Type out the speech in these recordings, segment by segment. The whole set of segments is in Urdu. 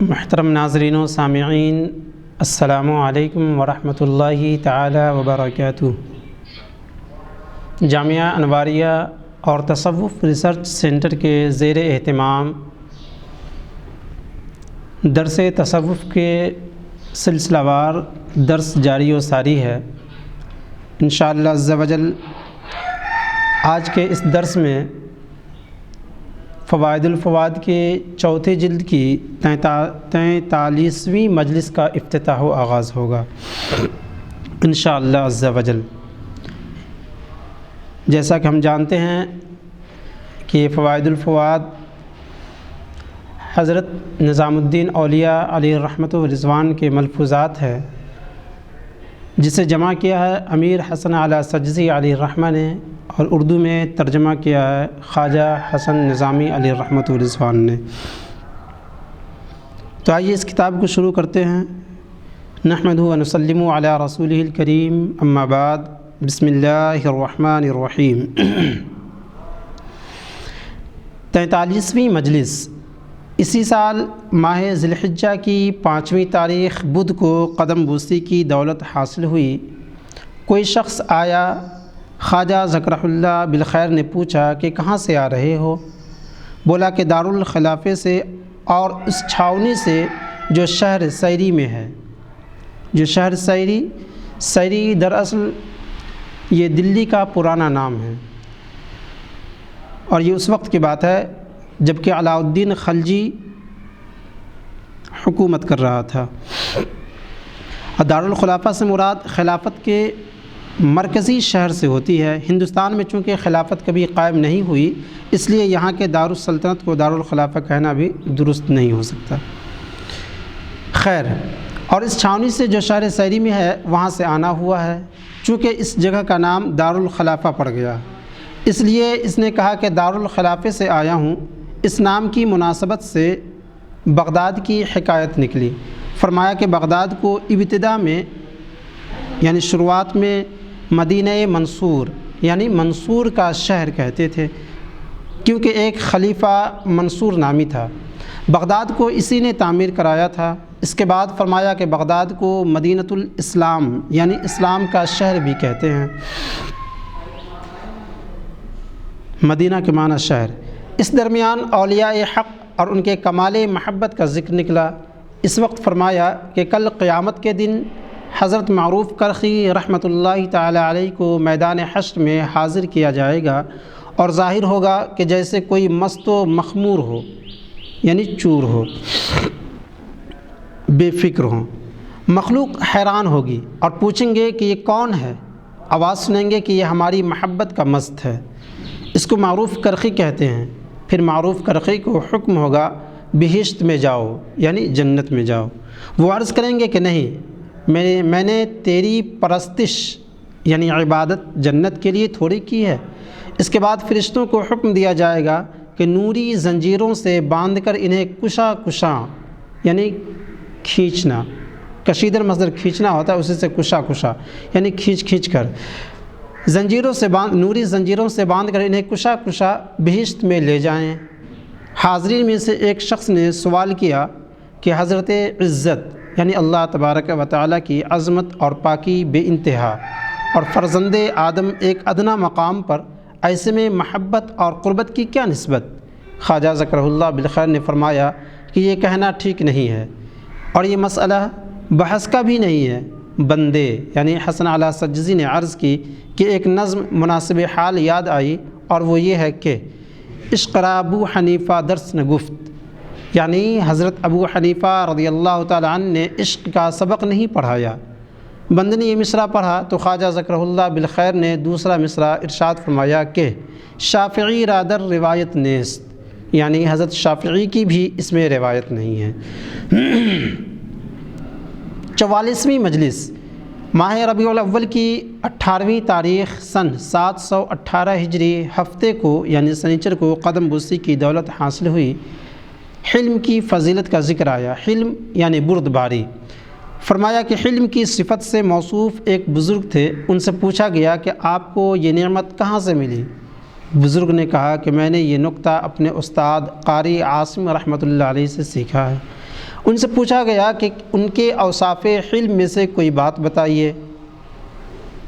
محترم ناظرین و سامعین، السلام علیکم ورحمۃ اللہ تعالی وبرکاتہ۔ جامعہ انواریہ اور تصوف ریسرچ سینٹر کے زیر اہتمام درس تصوف کے سلسلہ وار درس جاری و ساری ہے۔ انشاءاللہ عز و جل آج کے اس درس میں فوائد الفوائد کے چوتھے جلد کی 43ویں مجلس کا افتتاح و آغاز ہوگا انشاءاللہ عز و جل۔ جیسا کہ ہم جانتے ہیں کہ فوائد الفوائد حضرت نظام الدین اولیاء علیہ الرحمۃ والرضوان کے ملفوظات ہے، جسے جمع کیا ہے امیر حسن اعلیٰ سجزی علیہ الرحمہ نے، اور اردو میں ترجمہ کیا ہے خواجہ حسن نظامی علیہ الرحمۃ والرضوان نے۔ تو آئیے اس کتاب کو شروع کرتے ہیں۔ نحمدہ و نسلم علی رسولہ الکریم، اما بعد، بسم اللہ الرحمن الرحیم۔ 43ویں مجلس اسی سال ماہ ذی الحجہ کی 5ویں تاریخ بدھ کو قدم بوسی کی دولت حاصل ہوئی۔ کوئی شخص آیا، خواجہ ذکرہ اللہ بالخیر نے پوچھا کہ کہاں سے آ رہے ہو؟ بولا کہ دارالخلافے سے، اور اس چھاؤنی سے جو شہر سیری میں ہے۔ جو شہر سیری دراصل یہ دلی کا پرانا نام ہے، اور یہ اس وقت کی بات ہے جب کہ علاء الدین خلجی حکومت کر رہا تھا۔ اور دارالخلافہ سے مراد خلافت کے مرکزی شہر سے ہوتی ہے۔ ہندوستان میں چونکہ خلافت کبھی قائم نہیں ہوئی، اس لیے یہاں کے دارالسلطنت کو دارالخلافہ کہنا بھی درست نہیں ہو سکتا۔ خیر، اور اس چھاؤنی سے جو شہر سیری میں ہے وہاں سے آنا ہوا ہے۔ چونکہ اس جگہ کا نام دارالخلافہ پڑ گیا، اس لیے اس نے کہا کہ دارالخلافے سے آیا ہوں۔ اس نام کی مناسبت سے بغداد کی حکایت نکلی۔ فرمایا کہ بغداد کو ابتدا میں یعنی شروعات میں مدینہ منصور یعنی منصور کا شہر کہتے تھے، کیونکہ ایک خلیفہ منصور نامی تھا۔ بغداد کو اسی نے تعمیر کرایا تھا۔ اس کے بعد فرمایا کہ بغداد کو مدینۃ الاسلام یعنی اسلام کا شہر بھی کہتے ہیں۔ مدینہ کے معنی شہر۔ اس درمیان اولیاء حق اور ان کے کمال محبت کا ذکر نکلا۔ اس وقت فرمایا کہ کل قیامت کے دن حضرت معروف کرخی رحمۃ اللہ تعالی علیہ کو میدان حشر میں حاضر کیا جائے گا، اور ظاہر ہوگا کہ جیسے کوئی مست و مخمور ہو یعنی چور ہو، بے فکر ہوں۔ مخلوق حیران ہوگی اور پوچھیں گے کہ یہ کون ہے؟ آواز سنیں گے کہ یہ ہماری محبت کا مست ہے، اس کو معروف کرخی کہتے ہیں۔ پھر معروف کرخی کو حکم ہوگا بہشت میں جاؤ یعنی جنت میں جاؤ۔ وہ عرض کریں گے کہ نہیں، میں نے تیری پرستش یعنی عبادت جنت کے لیے تھوڑی کی ہے۔ اس کے بعد فرشتوں کو حکم دیا جائے گا کہ نوری زنجیروں سے باندھ کر انہیں کشاں یعنی کھینچنا، کشیدر مصدر کھینچنا ہوتا ہے، اسی سے کشاں یعنی کھینچ کر نوری زنجیروں سے باندھ کر انہیں کشاں بہشت میں لے جائیں۔ حاضرین میں سے ایک شخص نے سوال کیا کہ حضرت عزت یعنی اللہ تبارک و تعالیٰ کی عظمت اور پاکی بے انتہا، اور فرزند آدم ایک ادنا مقام پر، ایسے میں محبت اور قربت کی کیا نسبت؟ خواجہ ذکرہ اللہ بالخیر نے فرمایا کہ یہ کہنا ٹھیک نہیں ہے، اور یہ مسئلہ بحث کا بھی نہیں ہے۔ بندے یعنی حسن اعلیٰ سجزی نے عرض کی کہ ایک نظم مناسب حال یاد آئی، اور وہ یہ ہے کہ عشق را ابو حنیفہ درس نہ گفت، یعنی حضرت ابو حنیفہ رضی اللہ تعالی عنہ نے عشق کا سبق نہیں پڑھایا۔ بندے نے یہ مصرع پڑھا تو خواجہ ذکرہ اللہ بالخیر نے دوسرا مصرع ارشاد فرمایا کہ شافعی را در روایت نیست، یعنی حضرت شافعی کی بھی اس میں روایت نہیں ہے۔ 44ویں مجلس ماہ ربیع الاول کی 18ویں تاریخ سن 718 ہجری ہفتے کو یعنی سنیچر کو قدم بوسی کی دولت حاصل ہوئی۔ حلم کی فضیلت کا ذکر آیا۔ حلم یعنی بردباری۔ فرمایا کہ حلم کی صفت سے موصوف ایک بزرگ تھے، ان سے پوچھا گیا کہ آپ کو یہ نعمت کہاں سے ملی؟ بزرگ نے کہا کہ میں نے یہ نکتہ اپنے استاد قاری عاصم رحمۃ اللہ علیہ سے سیکھا ہے۔ ان سے پوچھا گیا کہ ان کے اوصاف حلم میں سے کوئی بات بتائیے۔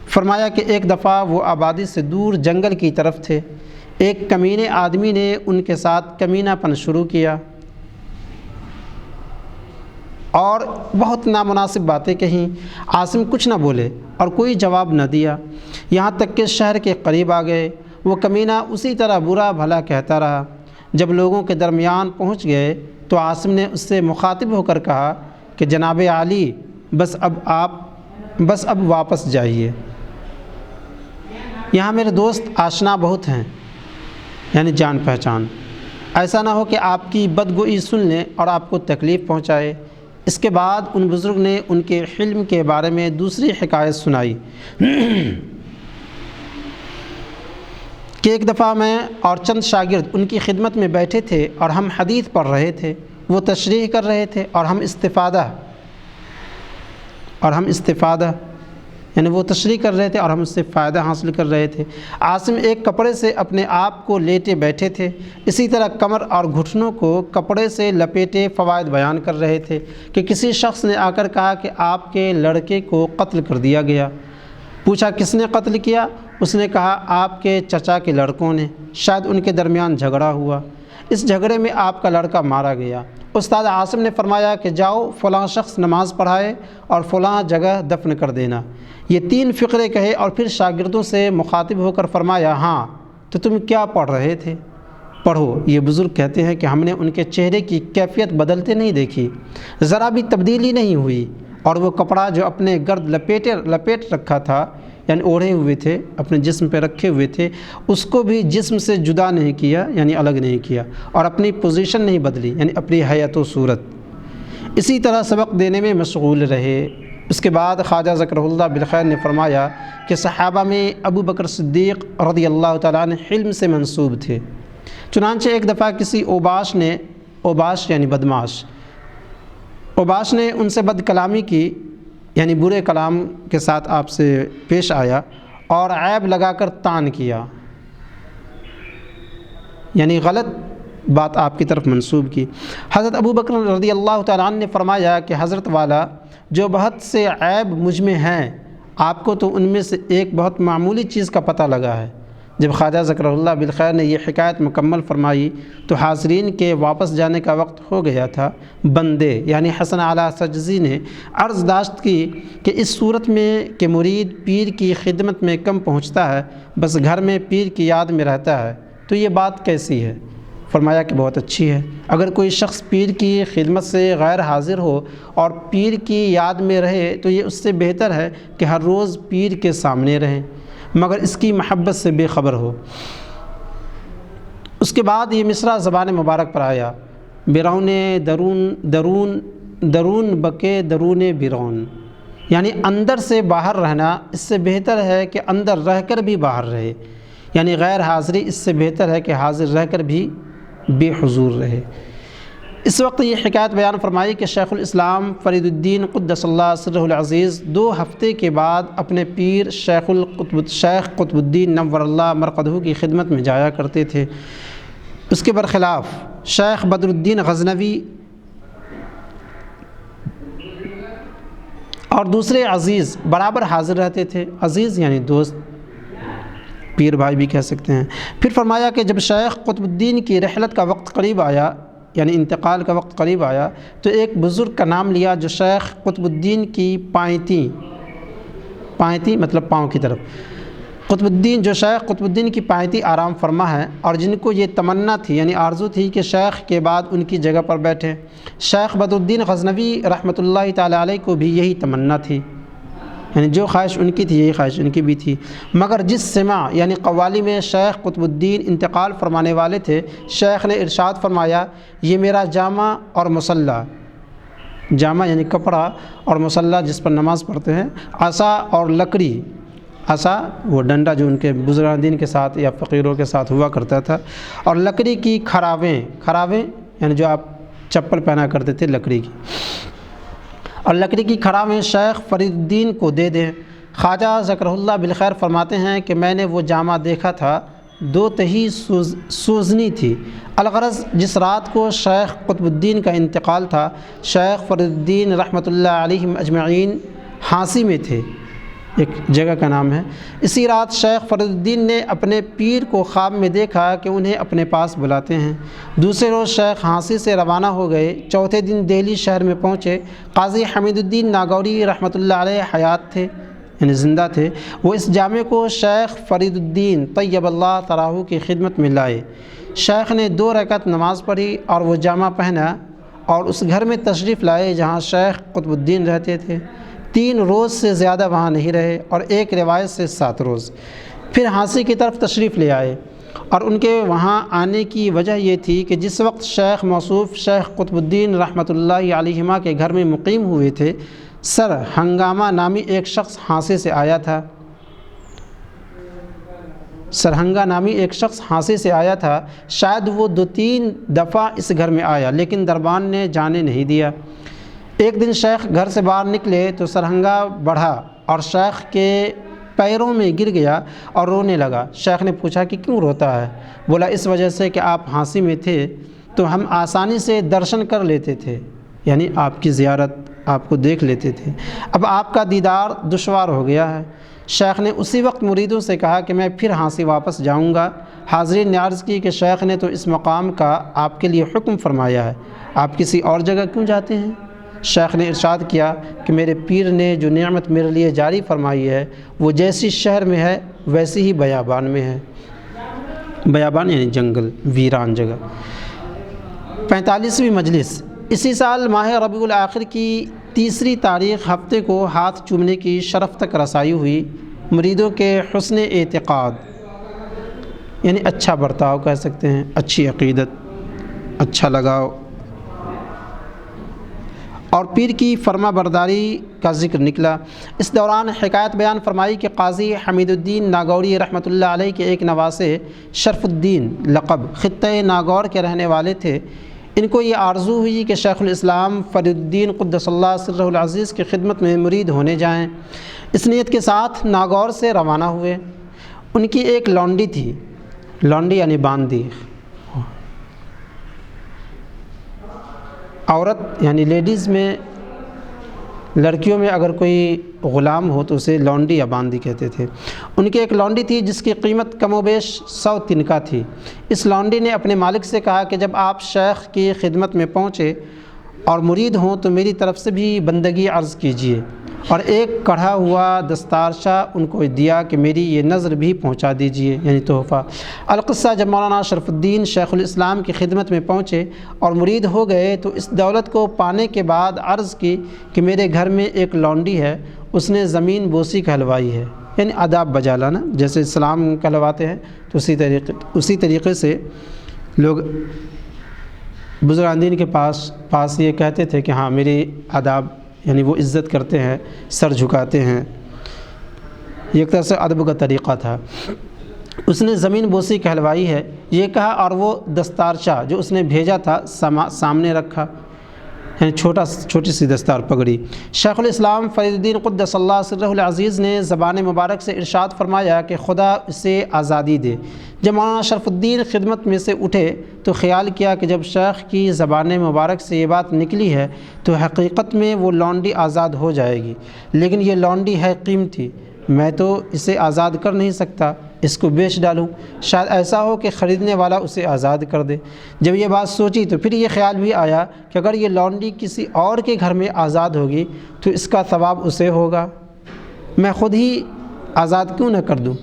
فرمایا کہ ایک دفعہ وہ آبادی سے دور جنگل کی طرف تھے، ایک کمینے آدمی نے ان کے ساتھ کمینہ پن شروع کیا اور بہت نامناسب باتیں کہیں۔ عاصم کچھ نہ بولے اور کوئی جواب نہ دیا، یہاں تک کہ شہر کے قریب آ گئے۔ وہ کمینہ اسی طرح برا بھلا کہتا رہا۔ جب لوگوں کے درمیان پہنچ گئے تو عاصم نے اس سے مخاطب ہو کر کہا کہ جناب عالی، بس اب واپس جائیے، یہاں میرے دوست آشنا بہت ہیں، یعنی جان پہچان، ایسا نہ ہو کہ آپ کی بدگوئی سن لیں اور آپ کو تکلیف پہنچائے۔ اس کے بعد ان بزرگ نے ان کے حلم کے بارے میں دوسری حکایت سنائی کہ ایک دفعہ میں اور چند شاگرد ان کی خدمت میں بیٹھے تھے اور ہم حدیث پڑھ رہے تھے، وہ تشریح کر رہے تھے اور ہم استفادہ یعنی وہ تشریح کر رہے تھے اور ہم اس سے فائدہ حاصل کر رہے تھے۔ عاصم ایک کپڑے سے اپنے آپ کو لیٹے بیٹھے تھے، اسی طرح کمر اور گھٹنوں کو کپڑے سے لپیٹے فوائد بیان کر رہے تھے کہ کسی شخص نے آ کر کہا کہ آپ کے لڑکے کو قتل کر دیا گیا۔ پوچھا کس نے قتل کیا؟ اس نے کہا آپ کے چچا کے لڑکوں نے، شاید ان کے درمیان جھگڑا ہوا، اس جھگڑے میں آپ کا لڑکا مارا گیا۔ استاد عاصم نے فرمایا کہ جاؤ فلاں شخص نماز پڑھائے اور فلاں جگہ دفن کر دینا۔ یہ 3 فقرے کہے اور پھر شاگردوں سے مخاطب ہو کر فرمایا ہاں تو تم کیا پڑھ رہے تھے؟ پڑھو۔ یہ بزرگ کہتے ہیں کہ ہم نے ان کے چہرے کی کیفیت بدلتے نہیں دیکھی، ذرا بھی تبدیلی نہیں ہوئی، اور وہ کپڑا جو اپنے گرد لپیٹ رکھا تھا، یعنی اوڑھے ہوئے تھے، اپنے جسم پہ رکھے ہوئے تھے، اس کو بھی جسم سے جدا نہیں کیا، یعنی الگ نہیں کیا، اور اپنی پوزیشن نہیں بدلی، یعنی اپنی حیت و صورت، اسی طرح سبق دینے میں مشغول رہے۔ اس کے بعد خواجہ ذکر اللہ بالخیر نے فرمایا کہ صحابہ میں ابو بکر صدیق رضی اللہ تعالیٰ عنہ حلم سے منسوب تھے۔ چنانچہ ایک دفعہ کسی اوباش یعنی بدماش، اوباش نے ان سے بد کلامی کی، یعنی برے کلام کے ساتھ آپ سے پیش آیا اور عیب لگا کر طعن کیا، یعنی غلط بات آپ کی طرف منسوب کی۔ حضرت ابو بکر رضی اللہ تعالیٰ عنہ نے فرمایا کہ حضرت والا، جو بہت سے عیب مجھ میں ہیں، آپ کو تو ان میں سے ایک بہت معمولی چیز کا پتہ لگا ہے۔ جب خواجہ ذکر اللہ بالخیر نے یہ حکایت مکمل فرمائی تو حاضرین کے واپس جانے کا وقت ہو گیا تھا۔ بندے یعنی حسن اعلیٰ سجزی نے عرض داشت کی کہ اس صورت میں کہ مرید پیر کی خدمت میں کم پہنچتا ہے، بس گھر میں پیر کی یاد میں رہتا ہے، تو یہ بات کیسی ہے؟ فرمایا کہ بہت اچھی ہے۔ اگر کوئی شخص پیر کی خدمت سے غیر حاضر ہو اور پیر کی یاد میں رہے تو یہ اس سے بہتر ہے کہ ہر روز پیر کے سامنے رہیں مگر اس کی محبت سے بے خبر ہو۔ اس کے بعد یہ مصرع زبان مبارک پر آیا، بیرون درون بکے درون بیرون، یعنی اندر سے باہر رہنا اس سے بہتر ہے کہ اندر رہ کر بھی باہر رہے، یعنی غیر حاضری اس سے بہتر ہے کہ حاضر رہ کر بھی بے حضور رہے۔ اس وقت یہ حکایت بیان فرمائی کہ شیخ الاسلام فرید الدین قدس اللہ سرہ العزیز 2 ہفتے کے بعد اپنے پیر شیخ قطب الدین نور اللہ مرقدہ کی خدمت میں جایا کرتے تھے۔ اس کے برخلاف شیخ بدر الدین غزنوی اور دوسرے عزیز برابر حاضر رہتے تھے۔ عزیز یعنی دوست، پیر بھائی بھی کہہ سکتے ہیں۔ پھر فرمایا کہ جب شیخ قطب الدین کی رحلت کا وقت قریب آیا، یعنی انتقال کا وقت قریب آیا، تو ایک بزرگ کا نام لیا جو شیخ قطب الدین کی پائنتی مطلب پاؤں کی طرف، جو شیخ قطب الدین کی پائنتی آرام فرما ہے اور جن کو یہ تمنا تھی، یعنی آرزو تھی کہ شیخ کے بعد ان کی جگہ پر بیٹھے۔ شیخ بدر الدین غزنوی رحمۃ اللہ تعالی علیہ کو بھی یہی تمنا تھی، یعنی جو خواہش ان کی تھی یہی خواہش ان کی بھی تھی، مگر جس سمع یعنی قوالی میں شیخ قطب الدین انتقال فرمانے والے تھے، شیخ نے ارشاد فرمایا یہ میرا جامہ اور مصلی، جامہ یعنی کپڑا اور مصلی جس پر نماز پڑھتے ہیں، عصا اور لکڑی، عصا وہ ڈنڈا جو ان کے بزرگان دین کے ساتھ یا فقیروں کے ساتھ ہوا کرتا تھا، اور لکڑی کی کھراویں یعنی جو آپ چپل پہنا کرتے تھے لکڑی کی، اور لکڑی کی کھراویں شیخ فرید الدین کو دے دیں۔ خواجہ ذکر اللہ بالخیر فرماتے ہیں کہ میں نے وہ جامہ دیکھا تھا دو تہی سوزنی تھی۔ الغرض جس رات کو شیخ قطب الدین کا انتقال تھا، شیخ فرید الدین رحمۃ اللہ علیہم اجمعین ہانسی میں تھے، ایک جگہ کا نام ہے۔ اسی رات شیخ فرید الدین نے اپنے پیر کو خواب میں دیکھا کہ انہیں اپنے پاس بلاتے ہیں۔ دوسرے روز شیخ ہانسی سے روانہ ہو گئے۔ چوتھے دن دہلی شہر میں پہنچے۔ قاضی حمید الدین ناگوری رحمۃ اللہ علیہ حیات تھے، یعنی زندہ تھے۔ وہ اس جامع کو شیخ فرید الدین طیب اللہ تراہ کی خدمت میں لائے۔ شیخ نے 2 رکعت نماز پڑھی اور وہ جامہ پہنا اور اس گھر میں تشریف لائے جہاں شیخ قطب الدین رہتے تھے۔ 3 روز سے زیادہ وہاں نہیں رہے اور ایک روایت سے 7 روز۔ پھر ہانسی کی طرف تشریف لے آئے، اور ان کے وہاں آنے کی وجہ یہ تھی کہ جس وقت شیخ موصوف شیخ قطب الدین رحمۃ اللہ علیہما کے گھر میں مقیم ہوئے تھے، سر ہنگامہ نامی ایک شخص ہانسی سے آیا تھا۔ سرہنگا نامی ایک شخص ہانسی سے آیا تھا۔ شاید وہ 2-3 دفعہ اس گھر میں آیا، لیکن دربان نے جانے نہیں دیا۔ ایک دن شیخ گھر سے باہر نکلے تو سرہنگا بڑھا اور شیخ کے پیروں میں گر گیا اور رونے لگا۔ شیخ نے پوچھا کہ کیوں روتا ہے؟ بولا اس وجہ سے کہ آپ ہانسی میں تھے تو ہم آسانی سے درشن کر لیتے تھے، یعنی آپ کی زیارت، آپ کو دیکھ لیتے تھے۔ اب آپ کا دیدار دشوار ہو گیا ہے۔ شیخ نے اسی وقت مریدوں سے کہا کہ میں پھر ہانسی واپس جاؤں گا۔ حاضرین نے عرض کی کہ شیخ نے تو اس مقام کا آپ کے لیے حکم فرمایا ہے، آپ کسی اور جگہ کیوں جاتے ہیں؟ شیخ نے ارشاد کیا کہ میرے پیر نے جو نعمت میرے لیے جاری فرمائی ہے وہ جیسی شہر میں ہے ویسی ہی بیابان میں ہے۔ بیابان یعنی جنگل، ویران جگہ۔ 45ویں مجلس اسی سال ماہ ربیع الاخر کی 3 تاریخ ہفتے کو ہاتھ چومنے کی شرف تک رسائی ہوئی۔ مریدوں کے حسن اعتقاد، یعنی اچھا برتاؤ کہہ سکتے ہیں، اچھی عقیدت، اچھا لگاؤ، اور پیر کی فرما برداری کا ذکر نکلا۔ اس دوران حکایت بیان فرمائی کہ قاضی حمید الدین ناگوری رحمۃ اللہ علیہ کے ایک نواسے شرف الدین لقب خطۂ ناگور کے رہنے والے تھے۔ ان کو یہ آرزو ہوئی کہ شیخ الاسلام فرید الدین قدس اللہ سرہ العزیز کی خدمت میں مرید ہونے جائیں۔ اس نیت کے ساتھ ناگور سے روانہ ہوئے۔ ان کی ایک لونڈی تھی، لونڈی یعنی باندی، عورت یعنی لیڈیز میں، لڑکیوں میں اگر کوئی غلام ہو تو اسے لونڈی یا باندی کہتے تھے۔ ان کی ایک لونڈی تھی جس کی قیمت کم و بیش 100 تنکا تھی۔ اس لونڈی نے اپنے مالک سے کہا کہ جب آپ شیخ کی خدمت میں پہنچے اور مرید ہوں تو میری طرف سے بھی بندگی عرض کیجیے، اور ایک کڑھا ہوا دستارچہ ان کو دیا کہ میری یہ نظر بھی پہنچا دیجیے، یعنی تحفہ۔ القصہ جب مولانا شرف الدین شیخ الاسلام کی خدمت میں پہنچے اور مرید ہو گئے تو اس دولت کو پانے کے بعد عرض کی کہ میرے گھر میں ایک لونڈی ہے، اس نے زمین بوسی کہلوائی ہے، یعنی آداب بجا لانا، جیسے سلام کہلواتے ہیں تو اسی طریقے سے لوگ بزرگان دین کے پاس یہ کہتے تھے کہ ہاں میری آداب، یعنی وہ عزت کرتے ہیں، سر جھکاتے ہیں، یہ ایک طرح سے ادب کا طریقہ تھا۔ اس نے زمین بوسی کہلوائی ہے یہ کہا، اور وہ دستارچہ جو اس نے بھیجا تھا سامنے رکھا، یعنی چھوٹی سی دستار پگڑی۔ شیخ الاسلام فرید الدین قدس اللہ سرہ العزیز نے زبان مبارک سے ارشاد فرمایا کہ خدا اسے آزادی دے۔ جب مولانا شرف الدین خدمت میں سے اٹھے تو خیال کیا کہ جب شیخ کی زبان مبارک سے یہ بات نکلی ہے تو حقیقت میں وہ لونڈی آزاد ہو جائے گی، لیکن یہ لونڈی ہے قیمتی، میں تو اسے آزاد کر نہیں سکتا، اس کو بیچ ڈالوں، شاید ایسا ہو کہ خریدنے والا اسے آزاد کر دے۔ جب یہ بات سوچی تو پھر یہ خیال بھی آیا کہ اگر یہ لونڈی کسی اور کے گھر میں آزاد ہوگی تو اس کا ثواب اسے ہوگا، میں خود ہی آزاد کیوں نہ کر دوں۔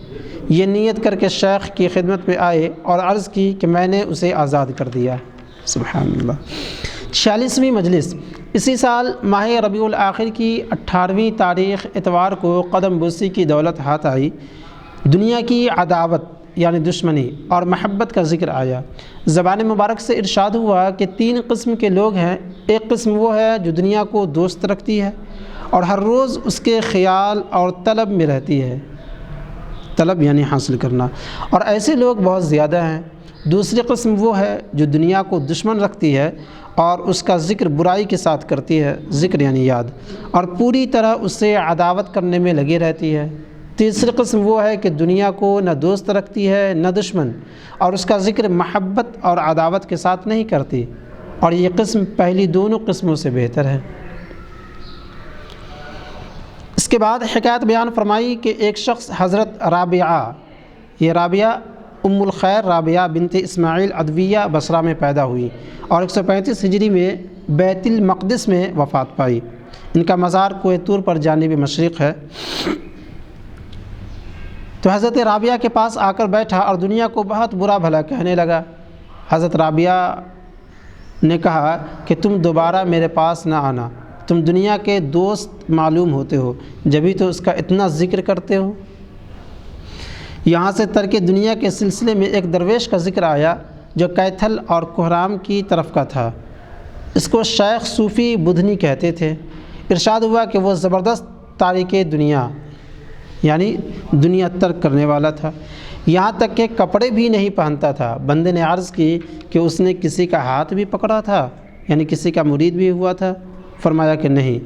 یہ نیت کر کے شیخ کی خدمت میں آئے اور عرض کی کہ میں نے اسے آزاد کر دیا۔ سبحان اللہ۔ 46ویں مجلس اسی سال ماہ ربیع الاخر کی 18ویں تاریخ اتوار کو قدم بوسی کی دولت ہاتھ آئی۔ دنیا کی عداوت یعنی دشمنی اور محبت کا ذکر آیا۔ زبان مبارک سے ارشاد ہوا کہ 3 قسم کے لوگ ہیں۔ ایک قسم وہ ہے جو دنیا کو دوست رکھتی ہے اور ہر روز اس کے خیال اور طلب میں رہتی ہے، طلب یعنی حاصل کرنا، اور ایسے لوگ بہت زیادہ ہیں۔ دوسری قسم وہ ہے جو دنیا کو دشمن رکھتی ہے اور اس کا ذکر برائی کے ساتھ کرتی ہے، ذکر یعنی یاد، اور پوری طرح اس سے عداوت کرنے میں لگی رہتی ہے، تیسری قسم وہ ہے کہ دنیا کو نہ دوست رکھتی ہے نہ دشمن، اور اس کا ذکر محبت اور عداوت کے ساتھ نہیں کرتی، اور یہ قسم پہلی دونوں قسموں سے بہتر ہے۔ اس کے بعد حکایت بیان فرمائی کہ ایک شخص حضرت رابعہ، یہ رابعہ ام الخیر رابعہ بنت اسماعیل عدویہ بصرہ میں پیدا ہوئی اور 135 ہجری میں بیت المقدس میں وفات پائی۔ ان کا مزار کوہ طور پر جانب مشرق ہے۔ تو حضرت رابعہ کے پاس آ کر بیٹھا اور دنیا کو بہت برا بھلا کہنے لگا۔ حضرت رابعہ نے کہا کہ تم دوبارہ میرے پاس نہ آنا، تم دنیا کے دوست معلوم ہوتے ہو، جبھی تو اس کا اتنا ذکر کرتے ہو۔ یہاں سے ترک دنیا کے سلسلے میں ایک درویش کا ذکر آیا جو کیتھل اور کوہرام کی طرف کا تھا۔ اس کو شیخ صوفی بدھنی کہتے تھے۔ ارشاد ہوا کہ وہ زبردست تارک دنیا یعنی دنیا ترک کرنے والا تھا، یہاں تک کہ کپڑے بھی نہیں پہنتا تھا۔ بندے نے عرض کی کہ اس نے کسی کا ہاتھ بھی پکڑا تھا، یعنی کسی کا مرید بھی ہوا تھا؟ فرمایا کہ نہیں۔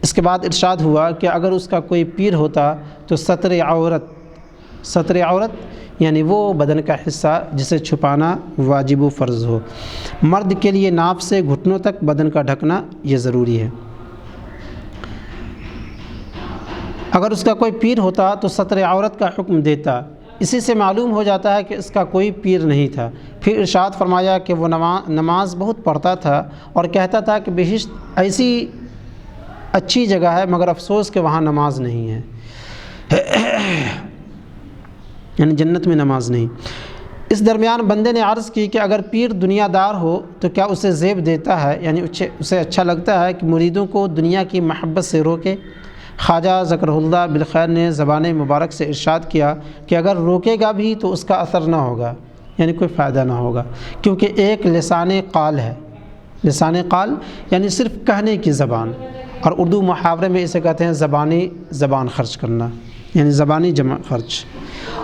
اس کے بعد ارشاد ہوا کہ اگر اس کا کوئی پیر ہوتا تو ستر عورت یعنی وہ بدن کا حصہ جسے چھپانا واجب و فرض ہو۔ مرد کے لیے ناف سے گھٹنوں تک بدن کا ڈھکنا یہ ضروری ہے۔ اگر اس کا کوئی پیر ہوتا تو ستر عورت کا حکم دیتا۔ اسی سے معلوم ہو جاتا ہے کہ اس کا کوئی پیر نہیں تھا۔ پھر ارشاد فرمایا کہ وہ نماز بہت پڑھتا تھا اور کہتا تھا کہ بہشت ایسی اچھی جگہ ہے مگر افسوس کہ وہاں نماز نہیں ہے، یعنی جنت میں نماز نہیں۔ اس درمیان بندے نے عرض کی کہ اگر پیر دنیا دار ہو تو کیا اسے زیب دیتا ہے، یعنی اسے اچھا لگتا ہے کہ مریدوں کو دنیا کی محبت سے روکے؟ خواجہ ذکر اللہ بالخیر نے زبان مبارک سے ارشاد کیا کہ اگر روکے گا بھی تو اس کا اثر نہ ہوگا، یعنی کوئی فائدہ نہ ہوگا، کیونکہ ایک لسان قال ہے۔ لسان قال یعنی صرف کہنے کی زبان، اور اردو محاورے میں اسے کہتے ہیں زبان خرچ کرنا، یعنی زبانی جمع خرچ۔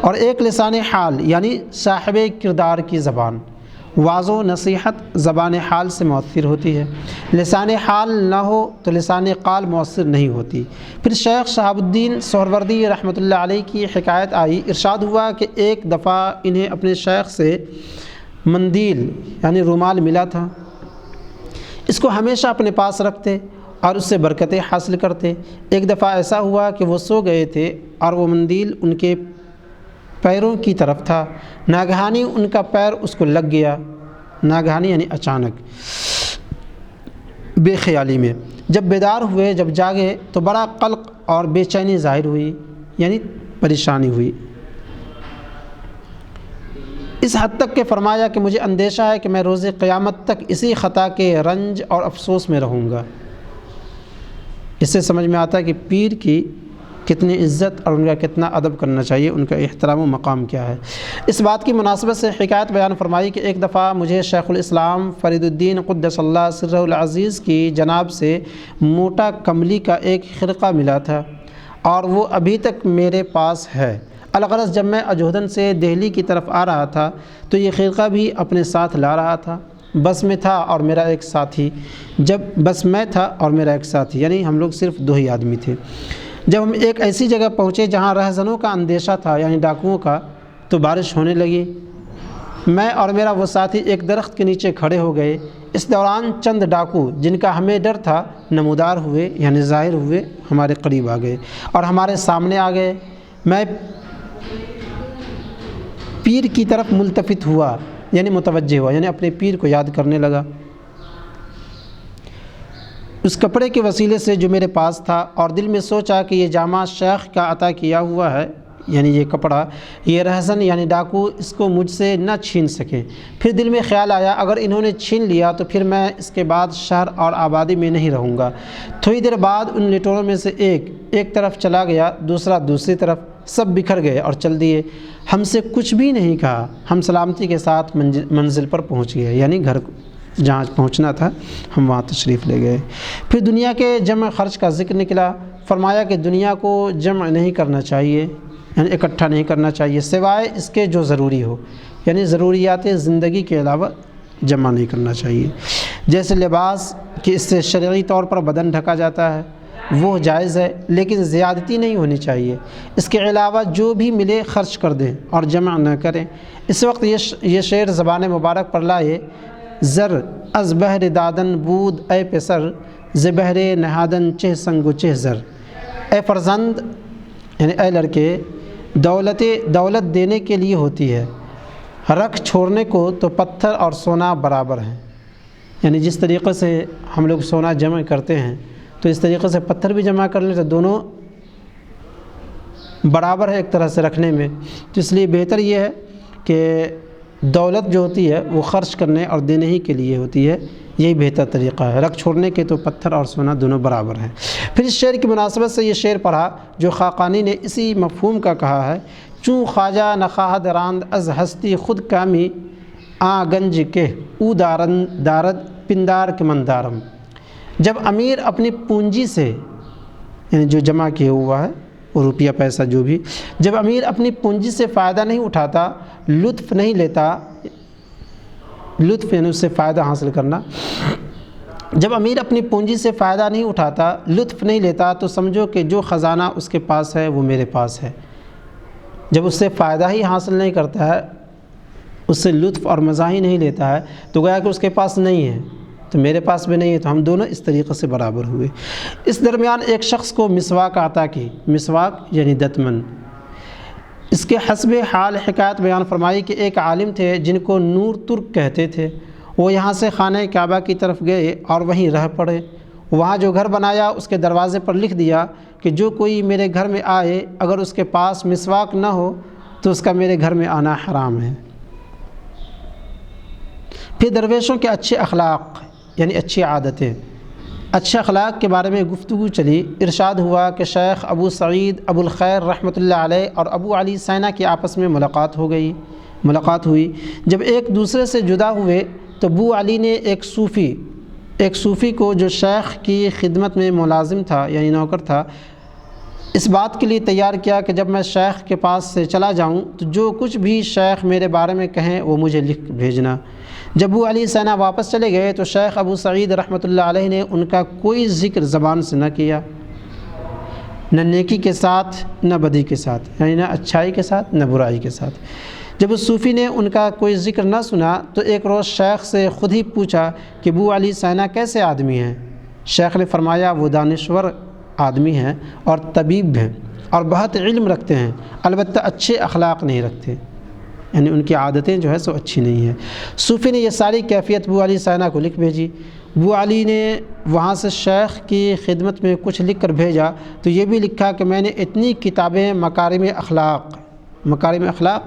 اور ایک لسان حال یعنی صاحب کردار کی زبان، واعظ و نصیحت زبان حال سے مؤثر ہوتی ہے۔ لسان حال نہ ہو تو لسان قال مؤثر نہیں ہوتی۔ پھر شیخ شہاب الدین سہروردی رحمۃ اللہ علیہ کی حکایت آئی۔ ارشاد ہوا کہ ایک دفعہ انہیں اپنے شیخ سے مندیل یعنی رومال ملا تھا، اس کو ہمیشہ اپنے پاس رکھتے اور اس سے برکتیں حاصل کرتے۔ ایک دفعہ ایسا ہوا کہ وہ سو گئے تھے اور وہ مندیل ان کے پیروں کی طرف تھا۔ ناگہانی ان کا پیر اس کو لگ گیا، ناگہانی یعنی اچانک، بے خیالی میں۔ جب بیدار ہوئے، جب جاگے تو بڑا قلق اور بے چینی ظاہر ہوئی، یعنی پریشانی ہوئی، اس حد تک کہ فرمایا کہ مجھے اندیشہ ہے کہ میں روز قیامت تک اسی خطا کے رنج اور افسوس میں رہوں گا۔ اس سے سمجھ میں آتا ہے کہ پیر کی کتنی عزت اور ان کا کتنا ادب کرنا چاہیے، ان کا احترام و مقام کیا ہے۔ اس بات کی مناسبت سے حکایت بیان فرمائی کہ ایک دفعہ مجھے شیخ الاسلام فرید الدین قدس اللہ سرہ العزیز کی جناب سے موٹا کملی کا ایک خرقہ ملا تھا اور وہ ابھی تک میرے پاس ہے۔ الغرض جب میں اجودھن سے دہلی کی طرف آ رہا تھا تو یہ خرقہ بھی اپنے ساتھ لا رہا تھا۔ بس میں تھا اور میرا ایک ساتھی، یعنی ہم لوگ صرف 2 ہی آدمی تھے۔ جب ہم ایک ایسی جگہ پہنچے جہاں رہزنوں کا اندیشہ تھا، یعنی ڈاکوؤں کا، تو بارش ہونے لگی۔ میں اور میرا وہ ساتھی ایک درخت کے نیچے کھڑے ہو گئے۔ اس دوران چند ڈاکو جن کا ہمیں ڈر تھا نمودار ہوئے، یعنی ظاہر ہوئے، ہمارے قریب آ گئے اور ہمارے سامنے آ گئے۔ میں پیر کی طرف ملتفت ہوا، یعنی متوجہ ہوا، یعنی اپنے پیر کو یاد کرنے لگا، اس کپڑے کے وسیلے سے جو میرے پاس تھا، اور دل میں سوچا کہ یہ جامہ شیخ کا عطا کیا ہوا ہے، یعنی یہ کپڑا، یہ رہزن یعنی ڈاکو اس کو مجھ سے نہ چھین سکیں۔ پھر دل میں خیال آیا اگر انہوں نے چھین لیا تو پھر میں اس کے بعد شہر اور آبادی میں نہیں رہوں گا۔ تھوڑی دیر بعد ان لٹوروں میں سے ایک طرف چلا گیا، دوسرا دوسری طرف، سب بکھر گئے اور چل دیے۔ ہم سے کچھ بھی نہیں کہا، ہم سلامتی کے ساتھ منزل پر پہنچ گئے، یعنی گھر جہاں پہنچنا تھا ہم وہاں تشریف لے گئے۔ پھر دنیا کے جمع خرچ کا ذکر نکلا۔ فرمایا کہ دنیا کو جمع نہیں کرنا چاہیے، یعنی اکٹھا نہیں کرنا چاہیے، سوائے اس کے جو ضروری ہو، یعنی ضروریات زندگی کے علاوہ جمع نہیں کرنا چاہیے۔ جیسے لباس کہ اس سے شرعی طور پر بدن ڈھکا جاتا ہے، وہ جائز ہے، لیکن زیادتی نہیں ہونی چاہیے۔ اس کے علاوہ جو بھی ملے خرچ کر دیں اور جمع نہ کریں۔ اس وقت یہ شعر زبان مبارک پر لائے: زر از بہر دادن بود اے پسر، ز بہر نہادن چہ سنگ و چہ زر۔ اے فرزند یعنی اے لڑکے، دولت دینے کے لیے ہوتی ہے، رکھ چھوڑنے کو تو پتھر اور سونا برابر ہیں۔ یعنی جس طریقے سے ہم لوگ سونا جمع کرتے ہیں تو اس طریقے سے پتھر بھی جمع کر لیں تو دونوں برابر ہے ایک طرح سے رکھنے میں۔ تو اس لیے بہتر یہ ہے کہ دولت جو ہوتی ہے وہ خرچ کرنے اور دینے ہی کے لیے ہوتی ہے، یہی بہتر طریقہ ہے۔ رکھ چھوڑنے کے تو پتھر اور سونا دونوں برابر ہیں۔ پھر اس شعر کی مناسبت سے یہ شعر پڑھا جو خاقانی نے اسی مفہوم کا کہا ہے: چوں خواجہ نخواہد راند از ہستی خود کامی، آ گنج کے او دارد پندار کے مندارم۔ جب امیر اپنی پونجی سے، یعنی جو جمع کیا ہوا ہے وہ روپیہ پیسہ جو بھی، جب امیر اپنی پونجی سے فائدہ نہیں اٹھاتا، لطف نہیں لیتا، لطف یعنی اس سے فائدہ حاصل کرنا، جب امیر اپنی پونجی سے فائدہ نہیں اٹھاتا، لطف نہیں لیتا، تو سمجھو کہ جو خزانہ اس کے پاس ہے وہ میرے پاس ہے۔ جب اس سے فائدہ ہی حاصل نہیں کرتا ہے، اس سے لطف اور مزہ ہی نہیں لیتا ہے، تو گویا کہ اس کے پاس نہیں ہے تو میرے پاس بھی نہیں ہے، تو ہم دونوں اس طریقے سے برابر ہوئے۔ اس درمیان ایک شخص کو مسواک عطا کی، مسواک یعنی دتمن۔ اس کے حسب حال حکایت بیان فرمائی کہ ایک عالم تھے جن کو نور ترک کہتے تھے، وہ یہاں سے خانہ کعبہ کی طرف گئے اور وہیں رہ پڑے۔ وہاں جو گھر بنایا اس کے دروازے پر لکھ دیا کہ جو کوئی میرے گھر میں آئے، اگر اس کے پاس مسواک نہ ہو تو اس کا میرے گھر میں آنا حرام ہے۔ پھر درویشوں کے اچھے اخلاق یعنی اچھی عادتیں، اچھے اخلاق کے بارے میں گفتگو چلی۔ ارشاد ہوا کہ شیخ ابو سعید ابو الخیر رحمۃ اللہ علیہ اور ابو علی سینا کی آپس میں ملاقات ہوئی۔ جب ایک دوسرے سے جدا ہوئے تو ابو علی نے ایک صوفی کو جو شیخ کی خدمت میں ملازم تھا یعنی نوکر تھا، اس بات کے لیے تیار کیا کہ جب میں شیخ کے پاس سے چلا جاؤں تو جو کچھ بھی شیخ میرے بارے میں کہیں وہ مجھے لکھ بھیجنا۔ جب ابو علی سینا واپس چلے گئے تو شیخ ابو سعید رحمۃ اللہ علیہ نے ان کا کوئی ذکر زبان سے نہ کیا، نہ نیکی کے ساتھ نہ بدی کے ساتھ، یعنی نہ اچھائی کے ساتھ نہ برائی کے ساتھ۔ جب اس صوفی نے ان کا کوئی ذکر نہ سنا تو ایک روز شیخ سے خود ہی پوچھا کہ ابو علی سینا کیسے آدمی ہیں؟ شیخ نے فرمایا وہ دانشور آدمی ہیں اور طبیب ہیں اور بہت علم رکھتے ہیں، البتہ اچھے اخلاق نہیں رکھتے، یعنی ان کی عادتیں جو ہے سو اچھی نہیں ہیں۔ صوفی نے یہ ساری کیفیت ابو علی سینا کو لکھ بھیجی۔ ابو علی نے وہاں سے شیخ کی خدمت میں کچھ لکھ کر بھیجا تو یہ بھی لکھا کہ میں نے اتنی کتابیں مکارم اخلاق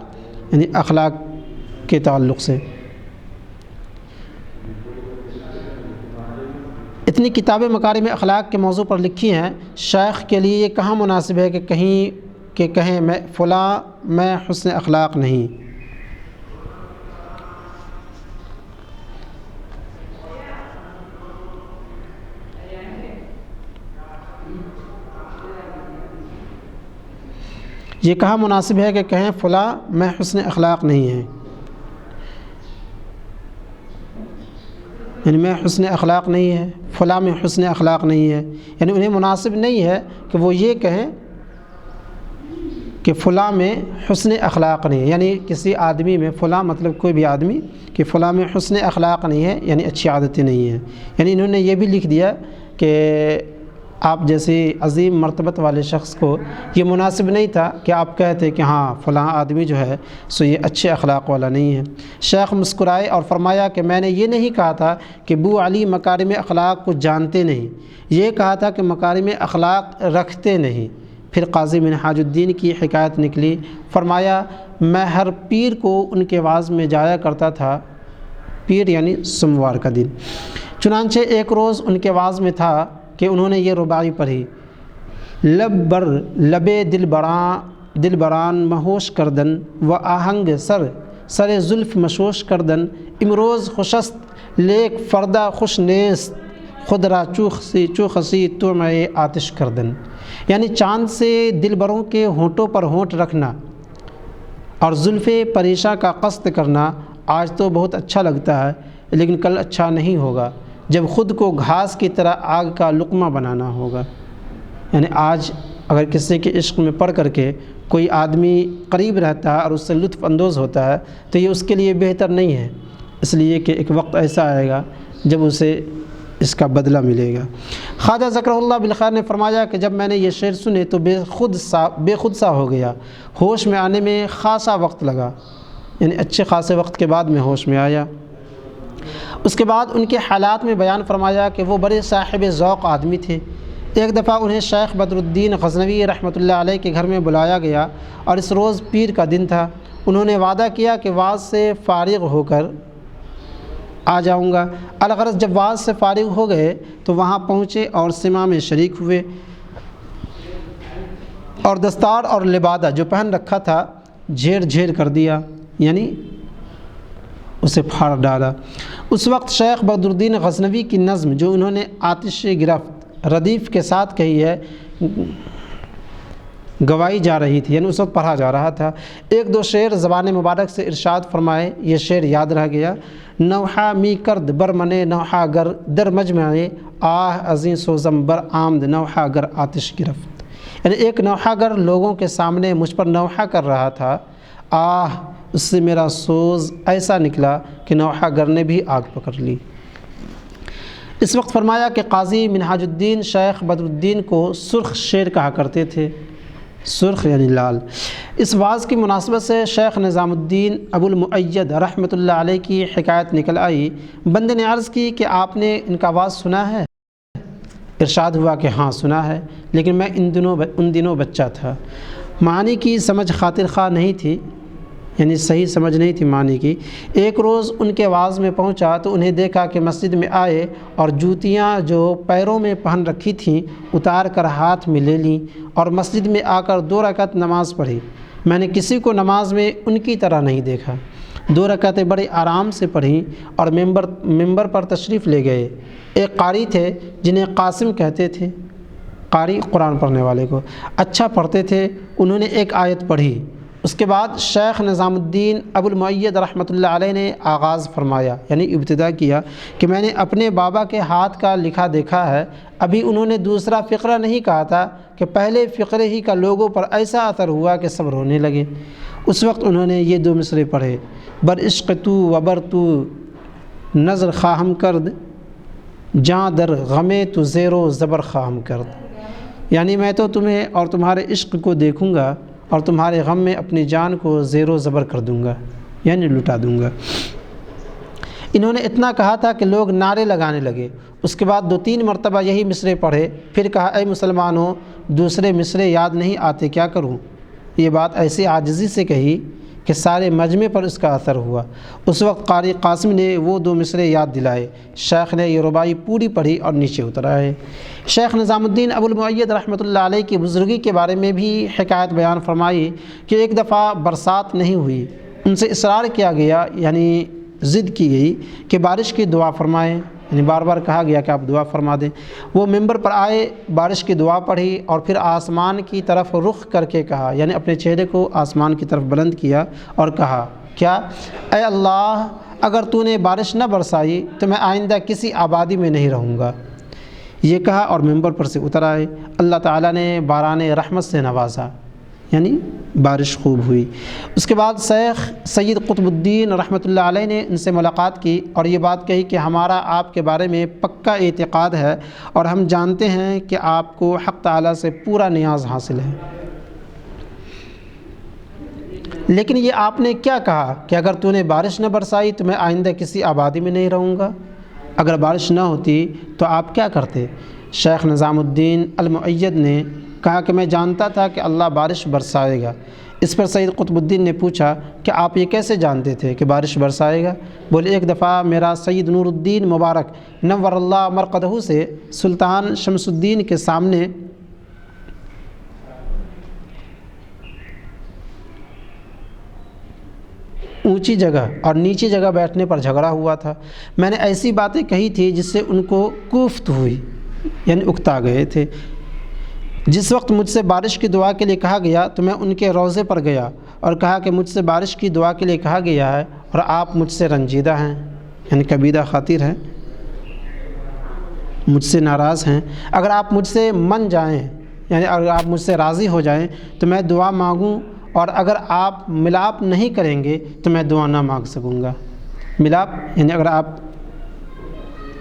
یعنی اخلاق کے تعلق سے اتنی کتابیں مکارم اخلاق کے موضوع پر لکھی ہیں، شیخ کے لیے یہ کہاں مناسب ہے کہ کہیں میں حسن اخلاق نہیں۔ یہ کہاں مناسب ہے کہ کہیں فلاں میں حسن اخلاق نہیں ہے، یعنی میں حسن اخلاق نہیں ہے، فلاں میں حسن اخلاق نہیں ہے، یعنی انہیں مناسب نہیں ہے کہ وہ یہ کہیں کہ فلاں میں حسن اخلاق نہیں ہے، یعنی کسی آدمی میں فلاں مطلب کوئی بھی آدمی کہ فلاں میں حسن اخلاق نہیں ہے، یعنی اچھی عادتیں نہیں ہیں۔ یعنی انہوں نے یہ بھی لکھ دیا کہ آپ جیسے عظیم مرتبت والے شخص کو یہ مناسب نہیں تھا کہ آپ کہتے کہ ہاں فلاں آدمی جو ہے سو یہ اچھے اخلاق والا نہیں ہے۔ شیخ مسکرائے اور فرمایا کہ میں نے یہ نہیں کہا تھا کہ ابو علی مکارم اخلاق کو جانتے نہیں، یہ کہا تھا کہ مکارم اخلاق رکھتے نہیں۔ پھر قاضی منہاج الدین کی حکایت نکلی، فرمایا میں ہر پیر کو ان کے واعظ میں جایا کرتا تھا، پیر یعنی سوموار کا دن۔ چنانچہ ایک روز ان کے واعظ میں تھا کہ انہوں نے یہ رباعی پڑھی: لب بر لبے دل بران مہوش کردن و آہنگ سر زلف مشوش کردن، امروز خوشست لیک فردہ خوش نیست خود را چو خسی تو میں آتش کردن۔ یعنی چاند سے دل بروں کے ہونٹوں پر ہونٹ رکھنا اور زلف پریشاں کا قصد کرنا آج تو بہت اچھا لگتا ہے، لیکن کل اچھا نہیں ہوگا جب خود کو گھاس کی طرح آگ کا لقمہ بنانا ہوگا۔ یعنی آج اگر کسی کے عشق میں پڑھ کر کے کوئی آدمی قریب رہتا ہے اور اس سے لطف اندوز ہوتا ہے تو یہ اس کے لیے بہتر نہیں ہے، اس لیے کہ ایک وقت ایسا آئے گا جب اسے اس کا بدلہ ملے گا۔ خواجہ ذکر اللہ بالخیر نے فرمایا کہ جب میں نے یہ شعر سنے تو بے خود سا ہو گیا، ہوش میں آنے میں خاصا وقت لگا، یعنی اچھے خاصے وقت کے بعد میں ہوش میں آیا۔ اس کے بعد ان کے حالات میں بیان فرمایا کہ وہ بڑے صاحب ذوق آدمی تھے۔ ایک دفعہ انہیں شیخ بدر الدین غزنوی رحمۃ اللہ علیہ کے گھر میں بلایا گیا اور اس روز پیر کا دن تھا۔ انہوں نے وعدہ کیا کہ وعظ سے فارغ ہو کر آ جاؤں گا۔ الغرض جب وعظ سے فارغ ہو گئے تو وہاں پہنچے اور سماع میں شریک ہوئے اور دستار اور لبادہ جو پہن رکھا تھا جھیڑ کر دیا، یعنی اسے پھاڑ ڈالا۔ اس وقت شیخ بدر الدین غزنوی کی نظم جو انہوں نے آتش گرفت ردیف کے ساتھ کہی ہے گوائی جا رہی تھی، یعنی اس وقت پڑھا جا رہا تھا۔ ایک دو شعر زبان مبارک سے ارشاد فرمائے، یہ شعر یاد رہ گیا۔ نوحہ می کرد برمنے نوحہ گر در مجمعے آہ ازیں سوزم بر آمد نوحہ گر آتش گرفت، یعنی ایک نوحہ گر لوگوں کے سامنے مجھ پر نوحہ کر رہا تھا، آہ اس سے میرا سوز ایسا نکلا کہ نوحہ گر نے بھی آگ پکڑ لی۔ اس وقت فرمایا کہ قاضی منہاج الدین شیخ بدر الدین کو سرخ شیر کہا کرتے تھے، سرخ یعنی لال۔ اس واعظ کی مناسبت سے شیخ نظام الدین ابو المؤید رحمۃ اللہ علیہ کی حکایت نکل آئی۔ بندے نے عرض کی کہ آپ نے ان کا واعظ سنا ہے؟ ارشاد ہوا کہ ہاں سنا ہے، لیکن میں ان دنوں بچہ تھا، معنی کی سمجھ خاطر خواہ نہیں تھی، یعنی صحیح سمجھ نہیں تھی معنی کی۔ ایک روز ان کے واعظ میں پہنچا تو انہیں دیکھا کہ مسجد میں آئے اور جوتیاں جو پیروں میں پہن رکھی تھیں اتار کر ہاتھ میں لے لیں اور مسجد میں آ کر 2 رکعت نماز پڑھی۔ میں نے کسی کو نماز میں ان کی طرح نہیں دیکھا۔ 2 رکعتیں بڑے آرام سے پڑھیں اور ممبر پر تشریف لے گئے۔ ایک قاری تھے جنہیں قاسم کہتے تھے، قاری قرآن پڑھنے والے کو، اچھا پڑھتے تھے۔ انہوں نے ایک آیت پڑھی۔ اس کے بعد شیخ نظام الدین ابو المؤید رحمۃ اللہ علیہ نے آغاز فرمایا، یعنی ابتدا کیا کہ میں نے اپنے بابا کے ہاتھ کا لکھا دیکھا ہے۔ ابھی انہوں نے دوسرا فقرہ نہیں کہا تھا کہ پہلے فقرے ہی کا لوگوں پر ایسا اثر ہوا کہ سب رونے لگے۔ اس وقت انہوں نے یہ 2 مصرے پڑھے، بر عشق تو وبر تو نظر خواہم کرد جاں در غمے تو زیر و زبر خواہم کرد، یعنی میں تو تمہیں اور تمہارے عشق کو دیکھوں گا اور تمہارے غم میں اپنی جان کو زیر و زبر کر دوں گا، یعنی لٹا دوں گا۔ انہوں نے اتنا کہا تھا کہ لوگ نعرے لگانے لگے۔ اس کے بعد 2-3 مرتبہ یہی مصرے پڑھے، پھر کہا اے مسلمانوں دوسرے مصرے یاد نہیں آتے، کیا کروں؟ یہ بات ایسی عاجزی سے کہی کہ سارے مجمع پر اس کا اثر ہوا۔ اس وقت قاری قاسم نے وہ 2 مصرے یاد دلائے۔ شیخ نے یہ ربائی پوری پڑھی اور نیچے اتر آئے۔ شیخ نظام الدین ابو المؤید رحمۃ اللہ علیہ کی بزرگی کے بارے میں بھی حکایت بیان فرمائی کہ ایک دفعہ برسات نہیں ہوئی، ان سے اصرار کیا گیا، یعنی ضد کی گئی کہ بارش کی دعا فرمائیں، یعنی بار بار کہا گیا کہ آپ دعا فرما دیں۔ وہ ممبر پر آئے، بارش کی دعا پڑھی اور پھر آسمان کی طرف رخ کر کے کہا، یعنی اپنے چہرے کو آسمان کی طرف بلند کیا اور کہا کیا؟ اے اللہ اگر تو نے بارش نہ برسائی تو میں آئندہ کسی آبادی میں نہیں رہوں گا، یہ کہا اور ممبر پر سے اتر آئے۔ اللہ تعالیٰ نے باران رحمت سے نوازا، یعنی بارش خوب ہوئی۔ اس کے بعد شیخ سید قطب الدین رحمۃ اللہ علیہ نے ان سے ملاقات کی اور یہ بات کہی کہ ہمارا آپ کے بارے میں پکا اعتقاد ہے اور ہم جانتے ہیں کہ آپ کو حق تعالیٰ سے پورا نیاز حاصل ہے، لیکن یہ آپ نے کیا کہا کہ اگر تو نے بارش نہ برسائی تو میں آئندہ کسی آبادی میں نہیں رہوں گا؟ اگر بارش نہ ہوتی تو آپ کیا کرتے؟ شیخ نظام الدین المؤید نے کہا کہ میں جانتا تھا کہ اللہ بارش برسائے گا۔ اس پر سید قطب الدین نے پوچھا کہ آپ یہ کیسے جانتے تھے کہ بارش برسائے گا؟ بولے ایک دفعہ میرا سید نور الدین مبارک نور اللہ مرقدہ سے سلطان شمس الدین کے سامنے اونچی جگہ اور نیچی جگہ بیٹھنے پر جھگڑا ہوا تھا۔ میں نے ایسی باتیں کہی تھی جس سے ان کو کوفت ہوئی، یعنی اکتا گئے تھے۔ جس وقت مجھ سے بارش کی دعا کے لیے کہا گیا تو میں ان کے روضے پر گیا اور کہا کہ مجھ سے بارش کی دعا کے لیے کہا گیا ہے اور آپ مجھ سے رنجیدہ ہیں، یعنی کبیدہ خاطر ہیں، مجھ سے ناراض ہیں۔ اگر آپ مجھ سے من جائیں یعنی اگر آپ مجھ سے راضی ہو جائیں تو میں دعا مانگوں، اور اگر آپ ملاپ نہیں کریں گے تو میں دعا نہ مانگ سکوں گا۔ ملاپ یعنی اگر آپ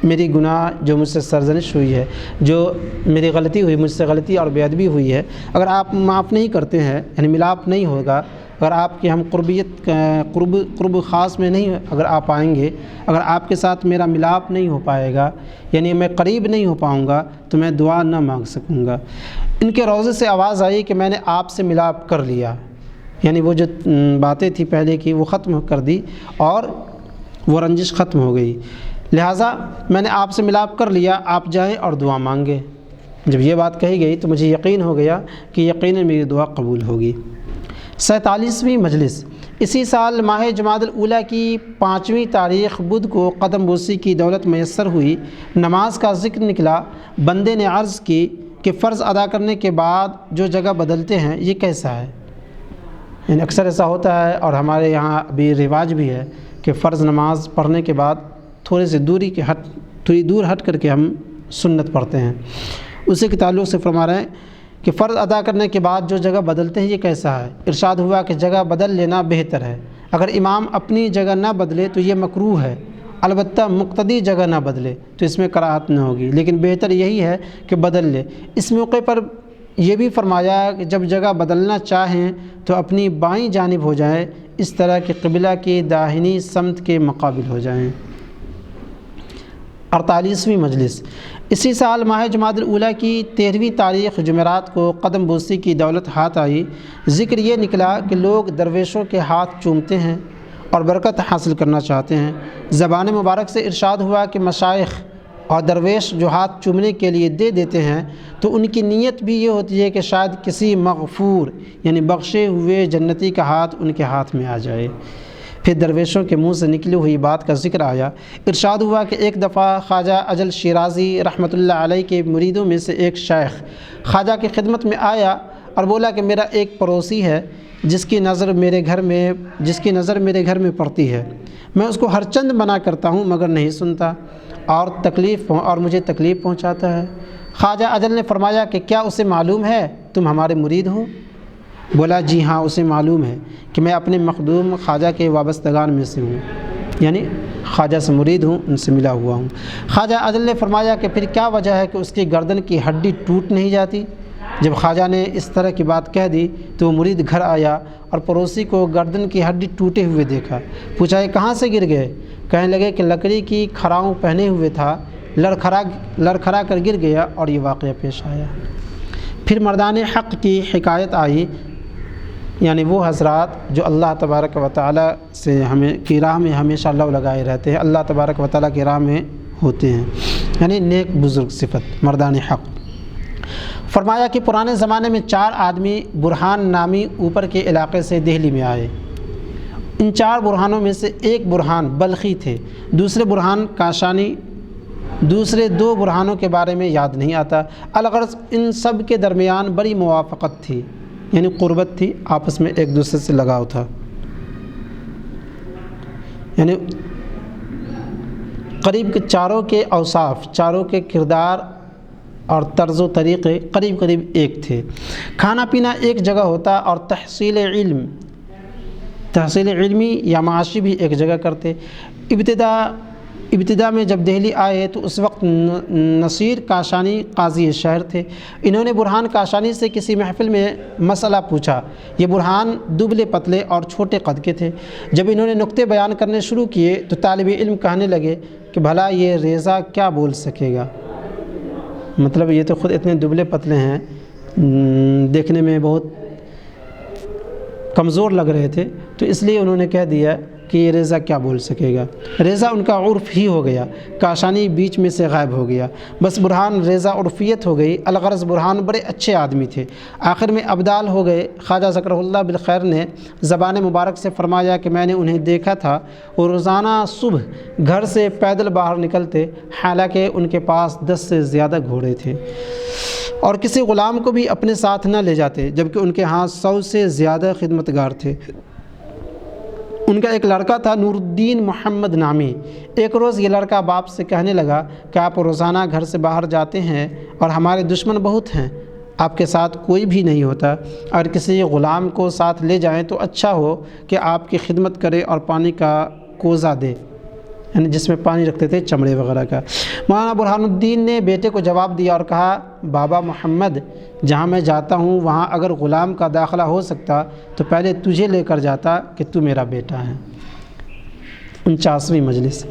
میری گناہ جو مجھ سے سرزنش ہوئی ہے، جو میری غلطی ہوئی، مجھ سے غلطی اور بے ادبی ہوئی ہے، اگر آپ معاف نہیں کرتے ہیں یعنی ملاپ نہیں ہوگا، اگر آپ کی ہم قرب خاص میں نہیں اگر آپ آئیں گے، اگر آپ کے ساتھ میرا ملاپ نہیں ہو پائے گا، یعنی میں قریب نہیں ہو پاؤں گا، تو میں دعا نہ مانگ سکوں گا۔ ان کے روضے سے آواز آئی کہ میں نے آپ سے ملاپ کر لیا، یعنی وہ جو باتیں تھی پہلے کی وہ ختم کر دی اور وہ رنجش ختم ہو گئی، لہٰذا میں نے آپ سے ملاپ کر لیا، آپ جائیں اور دعا مانگیں۔ جب یہ بات کہی گئی تو مجھے یقین ہو گیا کہ یقیناً میری دعا قبول ہوگی۔ 47ویں مجلس اسی سال ماہ جمادی الاولیٰ کی 5ویں تاریخ بدھ کو قدم بوسی کی دولت میسر ہوئی۔ نماز کا ذکر نکلا۔ بندے نے عرض کی کہ فرض ادا کرنے کے بعد جو جگہ بدلتے ہیں یہ کیسا ہے؟ یعنی اکثر ایسا ہوتا ہے اور ہمارے یہاں ابھی رواج بھی ہے کہ فرض نماز پڑھنے کے بعد تھوڑی دور ہٹ کر کے ہم سنت پڑھتے ہیں۔ اسی کے تعلق سے فرما رہے ہیں کہ فرض ادا کرنے کے بعد جو جگہ بدلتے ہیں یہ کیسا ہے؟ ارشاد ہوا کہ جگہ بدل لینا بہتر ہے۔ اگر امام اپنی جگہ نہ بدلے تو یہ مکروہ ہے، البتہ مقتدی جگہ نہ بدلے تو اس میں کراہت نہ ہوگی، لیکن بہتر یہی ہے کہ بدل لے۔ اس موقع پر یہ بھی فرمایا کہ جب جگہ بدلنا چاہیں تو اپنی بائیں جانب ہو جائیں، اس طرح کہ قبلہ کی داہنی سمت کے مقابل ہو جائیں۔ 48ویں مجلس اسی سال ماہ جمادی الاولیٰ کی 13ویں تاریخ جمعرات کو قدم بوسی کی دولت ہاتھ آئی۔ ذکر یہ نکلا کہ لوگ درویشوں کے ہاتھ چومتے ہیں اور برکت حاصل کرنا چاہتے ہیں۔ زبان مبارک سے ارشاد ہوا کہ مشائخ اور درویش جو ہاتھ چومنے کے لیے دے دیتے ہیں تو ان کی نیت بھی یہ ہوتی ہے کہ شاید کسی مغفور یعنی بخشے ہوئے جنتی کا ہاتھ ان کے ہاتھ میں آ جائے۔ پھر درویشوں کے منہ سے نکلی ہوئی بات کا ذکر آیا۔ ارشاد ہوا کہ ایک دفعہ خواجہ اجل شیرازی رحمۃ اللہ علیہ کے مریدوں میں سے ایک شیخ خواجہ کی خدمت میں آیا اور بولا کہ میرا ایک پڑوسی ہے جس کی نظر میرے گھر میں پڑتی ہے، میں اس کو ہر چند منع کرتا ہوں مگر نہیں سنتا اور مجھے تکلیف پہنچاتا ہے۔ خواجہ اجل نے فرمایا کہ کیا اسے معلوم ہے تم ہمارے مرید ہو؟ بولا جی ہاں اسے معلوم ہے کہ میں اپنے مخدوم خواجہ کے وابستگان میں سے ہوں، یعنی خواجہ سے مرید ہوں، ان سے ملا ہوا ہوں۔ خواجہ اجل نے فرمایا کہ پھر کیا وجہ ہے کہ اس کی گردن کی ہڈی ٹوٹ نہیں جاتی؟ جب خواجہ نے اس طرح کی بات کہہ دی تو وہ مرید گھر آیا اور پڑوسی کو گردن کی ہڈی ٹوٹے ہوئے دیکھا۔ پوچھا یہ کہاں سے گر گئے؟ کہنے لگے کہ لکڑی کی کھراؤں پہنے ہوئے تھا، لڑکھڑا کر گر گیا اور یہ واقعہ پیش آیا۔ پھر مردان حق کی حکایت آئی، یعنی وہ حضرات جو اللہ تبارک و تعالیٰ سے کی راہ میں ہمیشہ لو لگائے رہتے ہیں، اللہ تبارک و تعالیٰ کی راہ میں ہوتے ہیں، یعنی نیک بزرگ صفت مردان حق۔ فرمایا کہ پرانے زمانے میں 4 آدمی برہان نامی اوپر کے علاقے سے دہلی میں آئے۔ ان 4 برہانوں میں سے ایک برہان بلخی تھے، دوسرے برہان کاشانی، دوسرے 2 برہانوں کے بارے میں یاد نہیں آتا۔ الغرض ان سب کے درمیان بڑی موافقت تھی، یعنی قربت تھی، آپس میں ایک دوسرے سے لگاؤ تھا، یعنی قریب کے چاروں کے اوصاف، چاروں کے کردار اور طرز و طریقے قریب ایک تھے۔ کھانا پینا ایک جگہ ہوتا اور تحصیل علمی یا معاشی بھی ایک جگہ کرتے۔ ابتدا میں جب دہلی آئے تو اس وقت نصیر کاشانی قاضی شہر تھے۔ انہوں نے برہان کاشانی سے کسی محفل میں مسئلہ پوچھا۔ یہ برہان دبلے پتلے اور چھوٹے قد کے تھے۔ جب انہوں نے نکتے بیان کرنے شروع کیے تو طالب علم کہنے لگے کہ بھلا یہ ریزہ کیا بول سکے گا؟ مطلب یہ تو خود اتنے دبلے پتلے ہیں، دیکھنے میں بہت کمزور لگ رہے تھے، تو اس لیے انہوں نے کہہ دیا کہ یہ ریزہ کیا بول سکے گا۔ ریزہ ان کا عرف ہی ہو گیا، کاشانی بیچ میں سے غائب ہو گیا، بس برہان ریزہ عرفیت ہو گئی۔ الغرض برہان بڑے اچھے آدمی تھے، آخر میں ابدال ہو گئے۔ خواجہ ذکرہ اللہ بالخیر نے زبان مبارک سے فرمایا کہ میں نے انہیں دیکھا تھا، وہ روزانہ صبح گھر سے پیدل باہر نکلتے، حالانکہ ان کے پاس 10 سے زیادہ گھوڑے تھے، اور کسی غلام کو بھی اپنے ساتھ نہ لے جاتے، جبکہ ان کے ہاں 100 سے زیادہ خدمتگار تھے۔ ان کا ایک لڑکا تھا نور الدین محمد نامی۔ ایک روز یہ لڑکا باپ سے کہنے لگا کہ آپ روزانہ گھر سے باہر جاتے ہیں اور ہمارے دشمن بہت ہیں، آپ کے ساتھ کوئی بھی نہیں ہوتا، اور کسی غلام کو ساتھ لے جائیں تو اچھا ہو کہ آپ کی خدمت کرے اور پانی کا کوزہ دے، یعنی جس میں پانی رکھتے تھے چمڑے وغیرہ کا۔ مولانا برہان الدین نے بیٹے کو جواب دیا اور کہا، بابا محمد، جہاں میں جاتا ہوں وہاں اگر غلام کا داخلہ ہو سکتا تو پہلے تجھے لے کر جاتا کہ تو میرا بیٹا ہے۔ 49ویں مجلس۔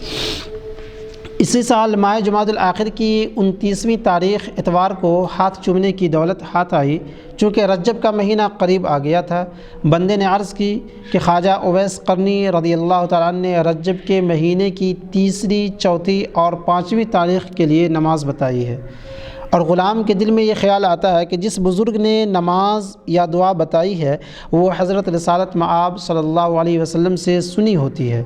اسی سال ماہ جمادی الآخر کی 29ویں تاریخ اتوار کو ہاتھ چومنے کی دولت ہاتھ آئی۔ چونکہ رجب کا مہینہ قریب آ گیا تھا، بندے نے عرض کی کہ خواجہ اویس قرنی رضی اللہ تعالیٰ عنہ نے رجب کے مہینے کی 3، 4 اور 5ویں تاریخ کے لیے نماز بتائی ہے، اور غلام کے دل میں یہ خیال آتا ہے کہ جس بزرگ نے نماز یا دعا بتائی ہے وہ حضرت رسالت مآب صلی اللہ علیہ وسلم سے سنی ہوتی ہے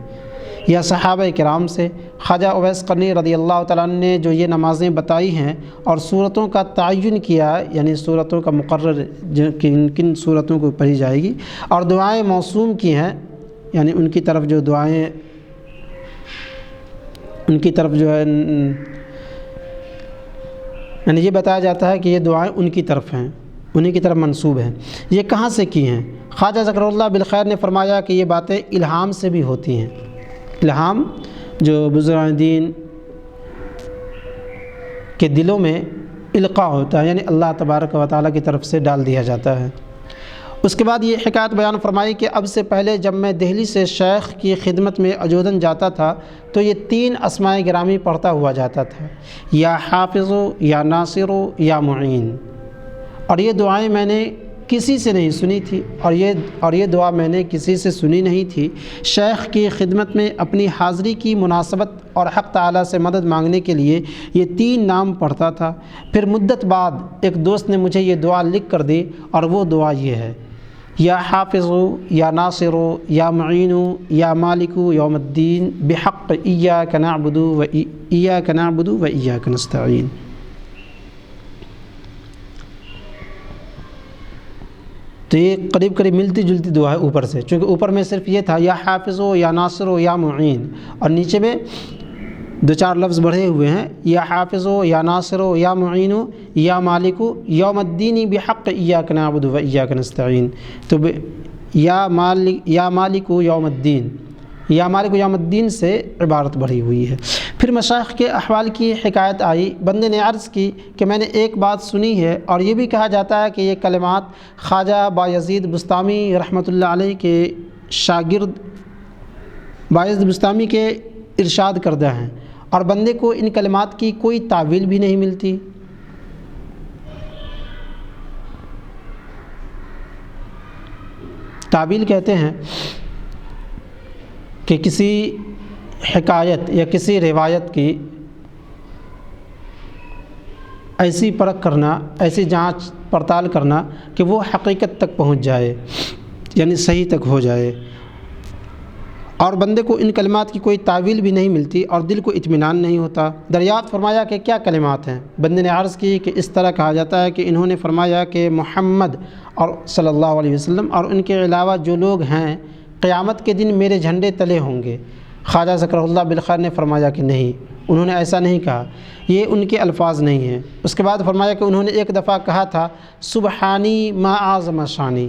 یا صحابہ کرام سے۔ خواجہ اویس قرنی رضی اللہ تعالیٰ عنہ نے جو یہ نمازیں بتائی ہیں اور صورتوں کا تعین کیا، یعنی صورتوں کا مقرر کن کن صورتوں کو پڑھی جائے گی، اور دعائیں موسوم کی ہیں، یعنی ان کی طرف جو دعائیں، ان کی طرف جو ہے یعنی یہ بتایا جاتا ہے کہ یہ دعائیں ان کی طرف ہیں، انہی کی طرف منسوب ہیں۔ یہ کہاں سے کی ہیں؟ خواجہ ذکر اللہ بالخیر نے فرمایا کہ یہ باتیں الہام سے بھی ہوتی ہیں۔ الہام جو بزرگان دین کے دلوں میں القاء ہوتا ہے، یعنی اللہ تبارک و تعالیٰ کی طرف سے ڈال دیا جاتا ہے۔ اس کے بعد یہ حکایت بیان فرمائی کہ اب سے پہلے جب میں دہلی سے شیخ کی خدمت میں اجودن جاتا تھا تو یہ 3 اسماء گرامی پڑھتا ہوا جاتا تھا، یا حافظ، یا ناصر، یا معین، اور یہ دعائیں میں نے کسی سے نہیں سنی تھی، اور یہ دعا میں نے کسی سے سنی نہیں تھی۔ شیخ کی خدمت میں اپنی حاضری کی مناسبت اور حق تعالیٰ سے مدد مانگنے کے لیے یہ 3 نام پڑھتا تھا۔ پھر مدت بعد ایک دوست نے مجھے یہ دعا لکھ کر دی، اور وہ دعا یہ ہے، یا حافظ، یا ناصر، یا معین، یا مالک یوم الدین، بحق ایاک نعبد و ایاک نستعین۔ تو یہ قریب قریب ملتی جلتی دعا ہے اوپر سے، چونکہ اوپر میں صرف یہ تھا یا حافظ، یا ناصر، یا معین، اور نیچے میں 2-4 لفظ بڑھے ہوئے ہیں، یا حافظ، یا ناصر، یا معین، یا مالک یوم الدین، بحق ایاک نعبد و ایاک نستعین۔ تو یا مالک یوم الدین، یا مالک یوم الدین سے عبارت بڑھی ہوئی ہے۔ پھر مشائخ کے احوال کی حکایت آئی۔ بندے نے عرض کی کہ میں نے ایک بات سنی ہے، اور یہ بھی کہا جاتا ہے کہ یہ کلمات خواجہ بایزید بسطامی رحمۃ اللہ علیہ کے شاگرد بایزید بسطامی کے ارشاد کردہ ہیں، اور بندے کو ان کلمات کی کوئی تعویل بھی نہیں ملتی۔ تعویل کہتے ہیں کہ کسی حکایت یا کسی روایت کی ایسی پرکھ کرنا، ایسی جانچ پڑتال کرنا کہ وہ حقیقت تک پہنچ جائے، یعنی صحیح تک ہو جائے، اور بندے کو ان کلمات کی کوئی تعویل بھی نہیں ملتی اور دل کو اطمینان نہیں ہوتا۔ دریافت فرمایا کہ کیا کلمات ہیں؟ بندے نے عرض کی کہ اس طرح کہا جاتا ہے کہ انہوں نے فرمایا کہ محمد اور صلی اللہ علیہ وسلم اور ان کے علاوہ جو لوگ ہیں قیامت کے دن میرے جھنڈے تلے ہوں گے۔ خواجہ ذکر اللہ بالخیر نے فرمایا کہ نہیں، انہوں نے ایسا نہیں کہا، یہ ان کے الفاظ نہیں ہیں۔ اس کے بعد فرمایا کہ انہوں نے ایک دفعہ کہا تھا، سبحانی ما اعظم شانی،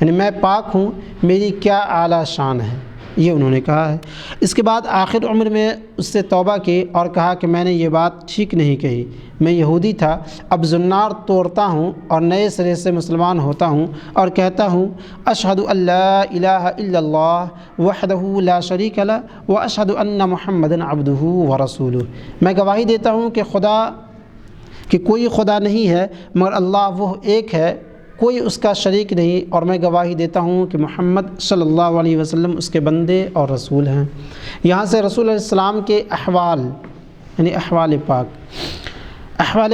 یعنی میں پاک ہوں، میری کیا اعلیٰ شان ہے، یہ انہوں نے کہا ہے۔ اس کے بعد آخر عمر میں اس سے توبہ کی اور کہا کہ میں نے یہ بات ٹھیک نہیں کہی، میں یہودی تھا، اب زنار توڑتا ہوں اور نئے سرے سے مسلمان ہوتا ہوں اور کہتا ہوں اشہد ان لا الہ الا اللہ وحدہ لا شریک لہ واشہد ان محمدا عبدہ ورسولہ، میں گواہی دیتا ہوں کہ کوئی خدا نہیں ہے مگر اللہ وہ ایک ہے، کوئی اس کا شریک نہیں، اور میں گواہی دیتا ہوں کہ محمد صلی اللہ علیہ وسلم اس کے بندے اور رسول ہیں۔ یہاں سے رسول علیہ السلام کے احوال، یعنی احوال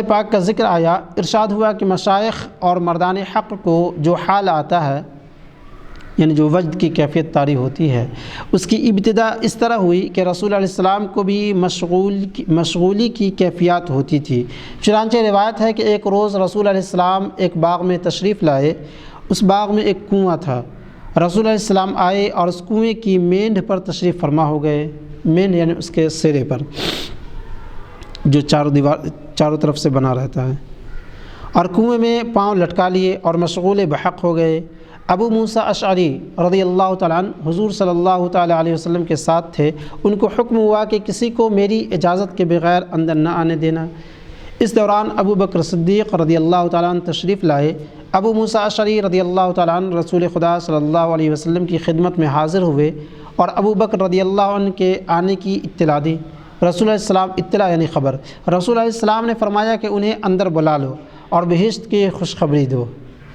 پاک کا ذکر آیا۔ ارشاد ہوا کہ مشائخ اور مردان حق کو جو حال آتا ہے، یعنی جو وجد کی کیفیت طاری ہوتی ہے، اس کی ابتدا اس طرح ہوئی کہ رسول علیہ السلام کو بھی مشغولی کی کیفیات ہوتی تھی۔ چنانچہ روایت ہے کہ ایک روز رسول علیہ السلام ایک باغ میں تشریف لائے، اس باغ میں ایک کنواں تھا، رسول علیہ السلام آئے اور اس کنویں کی مینڈھ پر تشریف فرما ہو گئے۔ مینڈھ یعنی اس کے سرے پر جو چاروں طرف سے بنا رہتا ہے، اور کنویں میں پاؤں لٹکا لیے اور مشغول بحق ہو گئے۔ ابو موسیٰ اشعری رضی اللہ تعالیٰ عنہ حضور صلی اللہ تعالیٰ علیہ وسلم کے ساتھ تھے۔ ان کو حکم ہوا کہ کسی کو میری اجازت کے بغیر اندر نہ آنے دینا۔ اس دوران ابو بکر صدیق رضی اللہ تعالیٰ عنہ تشریف لائے۔ ابو موسیٰ اشعری رضی اللہ تعالیٰ عنہ رسول خدا صلی اللہ علیہ وسلم کی خدمت میں حاضر ہوئے اور ابو بکر رضی اللہ عنہ کے آنے کی اطلاع دی۔ رسول علیہ السلام اطلاع یعنی خبر، رسول علیہ السلام نے فرمایا کہ انہیں اندر بلا لو اور بہشت کی خوشخبری دو،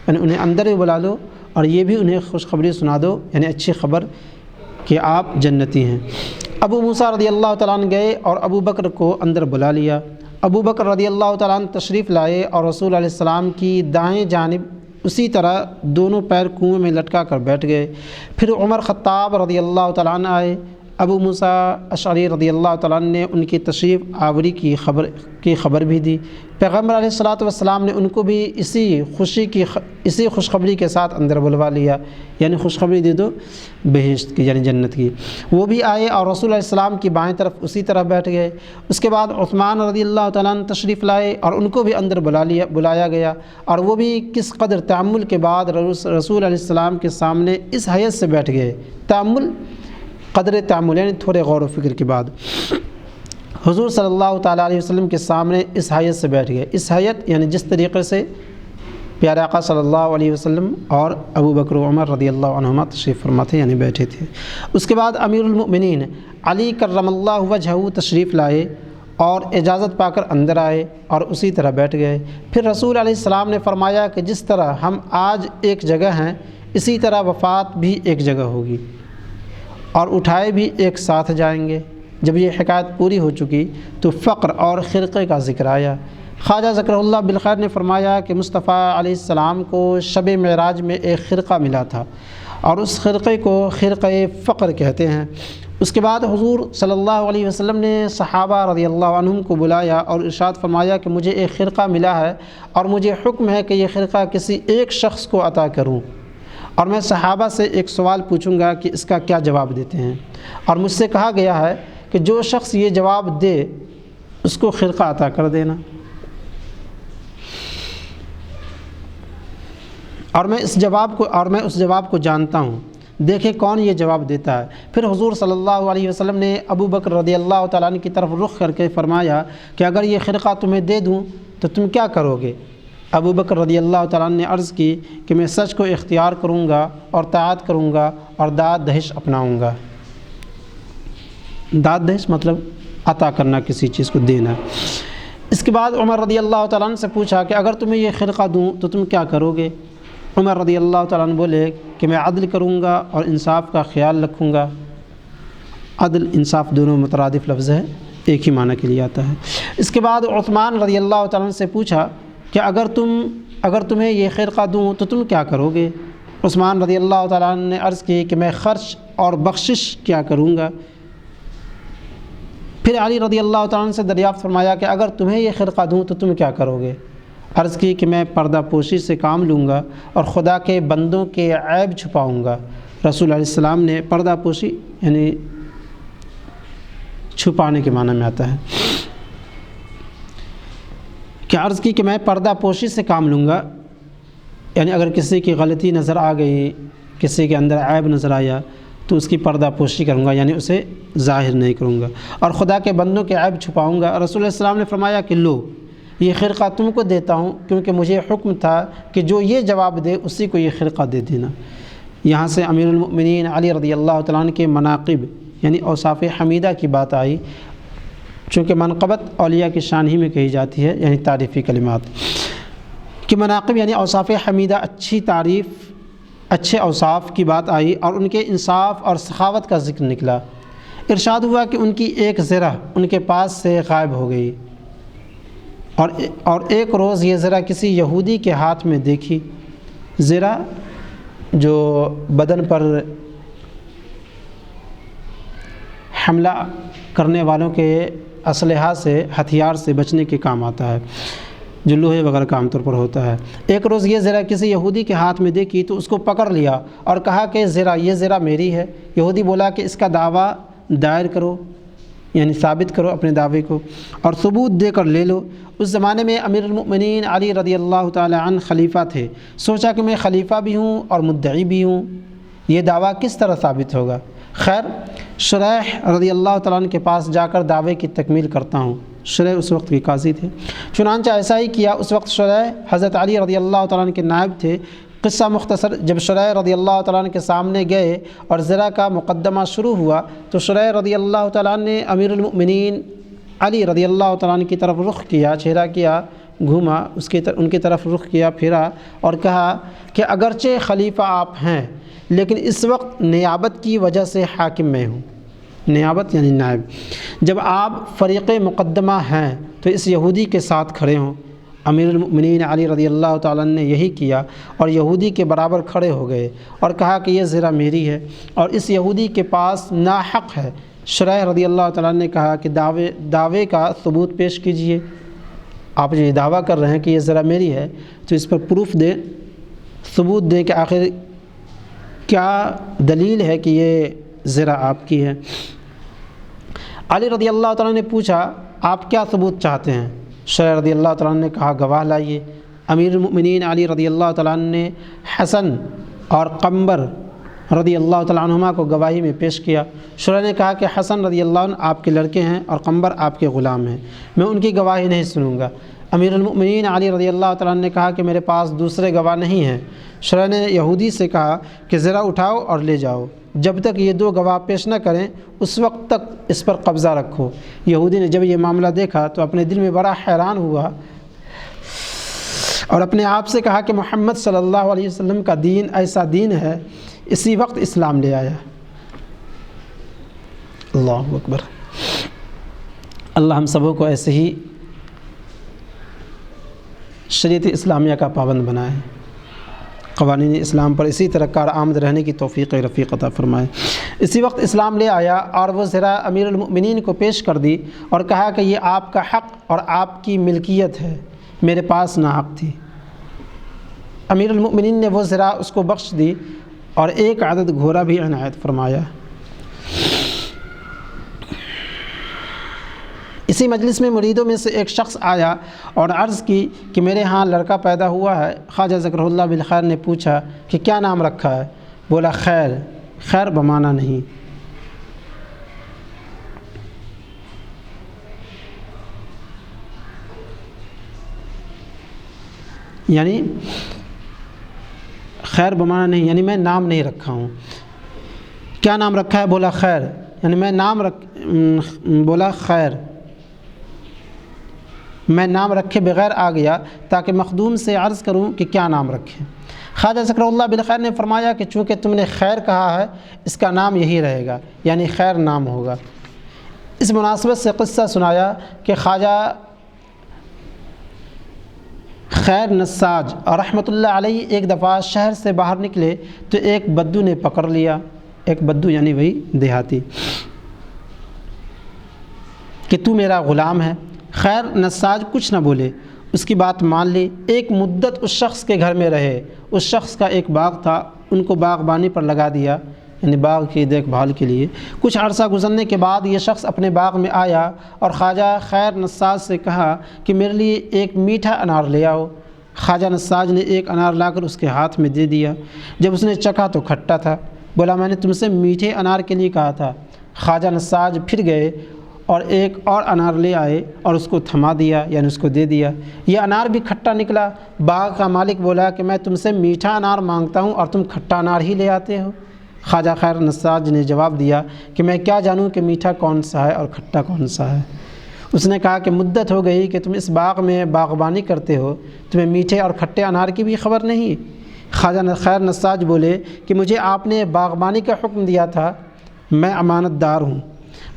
یعنی انہیں اندر بھی بلا لو اور یہ بھی انہیں خوشخبری سنا دو، یعنی اچھی خبر کہ آپ جنتی ہیں۔ ابو موسیٰ رضی اللہ تعالیٰ عنہ گئے اور ابو بکر کو اندر بلا لیا۔ ابو بکر رضی اللہ تعالیٰ عنہ تشریف لائے اور رسول علیہ السلام کی دائیں جانب اسی طرح دونوں پیر کنویں میں لٹکا کر بیٹھ گئے۔ پھر عمر خطاب رضی اللہ تعالیٰ عنہ آئے۔ ابو موسیٰ اشعری رضی اللہ تعالیٰ عنہ نے ان کی تشریف آوری کی خبر بھی دی۔ پیغمبر علیہ الصلوۃ والسلام نے ان کو بھی اسی خوشخبری کے ساتھ اندر بلوا لیا، یعنی خوشخبری دے دو بہشت کی یعنی جنت کی۔ وہ بھی آئے اور رسول علیہ السلام کی بائیں طرف اسی طرح بیٹھ گئے۔ اس کے بعد عثمان رضی اللہ تعالیٰ عنہ تشریف لائے اور ان کو بھی اندر بلایا گیا، اور وہ بھی کس قدر تأمل کے بعد رسول علیہ السلام کے سامنے اس حیث سے بیٹھ گئے، قدر تأمل یعنی تھوڑے غور و فکر کے بعد حضور صلی اللہ تعالیٰ علیہ وسلم کے سامنے اس حیت سے بیٹھ گئے۔ اس حیت یعنی جس طریقے سے پیارے آقا صلی اللہ علیہ وسلم اور ابو بکر و عمر رضی اللہ عنہما تشریف فرما تھے یعنی بیٹھے تھے۔ اس کے بعد امیر المؤمنین علی کرم اللہ وجہہ تشریف لائے اور اجازت پا کر اندر آئے اور اسی طرح بیٹھ گئے۔ پھر رسول علیہ السلام نے فرمایا کہ جس طرح ہم آج ایک جگہ ہیں اسی طرح وفات بھی ایک جگہ ہوگی اور اٹھائے بھی ایک ساتھ جائیں گے۔ جب یہ حکایت پوری ہو چکی تو فقر اور خرقے کا ذکر آیا۔ خواجہ ذکر اللہ بالخیر نے فرمایا کہ مصطفیٰ علیہ السلام کو شب معراج میں ایک خرقہ ملا تھا اور اس خرقے کو خرقہ فقر کہتے ہیں۔ اس کے بعد حضور صلی اللہ علیہ وسلم نے صحابہ رضی اللہ عنہم کو بلایا اور ارشاد فرمایا کہ مجھے ایک خرقہ ملا ہے اور مجھے حکم ہے کہ یہ خرقہ کسی ایک شخص کو عطا کروں، اور میں صحابہ سے ایک سوال پوچھوں گا کہ اس کا کیا جواب دیتے ہیں، اور مجھ سے کہا گیا ہے کہ جو شخص یہ جواب دے اس کو خرقہ عطا کر دینا، اور میں اس جواب کو جانتا ہوں، دیکھیں کون یہ جواب دیتا ہے۔ پھر حضور صلی اللہ علیہ وسلم نے ابو بکر رضی اللہ تعالیٰ عنہ کی طرف رخ کر کے فرمایا کہ اگر یہ خرقہ تمہیں دے دوں تو تم کیا کرو گے؟ ابو بکر رضی اللہ تعالیٰ عنہ نے عرض کی کہ میں سچ کو اختیار کروں گا اور طاعت کروں گا اور داد دہش اپناؤں گا۔ داد دہش مطلب عطا کرنا، کسی چیز کو دینا۔ اس کے بعد عمر رضی اللہ تعالیٰ عنہ سے پوچھا کہ اگر تمہیں یہ خرقہ دوں تو تم کیا کرو گے؟ عمر رضی اللہ تعالیٰ عنہ بولے کہ میں عدل کروں گا اور انصاف کا خیال رکھوں گا۔ عدل انصاف دونوں مترادف لفظ ہے، ایک ہی معنی کے لیے آتا ہے۔ اس کے بعد عثمان رضی اللہ تعالیٰ عنہ سے پوچھا کہ اگر تمہیں یہ خرقہ دوں تو تم کیا کرو گے؟ عثمان رضی اللہ تعالیٰ عنہ نے عرض کی کہ میں خرچ اور بخشش کیا کروں گا۔ پھر علی رضی اللہ تعالیٰ عنہ سے دریافت فرمایا کہ اگر تمہیں یہ خرقہ دوں تو تم کیا کرو گے؟ عرض کی کہ میں پردہ پوشی سے کام لوں گا اور خدا کے بندوں کے عیب چھپاؤں گا۔ رسول علیہ السلام نے پردہ پوشی یعنی چھپانے کے معنی میں آتا ہے کہ عرض کی کہ میں پردہ پوشی سے کام لوں گا، یعنی اگر کسی کی غلطی نظر آ گئی، کسی کے اندر عیب نظر آیا تو اس کی پردہ پوشی کروں گا، یعنی اسے ظاہر نہیں کروں گا، اور خدا کے بندوں کے عیب چھپاؤں گا۔ رسول علیہ السلام نے فرمایا کہ لو یہ خرقہ تم کو دیتا ہوں، کیونکہ مجھے حکم تھا کہ جو یہ جواب دے اسی کو یہ خرقہ دے دینا۔ یہاں سے امیر المؤمنین علی رضی اللہ تعالیٰ عنہ کے مناقب یعنی اوصاف حمیدہ کی بات آئی، چونکہ منقبت اولیاء کی شان ہی میں کہی جاتی ہے، یعنی تعریفی کلمات کہ مناقب یعنی اوصاف حمیدہ، اچھی تعریف، اچھے اوصاف کی بات آئی اور ان کے انصاف اور سخاوت کا ذکر نکلا۔ ارشاد ہوا کہ ان کی ایک زرہ ان کے پاس سے غائب ہو گئی، اور ایک روز یہ زرہ کسی یہودی کے ہاتھ میں دیکھی۔ زرہ جو بدن پر حملہ کرنے والوں کے اسلحہ سے، ہتھیار سے بچنے کے کام آتا ہے، جو لوہے وغیرہ کا عام طور پر ہوتا ہے۔ ایک روز یہ زرہ کسی یہودی کے ہاتھ میں دیکھی تو اس کو پکڑ لیا اور کہا کہ یہ زرہ میری ہے۔ یہودی بولا کہ اس کا دعویٰ دائر کرو، یعنی ثابت کرو اپنے دعوے کو اور ثبوت دے کر لے لو۔ اس زمانے میں امیر المؤمنین علی رضی اللہ تعالی عنہ خلیفہ تھے۔ سوچا کہ میں خلیفہ بھی ہوں اور مدعی بھی ہوں، یہ دعویٰ کس طرح ثابت ہوگا؟ خیر، شریح رضی اللہ تعالیٰ عنہ کے پاس جا کر دعوے کی تکمیل کرتا ہوں۔ شریح اس وقت کے قاضی تھے۔ چنانچہ ایسا ہی کیا۔ اس وقت شریح حضرت علی رضی اللہ تعالیٰ عنہ کے نائب تھے۔ قصہ مختصر، جب شریح رضی اللہ تعالیٰ عنہ کے سامنے گئے اور زرع کا مقدمہ شروع ہوا تو شریح رضی اللہ تعالیٰ عنہ نے امیر المؤمنین علی رضی اللہ تعالیٰ عنہ کی طرف رخ کیا، چہرہ کیا، گھوما، ان کی طرف رخ کیا، پھرا اور کہا کہ اگرچہ خلیفہ آپ ہیں لیکن اس وقت نیابت کی وجہ سے حاکم میں ہوں۔ نیابت یعنی نائب۔ جب آپ فریق مقدمہ ہیں تو اس یہودی کے ساتھ کھڑے ہوں۔ امیر المؤمنین علی رضی اللہ تعالیٰ عنہ نے یہی کیا اور یہودی کے برابر کھڑے ہو گئے اور کہا کہ یہ زرع میری ہے اور اس یہودی کے پاس ناحق ہے۔ شریح رضی اللہ تعالیٰ عنہ نے کہا کہ دعوے کا ثبوت پیش کیجئے۔ آپ جو یہ دعویٰ کر رہے ہیں کہ یہ زرع میری ہے تو اس پر پروف دیں، ثبوت دیں کہ آخر کیا دلیل ہے کہ یہ زرع آپ کی ہے۔ علی رضی اللہ تعالیٰ نے پوچھا آپ کیا ثبوت چاہتے ہیں؟ شریح رضی اللہ تعالیٰ نے کہا گواہ لائیے۔ امیر المؤمنین علی رضی اللہ تعالیٰ نے حسن اور قمبر رضی اللہ تعالیٰ عنہما کو گواہی میں پیش کیا۔ شریح نے کہا کہ حسن رضی اللہ عنہ آپ کے لڑکے ہیں اور قمبر آپ کے غلام ہیں، میں ان کی گواہی نہیں سنوں گا۔ امیر المؤمنین علی رضی اللہ تعالیٰ نے کہا کہ میرے پاس دوسرے گواہ نہیں ہیں۔ شریح نے یہودی سے کہا کہ زرع اٹھاؤ اور لے جاؤ، جب تک یہ دو گواہ پیش نہ کریں اس وقت تک اس پر قبضہ رکھو۔ یہودی نے جب یہ معاملہ دیکھا تو اپنے دل میں بڑا حیران ہوا اور اپنے آپ سے کہا کہ محمد صلی اللہ علیہ وسلم کا دین ایسا دین ہے، اسی وقت اسلام لے آیا۔ اللہ اکبر۔ اللہ ہم سبوں کو ایسے ہی شریعت اسلامیہ کا پابند بنائے، قوانین اسلام پر اسی طرح کارآمد رہنے کی توفیق رفیق عطا فرمائے۔ اسی وقت اسلام لے آیا اور وہ زرع امیر المؤمنین کو پیش کر دی اور کہا کہ یہ آپ کا حق اور آپ کی ملکیت ہے، میرے پاس ناحق تھی۔ امیر المؤمنین نے وہ زرع اس کو بخش دی اور ایک عدد گھوڑا بھی عنایت فرمایا۔ اسی مجلس میں مریدوں میں سے ایک شخص آیا اور عرض کی کہ میرے ہاں لڑکا پیدا ہوا ہے۔ خواجہ ذکر اللہ بالخیر نے پوچھا کہ کیا نام رکھا ہے؟ بولا خیر۔ خیر بمانا نہیں، یعنی خیر بمانا نہیں، یعنی میں نام نہیں رکھا ہوں۔ کیا نام رکھا ہے؟ بولا خیر، یعنی میں بولا خیر، میں نام رکھے بغیر آ گیا تاکہ مخدوم سے عرض کروں کہ کیا نام رکھیں۔ خواجہ ذکر اللہ بالخیر نے فرمایا کہ چونکہ تم نے خیر کہا ہے اس کا نام یہی رہے گا، یعنی خیر نام ہوگا۔ اس مناسبت سے قصہ سنایا کہ خواجہ خیر نساج اور رحمۃ اللہ علیہ ایک دفعہ شہر سے باہر نکلے تو ایک بدو نے پکڑ لیا، ایک بدو یعنی وہی دیہاتی، کہ تو میرا غلام ہے۔ خیر نساج کچھ نہ بولے، اس کی بات مان لی۔ ایک مدت اس شخص کے گھر میں رہے۔ اس شخص کا ایک باغ تھا، ان کو باغبانی پر لگا دیا، یعنی باغ کی دیکھ بھال کے لیے۔ کچھ عرصہ گزرنے کے بعد یہ شخص اپنے باغ میں آیا اور خواجہ خیر نساج سے کہا کہ میرے لیے ایک میٹھا انار لے آؤ۔ خواجہ نساج نے ایک انار لا کر اس کے ہاتھ میں دے دیا۔ جب اس نے چکھا تو کھٹا تھا۔ بولا میں نے تم سے میٹھے انار کے لیے کہا تھا۔ خواجہ نساج پھر گئے اور ایک اور انار لے آئے اور اس کو تھما دیا، یعنی اس کو دے دیا۔ یہ انار بھی کھٹا نکلا۔ باغ کا مالک بولا کہ میں تم سے میٹھا انار مانگتا ہوں اور تم کھٹا انار ہی لے آتے ہو۔ خواجہ خیر نساج نے جواب دیا کہ میں کیا جانوں کہ میٹھا کون سا ہے اور کھٹا کون سا ہے۔ اس نے کہا کہ مدت ہو گئی کہ تم اس باغ میں باغبانی کرتے ہو، تمہیں میٹھے اور کھٹے انار کی بھی خبر نہیں۔ خواجہ خیر نساج بولے کہ مجھے آپ نے باغبانی کا حکم دیا تھا، میں امانت دار ہوں،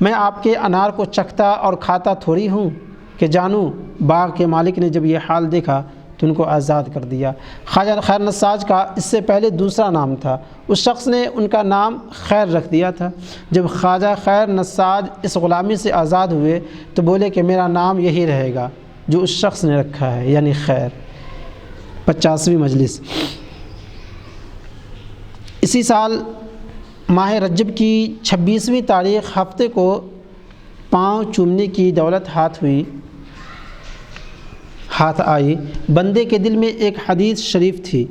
میں آپ کے انار کو چکھتا اور کھاتا تھوڑی ہوں کہ جانوں۔ باغ کے مالک نے جب یہ حال دیکھا تو ان کو آزاد کر دیا۔ خواجہ خیر نساج کا اس سے پہلے دوسرا نام تھا، اس شخص نے ان کا نام خیر رکھ دیا تھا۔ جب خواجہ خیر نساج اس غلامی سے آزاد ہوئے تو بولے کہ میرا نام یہی رہے گا جو اس شخص نے رکھا ہے، یعنی خیر۔ 50ویں مجلس۔ اسی سال ماہ رجب کی 26ویں تاریخ ہفتے کو پاؤں چومنے کی دولت ہاتھ آئی، بندے کے دل میں ایک حدیث شریف تھی،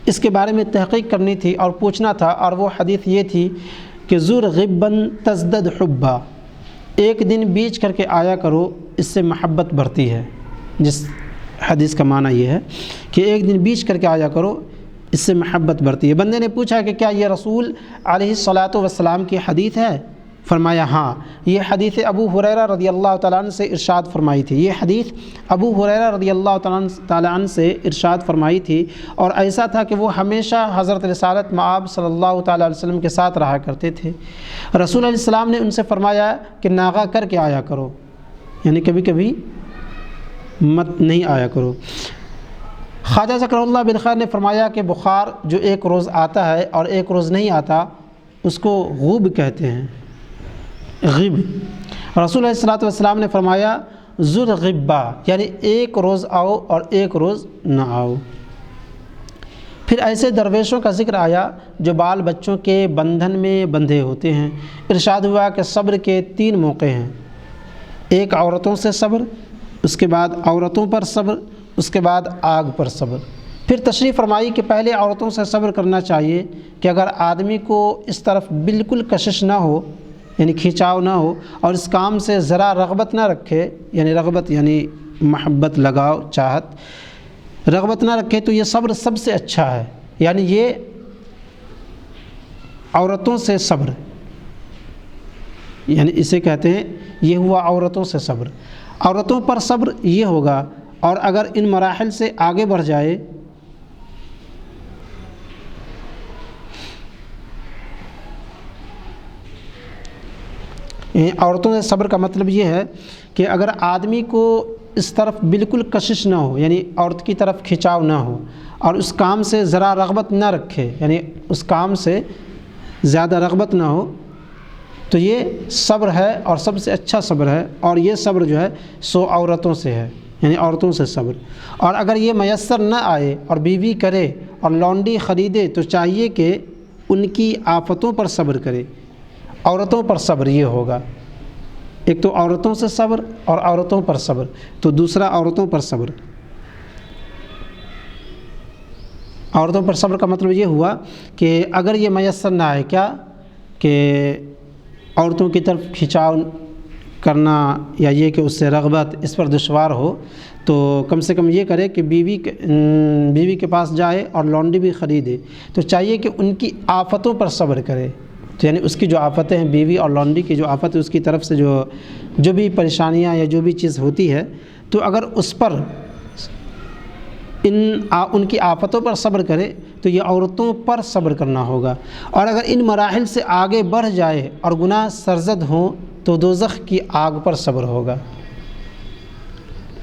اس کے بارے میں تحقیق کرنی تھی اور پوچھنا تھا، اور وہ حدیث یہ تھی کہ زر غباً تزدد حبا، ایک دن بیچ کر کے آیا کرو، اس سے محبت بڑھتی ہے۔ جس حدیث کا معنی یہ ہے کہ ایک دن بیچ کر کے آیا کرو، اس سے محبت بڑھتی ہے۔ بندے نے پوچھا کہ کیا یہ رسول علیہ الصلاۃ والسلام کی حدیث ہے؟ فرمایا ہاں، یہ حدیث ابو ہریرہ رضی اللہ تعالیٰ عنہ سے ارشاد فرمائی تھی۔ یہ حدیث ابو ہریرہ رضی اللہ تعالیٰ عنہ سے ارشاد فرمائی تھی، اور ایسا تھا کہ وہ ہمیشہ حضرت رسالت مآب صلی اللہ تعالیٰ علیہ وسلم کے ساتھ رہا کرتے تھے۔ رسول علیہ السلام نے ان سے فرمایا کہ ناغہ کر کے آیا کرو، یعنی کبھی کبھی مت نہیں آیا کرو۔ خواجہ ذکر اللہ بالخیر نے فرمایا کہ بخار جو ایک روز آتا ہے اور ایک روز نہیں آتا، اس کو غوب کہتے ہیں، غب۔ رسول علیہ الصلاۃ والسلام نے فرمایا زر غبا، یعنی ایک روز آؤ اور ایک روز نہ آؤ۔ پھر ایسے درویشوں کا ذکر آیا جو بال بچوں کے بندھن میں بندھے ہوتے ہیں۔ ارشاد ہوا کہ صبر کے 3 موقع ہیں، ایک عورتوں سے صبر، اس کے بعد عورتوں پر صبر، اس کے بعد آگ پر صبر۔ پھر تشریح فرمائی کہ پہلے عورتوں سے صبر کرنا چاہیے کہ اگر آدمی کو اس طرف بالکل کشش نہ ہو، یعنی کھینچاؤ نہ ہو، اور اس کام سے ذرا رغبت نہ رکھے، یعنی رغبت یعنی محبت، لگاؤ، چاہت، رغبت نہ رکھے، تو یہ صبر سب سے اچھا ہے۔ یعنی یہ عورتوں سے صبر، یعنی اسے کہتے ہیں یہ ہوا عورتوں سے صبر۔ عورتوں پر صبر یہ ہوگا، اور اگر ان مراحل سے آگے بڑھ جائے عورتوں سے صبر کا مطلب یہ ہے کہ اگر آدمی کو اس طرف بالکل کشش نہ ہو، یعنی عورت کی طرف کھنچاؤ نہ ہو، اور اس کام سے ذرا رغبت نہ رکھے، یعنی اس کام سے زیادہ رغبت نہ ہو، تو یہ صبر ہے اور سب سے اچھا صبر ہے۔ اور یہ صبر جو ہے سو عورتوں سے ہے، یعنی عورتوں سے صبر۔ اور اگر یہ میسر نہ آئے اور بیوی کرے اور لونڈی خریدے، تو چاہیے کہ ان کی آفتوں پر صبر کرے۔ عورتوں پر صبر یہ ہوگا، ایک تو عورتوں سے صبر اور عورتوں پر صبر، تو دوسرا عورتوں پر صبر۔ عورتوں پر صبر کا مطلب یہ ہوا کہ اگر یہ میسر نہ آئے، کیا کہ عورتوں کی طرف کھنچاؤ کرنا، یا یہ کہ اس سے رغبت اس پر دشوار ہو، تو کم سے کم یہ کرے کہ بیوی کے پاس جائے اور لونڈی بھی خریدے، تو چاہیے کہ ان کی آفتوں پر صبر کرے۔ تو یعنی اس کی جو آفتیں ہیں، بیوی اور لونڈی کی جو آفت ہے، اس کی طرف سے جو بھی پریشانیاں یا جو بھی چیز ہوتی ہے، تو اگر اس پر ان کی آفتوں پر صبر کرے، تو یہ عورتوں پر صبر کرنا ہوگا۔ اور اگر ان مراحل سے آگے بڑھ جائے اور گناہ سرزد ہوں، تو دوزخ کی آگ پر صبر ہوگا۔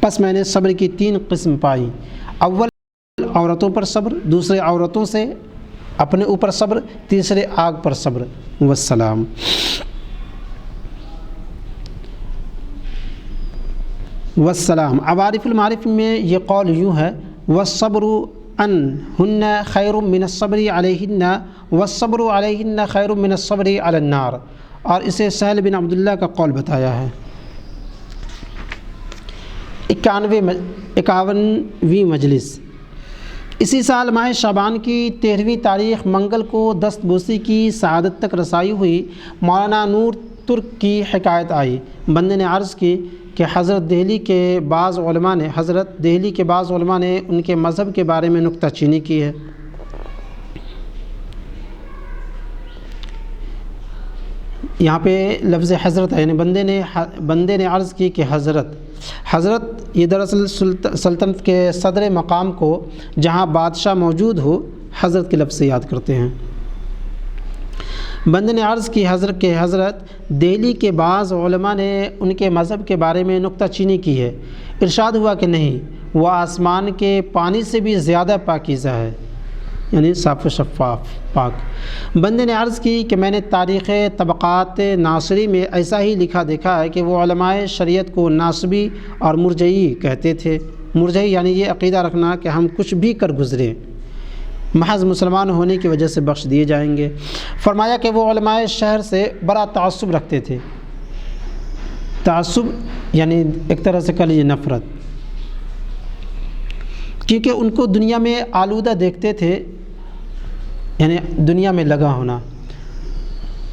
پس میں نے صبر کی 3 قسم پائی، اول عورتوں پر صبر، دوسرے عورتوں سے اپنے اوپر صبر، تیسرے آگ پر صبر۔ والسلام۔ والسلام۔ عوارف المعارف میں یہ قول یوں ہے: والصبر عنہن خیر من الصبر علیہن، والصبر علیہن خیر من الصبر علی النار۔ اور اسے سہل بن عبداللہ کا قول بتایا ہے۔ 51ویں مجلس اسی سال ماہ شعبان کی 13ویں تاریخ منگل کو دست بوسی کی سعادت تک رسائی ہوئی۔ مولانا نور ترک کی حکایت آئی۔ بندے نے عرض کی کہ حضرت دہلی کے بعض علماء نے ان کے مذہب کے بارے میں نکتہ چینی کی ہے۔ یہاں پہ لفظ حضرت ہے، یعنی بندے نے عرض کی کہ حضرت یہ دراصل سلطنت کے صدر مقام کو جہاں بادشاہ موجود ہو حضرت کے لفظ سے یاد کرتے ہیں۔ بندے نے عرض کی حضرت دہلی کے بعض علماء نے ان کے مذہب کے بارے میں نکتہ چینی کی ہے۔ ارشاد ہوا کہ نہیں، وہ آسمان کے پانی سے بھی زیادہ پاکیزہ ہے، یعنی صاف و شفاف پاک۔ بندے نے عرض کی کہ میں نے تاریخ طبقات ناصری میں ایسا ہی لکھا دیکھا ہے کہ وہ علماء شریعت کو ناصبی اور مرجعی کہتے تھے۔ مرجعی یعنی یہ عقیدہ رکھنا کہ ہم کچھ بھی کر گزریں، محض مسلمان ہونے کی وجہ سے بخش دیے جائیں گے۔ فرمایا کہ وہ علماء شہر سے بڑا تعصب رکھتے تھے، تعصب یعنی ایک طرح سے کہہ لیجیے نفرت، کیونکہ ان کو دنیا میں آلودہ دیکھتے تھے، یعنی دنیا میں لگا ہونا،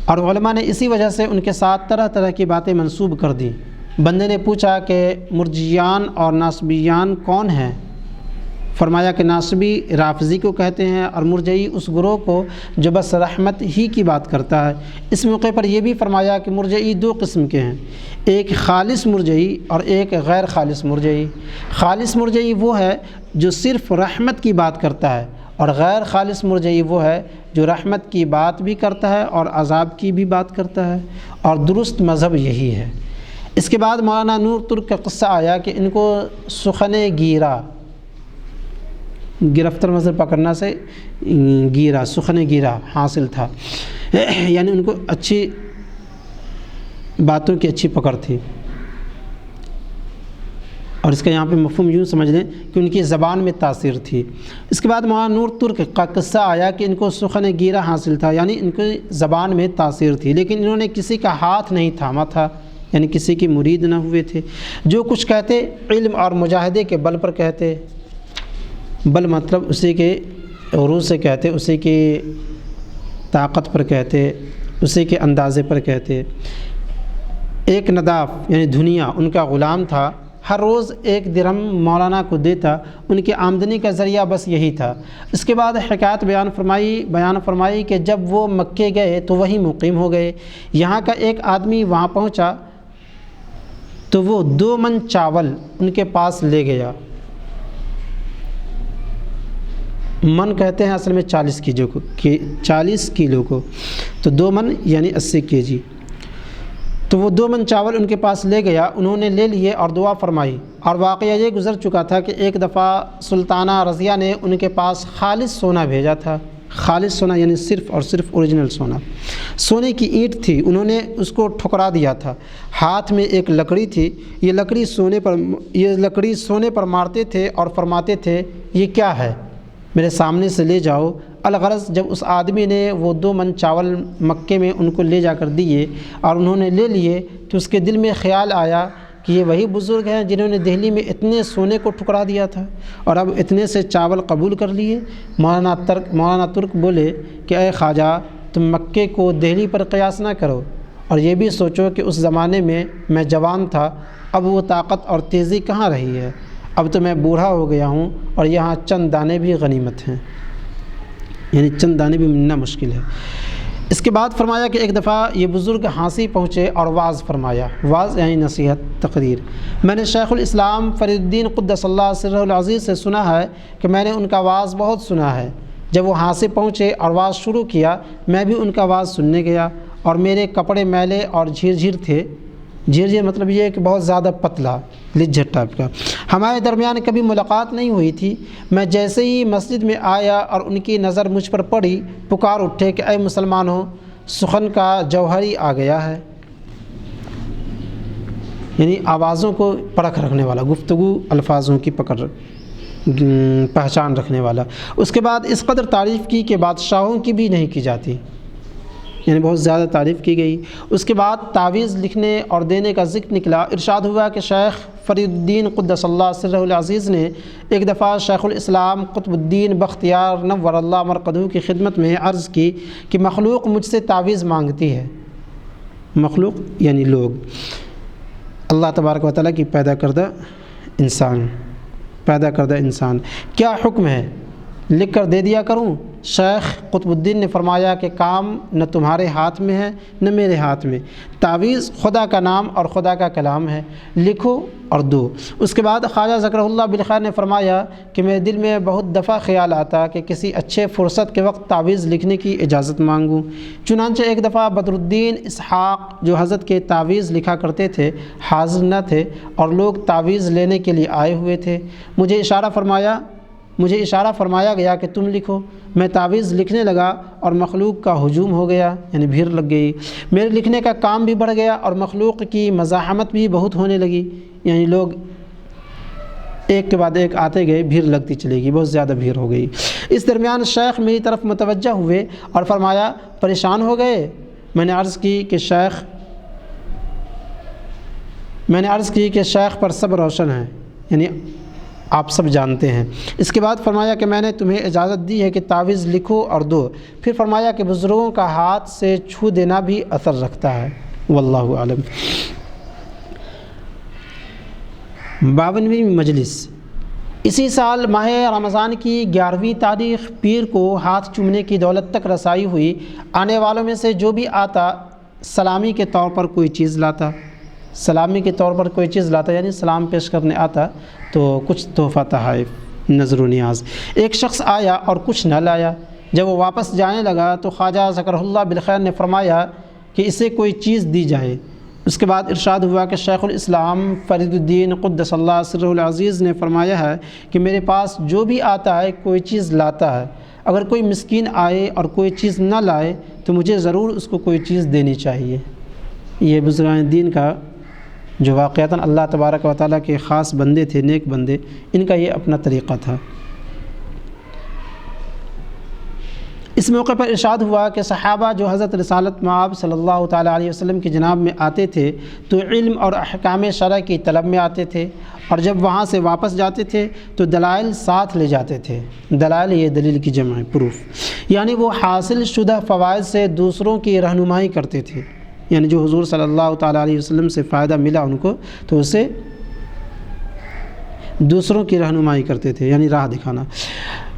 اور علماء نے اسی وجہ سے ان کے ساتھ طرح طرح کی باتیں منسوب کر دیں۔ بندے نے پوچھا کہ مرجیان اور ناصبیان کون ہیں؟ فرمایا کہ ناصبی رافضی کو کہتے ہیں، اور مرجئی اس گروہ کو جو بس رحمت ہی کی بات کرتا ہے۔ اس موقع پر یہ بھی فرمایا کہ مرجئی دو قسم کے ہیں، ایک خالص مرجئی اور ایک غیر خالص مرجئی۔ خالص مرجئی وہ ہے جو صرف رحمت کی بات کرتا ہے، اور غیر خالص مرجئی وہ ہے جو رحمت کی بات بھی کرتا ہے اور عذاب کی بھی بات کرتا ہے، اور درست مذہب یہی ہے۔ اس کے بعد مولانا نور ترک کا قصہ آیا کہ ان کو سخن گیرا، گرفتار مذہب پکڑنا سے گیرا، سخن گیرا حاصل تھا، یعنی ان کو اچھی باتوں کی اچھی پکڑ تھی، اور اس کا یہاں پہ مفہوم یوں سمجھ لیں کہ ان کی زبان میں تاثیر تھی۔ اس کے بعد مولانا نور ترک کا قصہ آیا کہ ان کو سخن گیرا حاصل تھا، یعنی ان کی زبان میں تاثیر تھی، لیکن انہوں نے کسی کا ہاتھ نہیں تھاما تھا، یعنی کسی کی مرید نہ ہوئے تھے۔ جو کچھ کہتے علم اور مجاہدے کے بل پر کہتے، بل مطلب اسی کے عروج سے کہتے، اسی کی طاقت پر کہتے، اسی کے اندازے پر کہتے۔ ایک نداف یعنی دھنیا ان کا غلام تھا، ہر روز 1 درہم مولانا کو دیتا، ان کی آمدنی کا ذریعہ بس یہی تھا۔ اس کے بعد حکایت بیان فرمائی کہ جب وہ مکے گئے تو وہیں مقیم ہو گئے۔ یہاں کا ایک آدمی وہاں پہنچا تو وہ 2 من چاول ان کے پاس لے گیا۔ من کہتے ہیں اصل میں 40 کلو کو، تو 2 من یعنی 80 kg۔ تو وہ 2 من چاول ان کے پاس لے گیا، انہوں نے لے لیے اور دعا فرمائی۔ اور واقعہ یہ گزر چکا تھا کہ ایک دفعہ سلطانہ رضیہ نے ان کے پاس خالص سونا بھیجا تھا، خالص سونا یعنی صرف اور صرف اوریجنل سونا، سونے کی اینٹ تھی، انہوں نے اس کو ٹھکرا دیا تھا۔ ہاتھ میں ایک لکڑی تھی، یہ لکڑی سونے پر مارتے تھے اور فرماتے تھے یہ کیا ہے، میرے سامنے سے لے جاؤ۔ الغرض جب اس آدمی نے وہ 2 من چاول مکے میں ان کو لے جا کر دیے اور انہوں نے لے لیے، تو اس کے دل میں خیال آیا کہ یہ وہی بزرگ ہیں جنہوں نے دہلی میں اتنے سونے کو ٹھکرا دیا تھا اور اب اتنے سے چاول قبول کر لیے۔ مولانا ترک بولے کہ اے خواجہ، تم مکے کو دہلی پر قیاس نہ کرو، اور یہ بھی سوچو کہ اس زمانے میں جوان تھا، اب وہ طاقت اور تیزی کہاں رہی ہے، اب تو میں بوڑھا ہو گیا ہوں اور یہاں چند دانے بھی غنیمت ہیں، یعنی چند دانے بھی ملنا مشکل ہے۔ اس کے بعد فرمایا کہ ایک دفعہ یہ بزرگ ہانسی پہنچے اور واعظ فرمایا، واعظ یعنی نصیحت، تقریر۔ میں نے شیخ الاسلام فرید الدین قدس اللہ سرہ العزیز سے سنا ہے کہ میں نے ان کا واعظ بہت سنا ہے۔ جب وہ ہانسی پہنچے اور واعظ شروع کیا، میں بھی ان کا واعظ سننے گیا، اور میرے کپڑے میلے اور جھیر تھے۔ جھیر مطلب یہ ہے کہ بہت زیادہ پتلا، لجھت ٹائپ کا۔ ہمارے درمیان کبھی ملاقات نہیں ہوئی تھی۔ میں جیسے ہی مسجد میں آیا اور ان کی نظر مجھ پر پڑی، پکار اٹھے کہ اے مسلمانوں، سخن کا جوہری آ گیا ہے، یعنی آوازوں کو پرکھ رکھنے والا، گفتگو الفاظوں کی پہچان رکھنے والا۔ اس کے بعد اس قدر تعریف کی کہ بادشاہوں کی بھی نہیں کی جاتی، یعنی بہت زیادہ تعریف کی گئی۔ اس کے بعد تعویذ لکھنے اور دینے کا ذکر نکلا۔ ارشاد ہوا کہ شیخ فرید الدین قدس اللہ سرہ العزیز نے ایک دفعہ شیخ الاسلام قطب الدین بختیار نور اللہ مرقدہ کی خدمت میں عرض کی کہ مخلوق مجھ سے تعویذ مانگتی ہے۔ مخلوق یعنی لوگ، اللہ تبارک و تعالیٰ کی پیدا کردہ انسان، کیا حکم ہے، لکھ کر دے دیا کروں؟ شیخ قطب الدین نے فرمایا کہ کام نہ تمہارے ہاتھ میں ہے نہ میرے ہاتھ میں، تعویذ خدا کا نام اور خدا کا کلام ہے، لکھو اور دو۔ اس کے بعد خواجہ ذکر اللہ بالخیر نے فرمایا کہ میرے دل میں بہت دفعہ خیال آتا کہ کسی اچھے فرصت کے وقت تعویذ لکھنے کی اجازت مانگوں۔ چنانچہ ایک دفعہ بدر الدین اسحاق جو حضرت کے تعویذ لکھا کرتے تھے حاضر نہ تھے، اور لوگ تعویذ لینے کے لیے آئے ہوئے تھے۔ مجھے اشارہ فرمایا گیا کہ تم لکھو۔ میں تعویذ لکھنے لگا اور مخلوق کا ہجوم ہو گیا، یعنی بھیڑ لگ گئی۔ میرے لکھنے کا کام بھی بڑھ گیا اور مخلوق کی مزاحمت بھی بہت ہونے لگی، یعنی لوگ ایک کے بعد ایک آتے گئے، بھیڑ لگتی چلے گی، بہت زیادہ بھیڑ ہو گئی۔ اس درمیان شیخ میری طرف متوجہ ہوئے اور فرمایا پریشان ہو گئے؟ میں نے عرض کی کہ شیخ میں نے عرض کی کہ شیخ پر سب روشن ہے، یعنی آپ سب جانتے ہیں۔ اس کے بعد فرمایا کہ میں نے تمہیں اجازت دی ہے کہ تعویذ لکھو اور دو۔ پھر فرمایا کہ بزرگوں کا ہاتھ سے چھو دینا بھی اثر رکھتا ہے، واللہ اعلم۔ 52ویں مجلس اسی سال ماہ رمضان کی 11ویں تاریخ پیر کو ہاتھ چومنے کی دولت تک رسائی ہوئی۔ آنے والوں میں سے جو بھی آتا سلامی کے طور پر کوئی چیز لاتا، سلامی کے طور پر کوئی چیز لاتا یعنی سلام پیش کرنے آتا تو کچھ تحفہ تحائف، نذر و نیاز۔ ایک شخص آیا اور کچھ نہ لایا۔ جب وہ واپس جانے لگا تو خواجہ ذکرہ اللہ بالخیر نے فرمایا کہ اسے کوئی چیز دی جائے۔ اس کے بعد ارشاد ہوا کہ شیخ الاسلام فرید الدین قدس اللہ سرہ العزیز نے فرمایا ہے کہ میرے پاس جو بھی آتا ہے کوئی چیز لاتا ہے، اگر کوئی مسکین آئے اور کوئی چیز نہ لائے تو مجھے ضرور اس کو کوئی چیز دینی چاہیے۔ یہ بزرگان دین کا جو واقعتاً اللہ تبارک و تعالیٰ کے خاص بندے تھے، نیک بندے، ان کا یہ اپنا طریقہ تھا۔ اس موقع پر ارشاد ہوا کہ صحابہ جو حضرت رسالت مآب صلی اللہ تعالیٰ علیہ وسلم کی جناب میں آتے تھے تو علم اور احکام شرع کی طلب میں آتے تھے، اور جب وہاں سے واپس جاتے تھے تو دلائل ساتھ لے جاتے تھے۔ دلائل یہ دلیل کی جمع ہے، پروف، یعنی وہ حاصل شدہ فوائد سے دوسروں کی رہنمائی کرتے تھے، یعنی جو حضور صلی اللہ تعالیٰ علیہ وسلم سے فائدہ ملا ان کو تو اسے دوسروں کی رہنمائی کرتے تھے، یعنی راہ دکھانا۔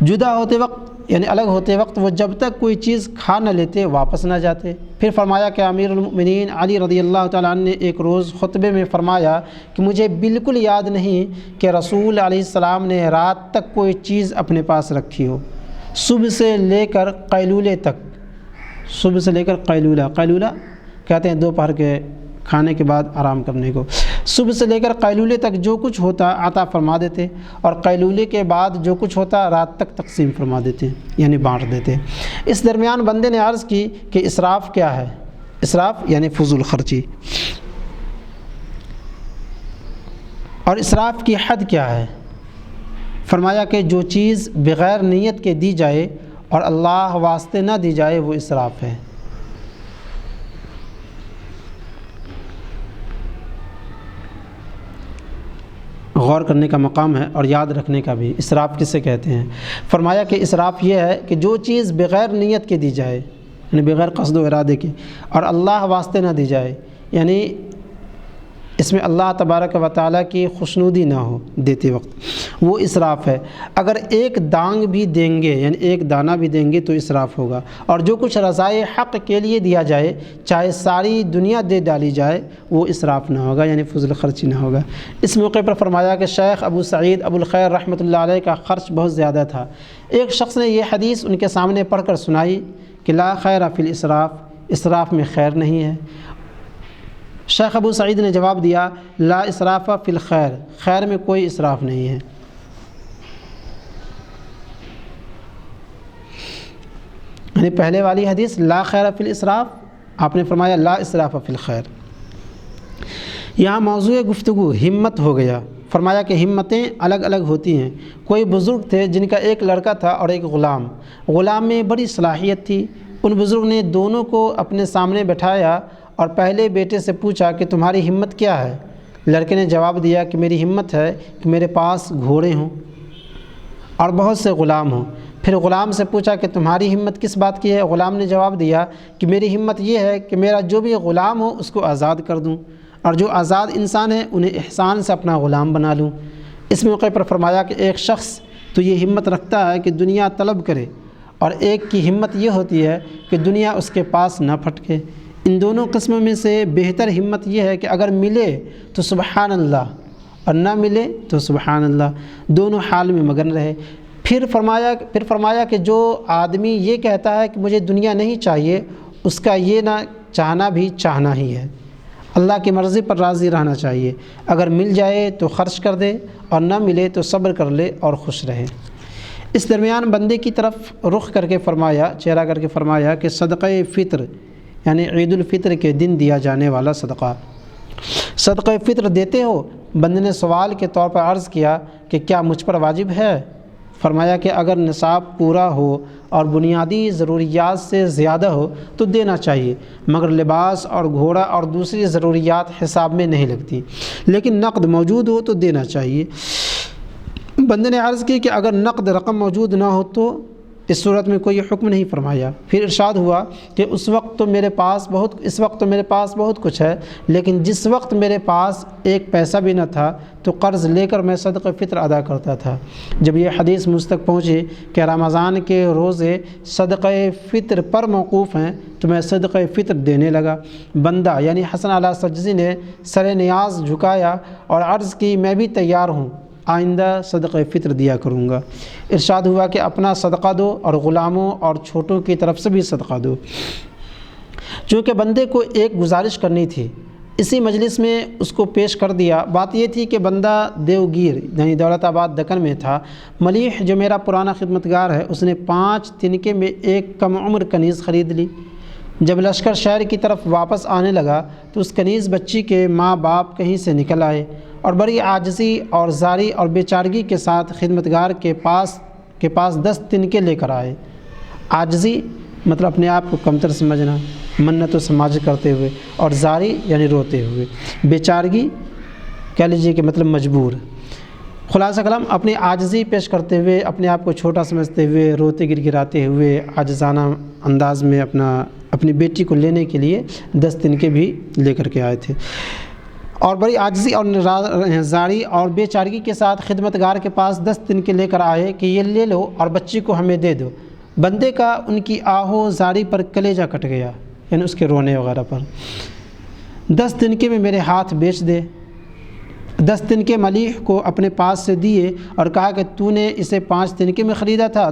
جدا ہوتے وقت یعنی الگ ہوتے وقت وہ جب تک کوئی چیز کھا نہ لیتے واپس نہ جاتے۔ پھر فرمایا کہ امیر المؤمنین علی رضی اللہ تعالیٰ عنہ نے ایک روز خطبے میں فرمایا کہ مجھے بالکل یاد نہیں کہ رسول علیہ السلام نے رات تک کوئی چیز اپنے پاس رکھی ہو، صبح سے لے کر قیلولے تک۔ صبح سے لے کر قیلولہ کہتے ہیں دوپہر کے کھانے کے بعد آرام کرنے کو۔ صبح سے لے کر قیلولے تک جو کچھ ہوتا عطا فرما دیتے، اور قیلولے کے بعد جو کچھ ہوتا رات تک تقسیم فرما دیتے، یعنی بانٹ دیتے۔ اس درمیان بندے نے عرض کی کہ اسراف کیا ہے؟ اسراف یعنی فضول خرچی، اور اسراف کی حد کیا ہے؟ فرمایا کہ جو چیز بغیر نیت کے دی جائے اور اللہ واسطے نہ دی جائے وہ اسراف ہے۔ غور کرنے کا مقام ہے اور یاد رکھنے کا بھی، اسراف کسے کہتے ہیں؟ فرمایا کہ اسراف یہ ہے کہ جو چیز بغیر نیت کے دی جائے، یعنی بغیر قصد و ارادے کے، اور اللہ واسطے نہ دی جائے، یعنی اس میں اللہ تبارک و تعالیٰ کی خوشنودی نہ ہو دیتے وقت، وہ اسراف ہے۔ اگر ایک دانگ بھی دیں گے یعنی ایک دانہ بھی دیں گے تو اسراف ہوگا، اور جو کچھ رضائے حق کے لیے دیا جائے چاہے ساری دنیا دے ڈالی جائے وہ اسراف نہ ہوگا، یعنی فضول خرچی نہ ہوگا۔ اس موقع پر فرمایا کہ شیخ ابو سعید ابو الخیر رحمۃ اللہ علیہ کا خرچ بہت زیادہ تھا۔ ایک شخص نے یہ حدیث ان کے سامنے پڑھ کر سنائی کہ لا خیر فی الاسراف، اسراف میں خیر نہیں ہے۔ شیخ ابو سعید نے جواب دیا لا اسراف فی الخیر، خیر میں کوئی اسراف نہیں ہے۔ یعنی پہلے والی حدیث لا خیر فی الاسراف، آپ نے فرمایا لا اسراف فی الخیر۔ یہاں موضوع گفتگو ہمت ہو گیا۔ فرمایا کہ ہمتیں الگ الگ ہوتی ہیں۔ کوئی بزرگ تھے جن کا ایک لڑکا تھا اور ایک غلام۔ غلام میں بڑی صلاحیت تھی۔ ان بزرگ نے دونوں کو اپنے سامنے بٹھایا اور پہلے بیٹے سے پوچھا کہ تمہاری ہمت کیا ہے؟ لڑکے نے جواب دیا کہ میری ہمت ہے کہ میرے پاس گھوڑے ہوں اور بہت سے غلام ہوں۔ پھر غلام سے پوچھا کہ تمہاری ہمت کس بات کی ہے؟ غلام نے جواب دیا کہ میری ہمت یہ ہے کہ میرا جو بھی غلام ہو اس کو آزاد کر دوں، اور جو آزاد انسان ہیں انہیں احسان سے اپنا غلام بنا لوں۔ اس موقع پر فرمایا کہ ایک شخص تو یہ ہمت رکھتا ہے کہ دنیا طلب کرے، اور ایک کی ہمت یہ ہوتی ہے کہ دنیا اس کے پاس نہ پھٹکے۔ ان دونوں قسموں میں سے بہتر ہمت یہ ہے کہ اگر ملے تو سبحان اللہ اور نہ ملے تو سبحان اللہ، دونوں حال میں مگن رہے۔ پھر فرمایا کہ جو آدمی یہ کہتا ہے کہ مجھے دنیا نہیں چاہیے، اس کا یہ نہ چاہنا بھی چاہنا ہی ہے۔ اللہ کی مرضی پر راضی رہنا چاہیے، اگر مل جائے تو خرچ کر دے اور نہ ملے تو صبر کر لے اور خوش رہے۔ اس درمیان بندے کی طرف رخ کر کے فرمایا، چہرہ کر کے فرمایا کہ صدقہ فطر یعنی عید الفطر کے دن دیا جانے والا صدقہ، صدقہ فطر دیتے ہو؟ بندے نے سوال کے طور پر عرض کیا کہ کیا مجھ پر واجب ہے؟ فرمایا کہ اگر نصاب پورا ہو اور بنیادی ضروریات سے زیادہ ہو تو دینا چاہیے، مگر لباس اور گھوڑا اور دوسری ضروریات حساب میں نہیں لگتی، لیکن نقد موجود ہو تو دینا چاہیے۔ بندے نے عرض کی کہ اگر نقد رقم موجود نہ ہو تو اس صورت میں کوئی حکم نہیں فرمایا۔ پھر ارشاد ہوا کہ اس وقت تو میرے پاس بہت کچھ ہے، لیکن جس وقت میرے پاس ایک پیسہ بھی نہ تھا تو قرض لے کر میں صدقہ فطر ادا کرتا تھا۔ جب یہ حدیث مجھ تک پہنچی کہ رمضان کے روزے صدقہ فطر پر موقوف ہیں تو میں صدقہ فطر دینے لگا۔ بندہ یعنی حسن علی سجزی نے سر نیاز جھکایا اور عرض کی میں بھی تیار ہوں، آئندہ صدقہ فطر دیا کروں گا۔ ارشاد ہوا کہ اپنا صدقہ دو اور غلاموں اور چھوٹوں کی طرف سے بھی صدقہ دو۔ چونکہ بندے کو ایک گزارش کرنی تھی، اسی مجلس میں اس کو پیش کر دیا۔ بات یہ تھی کہ بندہ دیوگیر یعنی دولت آباد دکن میں تھا۔ ملیح جو میرا پرانا خدمتگار ہے، اس نے 5 تنکے میں ایک کم عمر کنیز خرید لی۔ جب لشکر شہر کی طرف واپس آنے لگا تو اس کنیز بچی کے ماں باپ کہیں سے نکل آئے اور بڑی عاجزی اور زاری اور بیچارگی کے ساتھ خدمتگار کے پاس 10 تنکے لے کر آئے۔ عاجزی مطلب اپنے آپ کو کمتر سمجھنا، منت و سماج کرتے ہوئے، اور زاری یعنی روتے ہوئے، بیچارگی کہہ لیجیے کہ مطلب مجبور۔ خلاصہ کلام اپنی عاجزی پیش کرتے ہوئے، اپنے آپ کو چھوٹا سمجھتے ہوئے، روتے گڑگڑاتے ہوئے، عاجزانہ انداز میں اپنی بیٹی کو لینے کے لیے 10 تنکے بھی لے کر کے آئے تھے، اور بڑی عاجزی اور زاری اور بے چارگی کے ساتھ خدمتگار کے پاس 10 تنکے لے کر آئے کہ یہ لے لو اور بچی کو ہمیں دے دو۔ بندے کا ان کی آہو زاری پر کلیجہ کٹ گیا، یعنی اس کے رونے وغیرہ پر۔ 10 تنکے میں میرے ہاتھ بیچ دے۔ 10 تنکے ملیح کو اپنے پاس سے دیے اور کہا کہ تو نے اسے 5 تنکے میں خریدا تھا،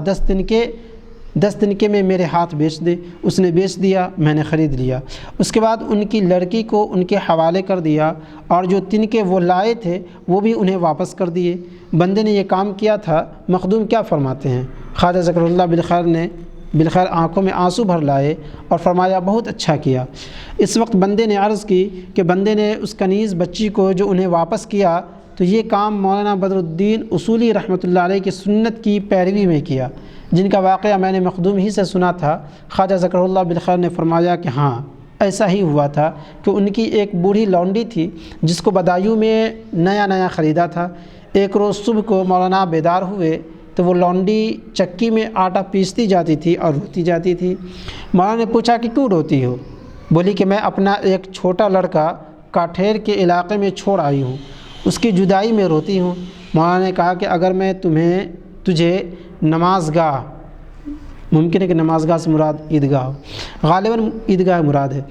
10 تنکے میں میرے ہاتھ بیچ دے۔ اس نے بیچ دیا، میں نے خرید لیا۔ اس کے بعد ان کی لڑکی کو ان کے حوالے کر دیا اور جو تنکے وہ لائے تھے وہ بھی انہیں واپس کر دیے۔ بندے نے یہ کام کیا تھا۔ مخدوم کیا فرماتے ہیں؟ خواجہ ذکر اللہ بالخیر آنکھوں میں آنسو بھر لائے اور فرمایا بہت اچھا کیا۔ اس وقت بندے نے عرض کی کہ بندے نے اس کنیز بچی کو جو انہیں واپس کیا تو یہ کام مولانا بدر الدین اصولی رحمۃ اللہ علیہ کی سنت کی پیروی میں کیا، جن کا واقعہ میں نے مخدوم ہی سے سنا تھا۔ خواجہ ذکر اللہ بالخیر نے فرمایا کہ ہاں ایسا ہی ہوا تھا کہ ان کی ایک بوڑھی لونڈی تھی جس کو بدایوں میں نیا خریدا تھا۔ ایک روز صبح کو مولانا بیدار ہوئے تو وہ لونڈی چکی میں آٹا پیستی جاتی تھی اور روتی جاتی تھی۔ مولانا نے پوچھا کہ کیوں روتی ہو؟ بولی کہ میں اپنا ایک چھوٹا لڑکا کاٹھیر کے علاقے میں چھوڑ آئی ہوں، اس کی جدائی میں روتی ہوں۔ مولانا نے کہا کہ اگر میں تجھے نماز گاہ، ممکن ہے کہ نماز گاہ سے مراد عیدگاہ ہو، غالباً عیدگاہ مراد ہے،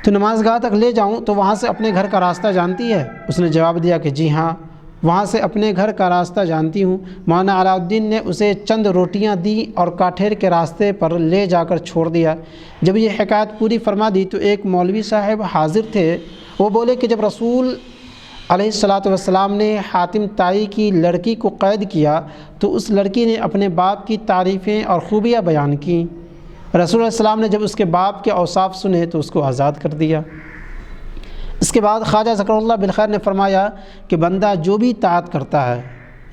تو نماز گاہ تک لے جاؤں تو وہاں سے اپنے گھر کا راستہ جانتی ہے؟ اس نے جواب دیا کہ جی ہاں، وہاں سے اپنے گھر کا راستہ جانتی ہوں۔ مولانا علاء الدین نے اسے چند روٹیاں دیں اور کاٹھیر کے راستے پر لے جا کر چھوڑ دیا۔ جب یہ حکایت پوری فرما دی تو ایک مولوی صاحب حاضر تھے۔ وہ بولے کہ جب رسول علیہ الصلاۃ والسلام نے حاتم طائی کی لڑکی کو قید کیا تو اس لڑکی نے اپنے باپ کی تعریفیں اور خوبیاں بیان کیں۔ رسول علیہ السلام نے جب اس کے باپ کے اوصاف سنے تو اس کو آزاد کر دیا۔ اس کے بعد خواجہ ذکر اللہ بالخیر نے فرمایا کہ بندہ جو بھی طاعت کرتا ہے،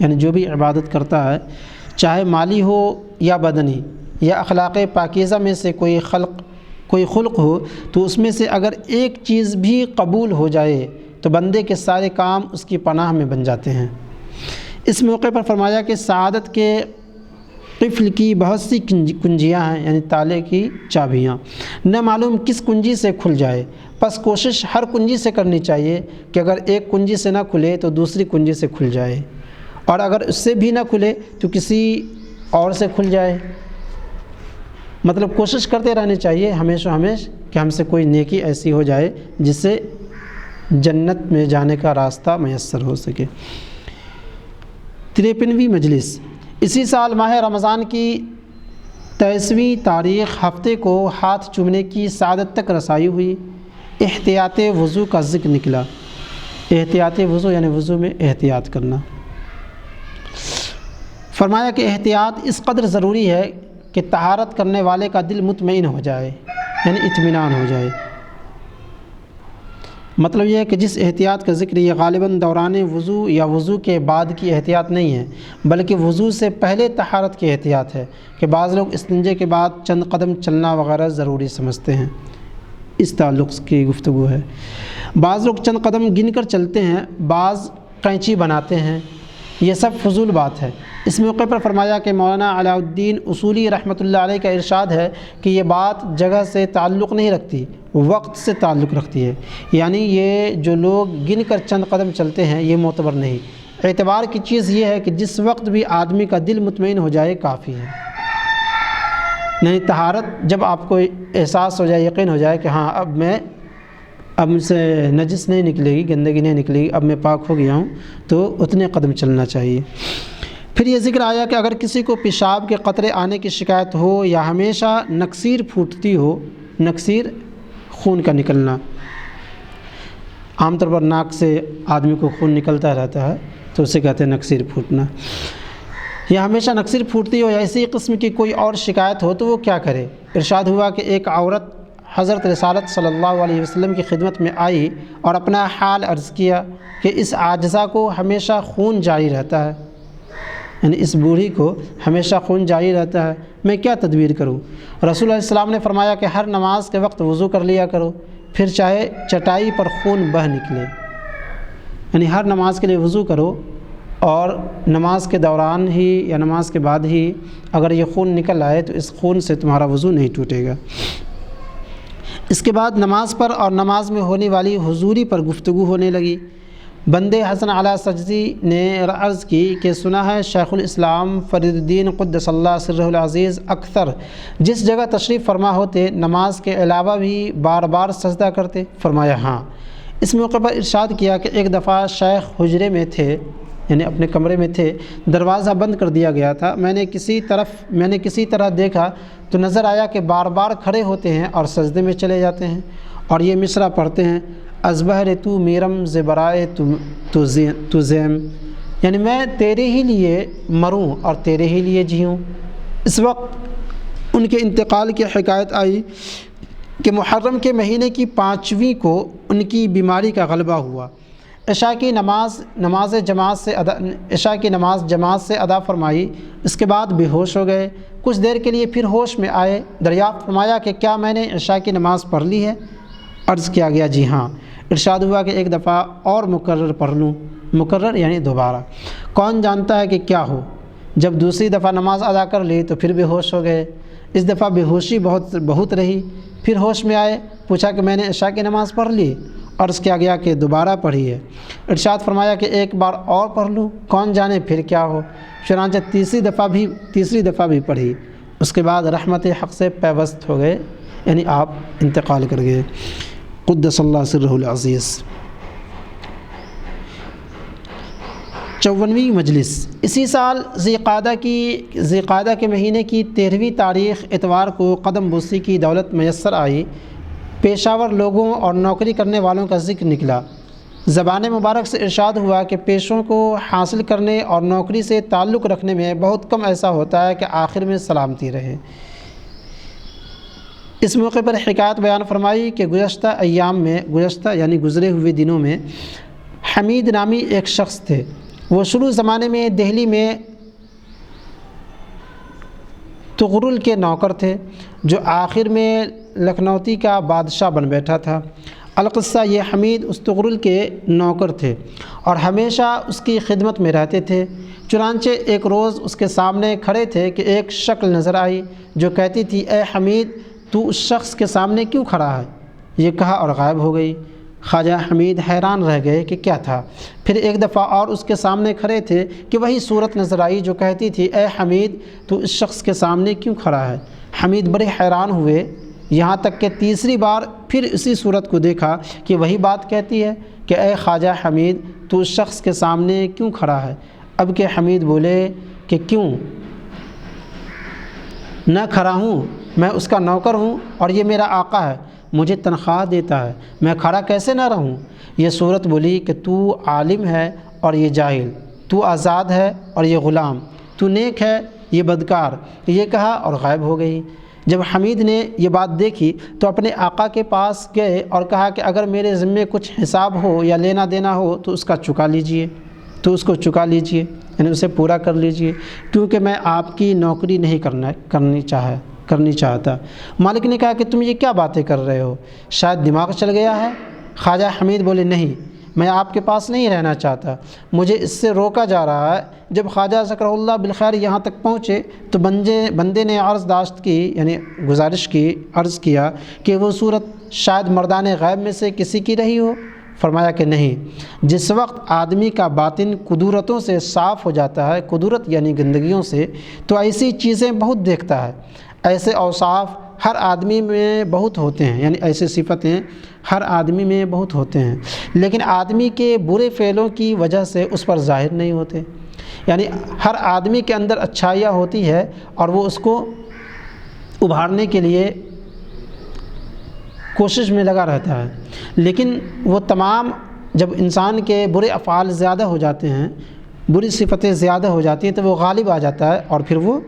یعنی جو بھی عبادت کرتا ہے، چاہے مالی ہو یا بدنی یا اخلاق پاکیزہ میں سے کوئی خلق ہو، تو اس میں سے اگر ایک چیز بھی قبول ہو جائے تو بندے کے سارے کام اس کی پناہ میں بن جاتے ہیں۔ اس موقع پر فرمایا کہ سعادت کے قفل کی بہت سی کنجیاں ہیں، یعنی تالے کی چابیاں، نہ معلوم کس کنجی سے کھل جائے، پس کوشش ہر کنجی سے کرنی چاہیے کہ اگر ایک کنجی سے نہ کھلے تو دوسری کنجی سے کھل جائے، اور اگر اس سے بھی نہ کھلے تو کسی اور سے کھل جائے۔ مطلب کوشش کرتے رہنے چاہیے ہمیشہ کہ ہم سے کوئی نیکی ایسی ہو جائے جس سے جنت میں جانے کا راستہ میسر ہو سکے۔ 53ویں مجلس۔ اسی سال ماہ رمضان کی 23ویں تاریخ ہفتے کو ہاتھ چومنے کی سعادت تک رسائی ہوئی۔ احتیاط وضو کا ذکر نکلا۔ احتیاط وضو یعنی وضو میں احتیاط کرنا۔ فرمایا کہ احتیاط اس قدر ضروری ہے کہ طہارت کرنے والے کا دل مطمئن ہو جائے، یعنی اطمینان ہو جائے۔ مطلب یہ ہے کہ جس احتیاط کا ذکر یہ غالباً دوران وضو یا وضو کے بعد کی احتیاط نہیں ہے، بلکہ وضو سے پہلے طہارت کی احتیاط ہے کہ بعض لوگ استنجے کے بعد چند قدم چلنا وغیرہ ضروری سمجھتے ہیں، اس تعلق کی گفتگو ہے۔ بعض لوگ چند قدم گن کر چلتے ہیں، بعض قینچی بناتے ہیں، یہ سب فضول بات ہے۔ اس موقع پر فرمایا کہ مولانا علاء الدین اصولی رحمۃ اللہ علیہ کا ارشاد ہے کہ یہ بات جگہ سے تعلق نہیں رکھتی، وقت سے تعلق رکھتی ہے، یعنی یہ جو لوگ گن کر چند قدم چلتے ہیں یہ معتبر نہیں۔ اعتبار کی چیز یہ ہے کہ جس وقت بھی آدمی کا دل مطمئن ہو جائے کافی ہے، یعنی طہارت جب آپ کو احساس ہو جائے، یقین ہو جائے کہ ہاں اب مجھ سے نجس نہیں نکلے گی، گندگی نہیں نکلے گی، اب میں پاک ہو گیا ہوں، تو اتنے قدم چلنا چاہیے۔ پھر یہ ذکر آیا کہ اگر کسی کو پیشاب کے قطرے آنے کی شکایت ہو یا ہمیشہ نکسیر پھوٹتی ہو، نکسیر خون کا نکلنا، عام طور پر ناک سے آدمی کو خون نکلتا رہتا ہے تو اسے کہتے ہیں نکسیر پھوٹنا، یا ہمیشہ نکسیر پھوٹتی ہو یا اسی قسم کی کوئی اور شکایت ہو تو وہ کیا کرے؟ ارشاد ہوا کہ ایک عورت حضرت رسالت صلی اللہ علیہ وسلم کی خدمت میں آئی اور اپنا حال عرض کیا کہ اس عاجزہ کو ہمیشہ خون جاری رہتا ہے، یعنی اس بوڑھی کو ہمیشہ خون جاری رہتا ہے، میں کیا تدبیر کروں؟ رسول اللہ علیہ السلام نے فرمایا کہ ہر نماز کے وقت وضو کر لیا کرو، پھر چاہے چٹائی پر خون بہہ نکلے، یعنی ہر نماز کے لیے وضو کرو، اور نماز کے دوران ہی یا نماز کے بعد ہی اگر یہ خون نکل آئے تو اس خون سے تمہارا وضو نہیں ٹوٹے گا۔ اس کے بعد نماز پر اور نماز میں ہونے والی حضوری پر گفتگو ہونے لگی۔ بندے حسن علی سجدی نے عرض کی کہ سنا ہے شیخ الاسلام فرید الدین قدس اللہ سرہ العزیز اکثر جس جگہ تشریف فرما ہوتے نماز کے علاوہ بھی بار بار سجدہ کرتے؟ فرمایا ہاں۔ اس موقع پر ارشاد کیا کہ ایک دفعہ شیخ حجرے میں تھے، یعنی اپنے کمرے میں تھے، دروازہ بند کر دیا گیا تھا، میں نے کسی طرح دیکھا تو نظر آیا کہ بار بار کھڑے ہوتے ہیں اور سجدے میں چلے جاتے ہیں، اور یہ مصرع پڑھتے ہیں، ازبہر تو میرم زبرائے تو زیم، یعنی میں تیرے ہی لیے مروں اور تیرے ہی لیے جیوں۔ اس وقت ان کے انتقال کی حکایت آئی کہ محرم کے مہینے کی 5ویں کو ان کی بیماری کا غلبہ ہوا۔ عشاء کی نماز جماعت سے ادا فرمائی، اس کے بعد بے ہوش ہو گئے، کچھ دیر کے لیے پھر ہوش میں آئے، دریافت فرمایا کہ کیا میں نے عشاء کی نماز پڑھ لی ہے؟ عرض کیا گیا جی ہاں۔ ارشاد ہوا کہ ایک دفعہ اور مکرر پڑھ لوں، مکرر یعنی دوبارہ، کون جانتا ہے کہ کیا ہو؟ جب دوسری دفعہ نماز ادا کر لی تو پھر بے ہوش ہو گئے، اس دفعہ بے ہوشی بہت رہی، پھر ہوش میں آئے، پوچھا کہ میں نے عشاء کی نماز پڑھ لی؟ عرض کیا گیا کہ دوبارہ پڑھی ہے۔ ارشاد فرمایا کہ ایک بار اور پڑھ لوں، کون جانے پھر کیا ہو؟ چنانچہ تیسری دفعہ بھی پڑھی، اس کے بعد رحمت حق سے پیوست ہو گئے، یعنی آپ انتقال کر گئے، قدس اللہ سرہ العزیز۔ 54ویں مجلس اسی سال ذی قعدہ کے مہینے کی 13ویں تاریخ اتوار کو قدم بوسی کی دولت میسر آئی۔ پیشاور لوگوں اور نوکری کرنے والوں کا ذکر نکلا۔ زبان مبارک سے ارشاد ہوا کہ پیشوں کو حاصل کرنے اور نوکری سے تعلق رکھنے میں بہت کم ایسا ہوتا ہے کہ آخر میں سلامتی رہے۔ اس موقع پر حکایت بیان فرمائی کہ گزشتہ یعنی گزرے ہوئے دنوں میں حمید نامی ایک شخص تھے، وہ شروع زمانے میں دہلی میں تغرل کے نوکر تھے، جو آخر میں لکھنوتی کا بادشاہ بن بیٹھا تھا۔ القصہ یہ حمید اس تغرل کے نوکر تھے اور ہمیشہ اس کی خدمت میں رہتے تھے۔ چنانچہ ایک روز اس کے سامنے کھڑے تھے کہ ایک شکل نظر آئی جو کہتی تھی اے حمید تو اس شخص کے سامنے کیوں کھڑا ہے؟ یہ کہا اور غائب ہو گئی۔ خواجہ حمید حیران رہ گئے کہ کیا تھا۔ پھر ایک دفعہ اور اس کے سامنے کھڑے تھے کہ وہی صورت نظر آئی جو کہتی تھی اے حمید تو اس شخص کے سامنے کیوں کھڑا ہے؟ حمید بڑے حیران ہوئے، یہاں تک کہ تیسری بار پھر اسی صورت کو دیکھا کہ وہی بات کہتی ہے کہ اے خواجہ حمید تو اس شخص کے سامنے کیوں کھڑا ہے؟ اب کہ حمید بولے کہ کیوں نہ کھڑا ہوں، میں اس کا نوکر ہوں اور یہ میرا آقا ہے، مجھے تنخواہ دیتا ہے، میں کھڑا کیسے نہ رہوں؟ یہ صورت بولی کہ تو عالم ہے اور یہ جاہل، تو آزاد ہے اور یہ غلام، تو نیک ہے یہ بدکار، یہ کہا اور غائب ہو گئی۔ جب حمید نے یہ بات دیکھی تو اپنے آقا کے پاس گئے اور کہا کہ اگر میرے ذمے کچھ حساب ہو یا لینا دینا ہو تو اس کو چکا لیجئے، یعنی اسے پورا کر لیجئے، کیونکہ میں آپ کی نوکری نہیں کرنی چاہتا۔ مالک نے کہا کہ تم یہ کیا باتیں کر رہے ہو، شاید دماغ چل گیا ہے؟ خواجہ حمید بولے نہیں، میں آپ کے پاس نہیں رہنا چاہتا، مجھے اس سے روکا جا رہا ہے۔ جب خواجہ ذکرہ اللہ بالخیر یہاں تک پہنچے تو بندے نے عرض کیا کہ وہ صورت شاید مردان غیب میں سے کسی کی رہی ہو؟ فرمایا کہ نہیں۔ جس وقت آدمی کا باطن قدورتوں سے صاف ہو جاتا ہے، قدورت یعنی گندگیوں سے، تو ایسی چیزیں بہت دیکھتا ہے۔ ایسے اوصاف ہر آدمی میں بہت ہوتے ہیں، یعنی ایسی صفتیں ہر آدمی میں بہت ہوتے ہیں، لیکن آدمی کے برے فعلوں کی وجہ سے اس پر ظاہر نہیں ہوتے۔ یعنی ہر آدمی کے اندر اچھائیاں ہوتی ہے اور وہ اس کو ابھارنے کے لیے کوشش میں لگا رہتا ہے، لیکن وہ تمام جب انسان کے برے افعال زیادہ ہو جاتے ہیں، بری صفتیں زیادہ ہو جاتی ہیں تو وہ غالب آ جاتا ہے اور پھر وہ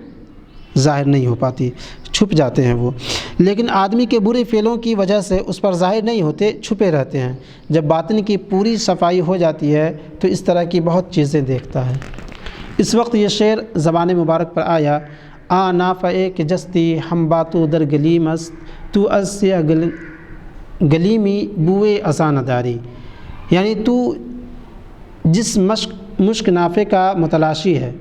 ظاہر نہیں ہو پاتی، چھپ جاتے ہیں وہ۔ لیکن آدمی کے برے فعلوں کی وجہ سے اس پر ظاہر نہیں ہوتے، چھپے رہتے ہیں۔ جب باطن کی پوری صفائی ہو جاتی ہے تو اس طرح کی بہت چیزیں دیکھتا ہے۔ اس وقت یہ شعر زبان مبارک پر آیا، آ نافع کہ جستی ہم باتو در گلی مست، تو از سے گلی میں بوئے ازاں نداری، یعنی تو جس مشک نافع کا متلاشی ہے،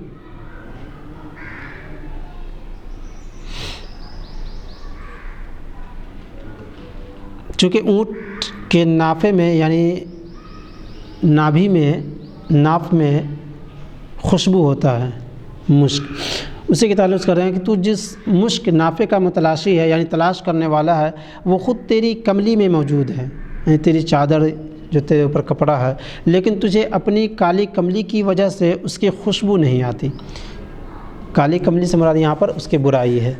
چونکہ اونٹ کے نافے میں یعنی نابھی میں ناف میں خوشبو ہوتا ہے مشک، اسی کے تعلق کر رہے ہیں کہ تو جس مشک نافع کا متلاشی ہے یعنی تلاش کرنے والا ہے، وہ خود تیری کملی میں موجود ہے، یعنی تیری چادر جو تیرے اوپر کپڑا ہے، لیکن تجھے اپنی کالی کملی کی وجہ سے اس کی خوشبو نہیں آتی۔ کالی کملی سے مراد یہاں پر اس کے برائی ہے۔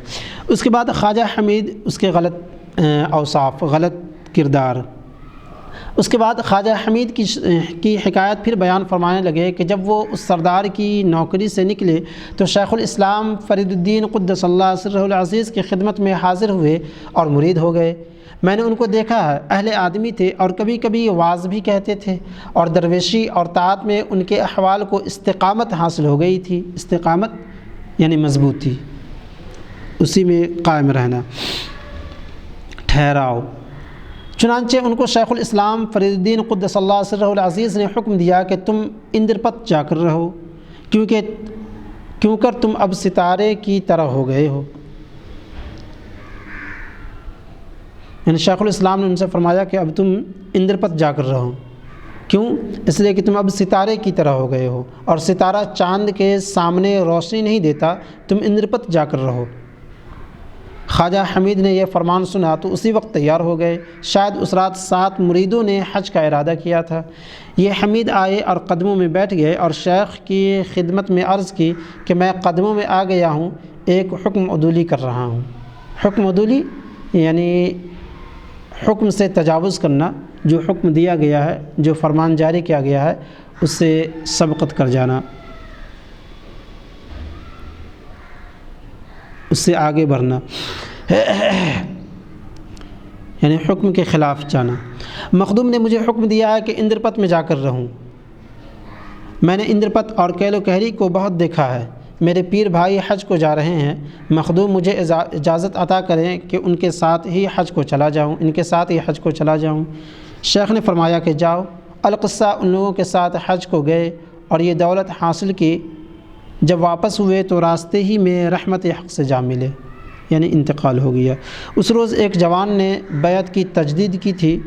اس کے بعد خواجہ حمید اس کے غلط اوصاف، غلط کردار۔ اس کے بعد خواجہ حمید کی حکایت پھر بیان فرمانے لگے کہ جب وہ اس سردار کی نوکری سے نکلے تو شیخ الاسلام فرید الدین قدس اللہ سرہ العزیز کی خدمت میں حاضر ہوئے اور مرید ہو گئے۔ میں نے ان کو دیکھا ہے، اہل آدمی تھے اور کبھی کبھی واعظ بھی کہتے تھے، اور درویشی اور طاعت میں ان کے احوال کو استقامت حاصل ہو گئی تھی۔ استقامت یعنی مضبوطی، اسی میں قائم رہنا، ٹھہراؤ۔ چنانچہ ان کو شیخ الاسلام فرید الدین قدس اللہ سرہ العزیز نے حکم دیا کہ تم اندرپت جا کر رہو، کیوں کر تم اب ستارے کی طرح ہو گئے ہو۔ یعنی شیخ الاسلام نے ان سے فرمایا کہ اب تم اندرپت جا کر رہو، کیوں؟ اس لیے کہ تم اب ستارے کی طرح ہو گئے ہو، اور ستارہ چاند کے سامنے روشنی نہیں دیتا، تم اندرپت جا کر رہو۔ خواجہ حمید نے یہ فرمان سنا تو اسی وقت تیار ہو گئے۔ شاید اس رات 7 مریدوں نے حج کا ارادہ کیا تھا۔ یہ حمید آئے اور قدموں میں بیٹھ گئے اور شیخ کی خدمت میں عرض کی کہ میں قدموں میں آ گیا ہوں، ایک حکم عدولی کر رہا ہوں۔ حکم عدولی یعنی حکم سے تجاوز کرنا، جو حکم دیا گیا ہے، جو فرمان جاری کیا گیا ہے اس سے سبقت کر جانا، اس سے آگے بڑھنا، یعنی حکم کے خلاف جانا۔ مخدوم نے مجھے حکم دیا ہے کہ اندرپت میں جا کر رہوں۔ میں نے اندرپت اور کیل و کہری کو بہت دیکھا ہے۔ میرے پیر بھائی حج کو جا رہے ہیں، مخدوم مجھے اجازت عطا کریں کہ ان کے ساتھ ہی حج کو چلا جاؤں۔ شیخ نے فرمایا کہ جاؤ۔ القصہ ان لوگوں کے ساتھ حج کو گئے اور یہ دولت حاصل کی۔ جب واپس ہوئے تو راستے ہی میں رحمت حق سے جا ملے، یعنی انتقال ہو گیا۔ اس روز ایک جوان نے بیعت کی تجدید کی تھی،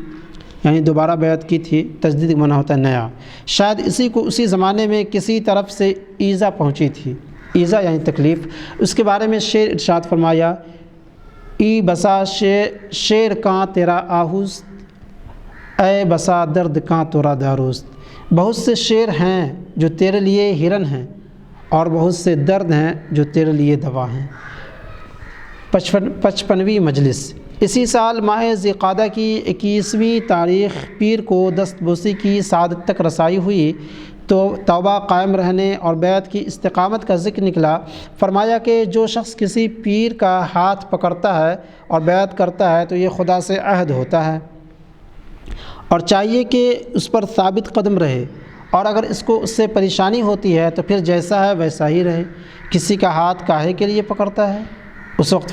یعنی دوبارہ بیعت کی تھی، تجدید معنی ہوتا ہے نیا۔ شاید اسی زمانے میں کسی طرف سے ایذا پہنچی تھی، ایذا یعنی تکلیف۔ اس کے بارے میں شعر ارشاد فرمایا، ای بسا شیر کاں تیرا آہوست، اے بسا درد کاں تورا داروست۔ بہت سے شیر ہیں جو تیرے لیے ہرن ہیں، اور بہت سے درد ہیں جو تیرے لیے دوا ہیں۔ 55ویں مجلس۔ اسی سال ماہ ذی قعدہ کی 21ویں تاریخ پیر کو دست بوسی کی سعادت تک رسائی ہوئی۔ تو توبہ قائم رہنے اور بیعت کی استقامت کا ذکر نکلا۔ فرمایا کہ جو شخص کسی پیر کا ہاتھ پکڑتا ہے اور بیعت کرتا ہے تو یہ خدا سے عہد ہوتا ہے، اور چاہیے کہ اس پر ثابت قدم رہے، اور اگر اس کو اس سے پریشانی ہوتی ہے تو پھر جیسا ہے ویسا ہی رہے۔ کسی کا ہاتھ کاہے کے لیے پکڑتا ہے؟ اس وقت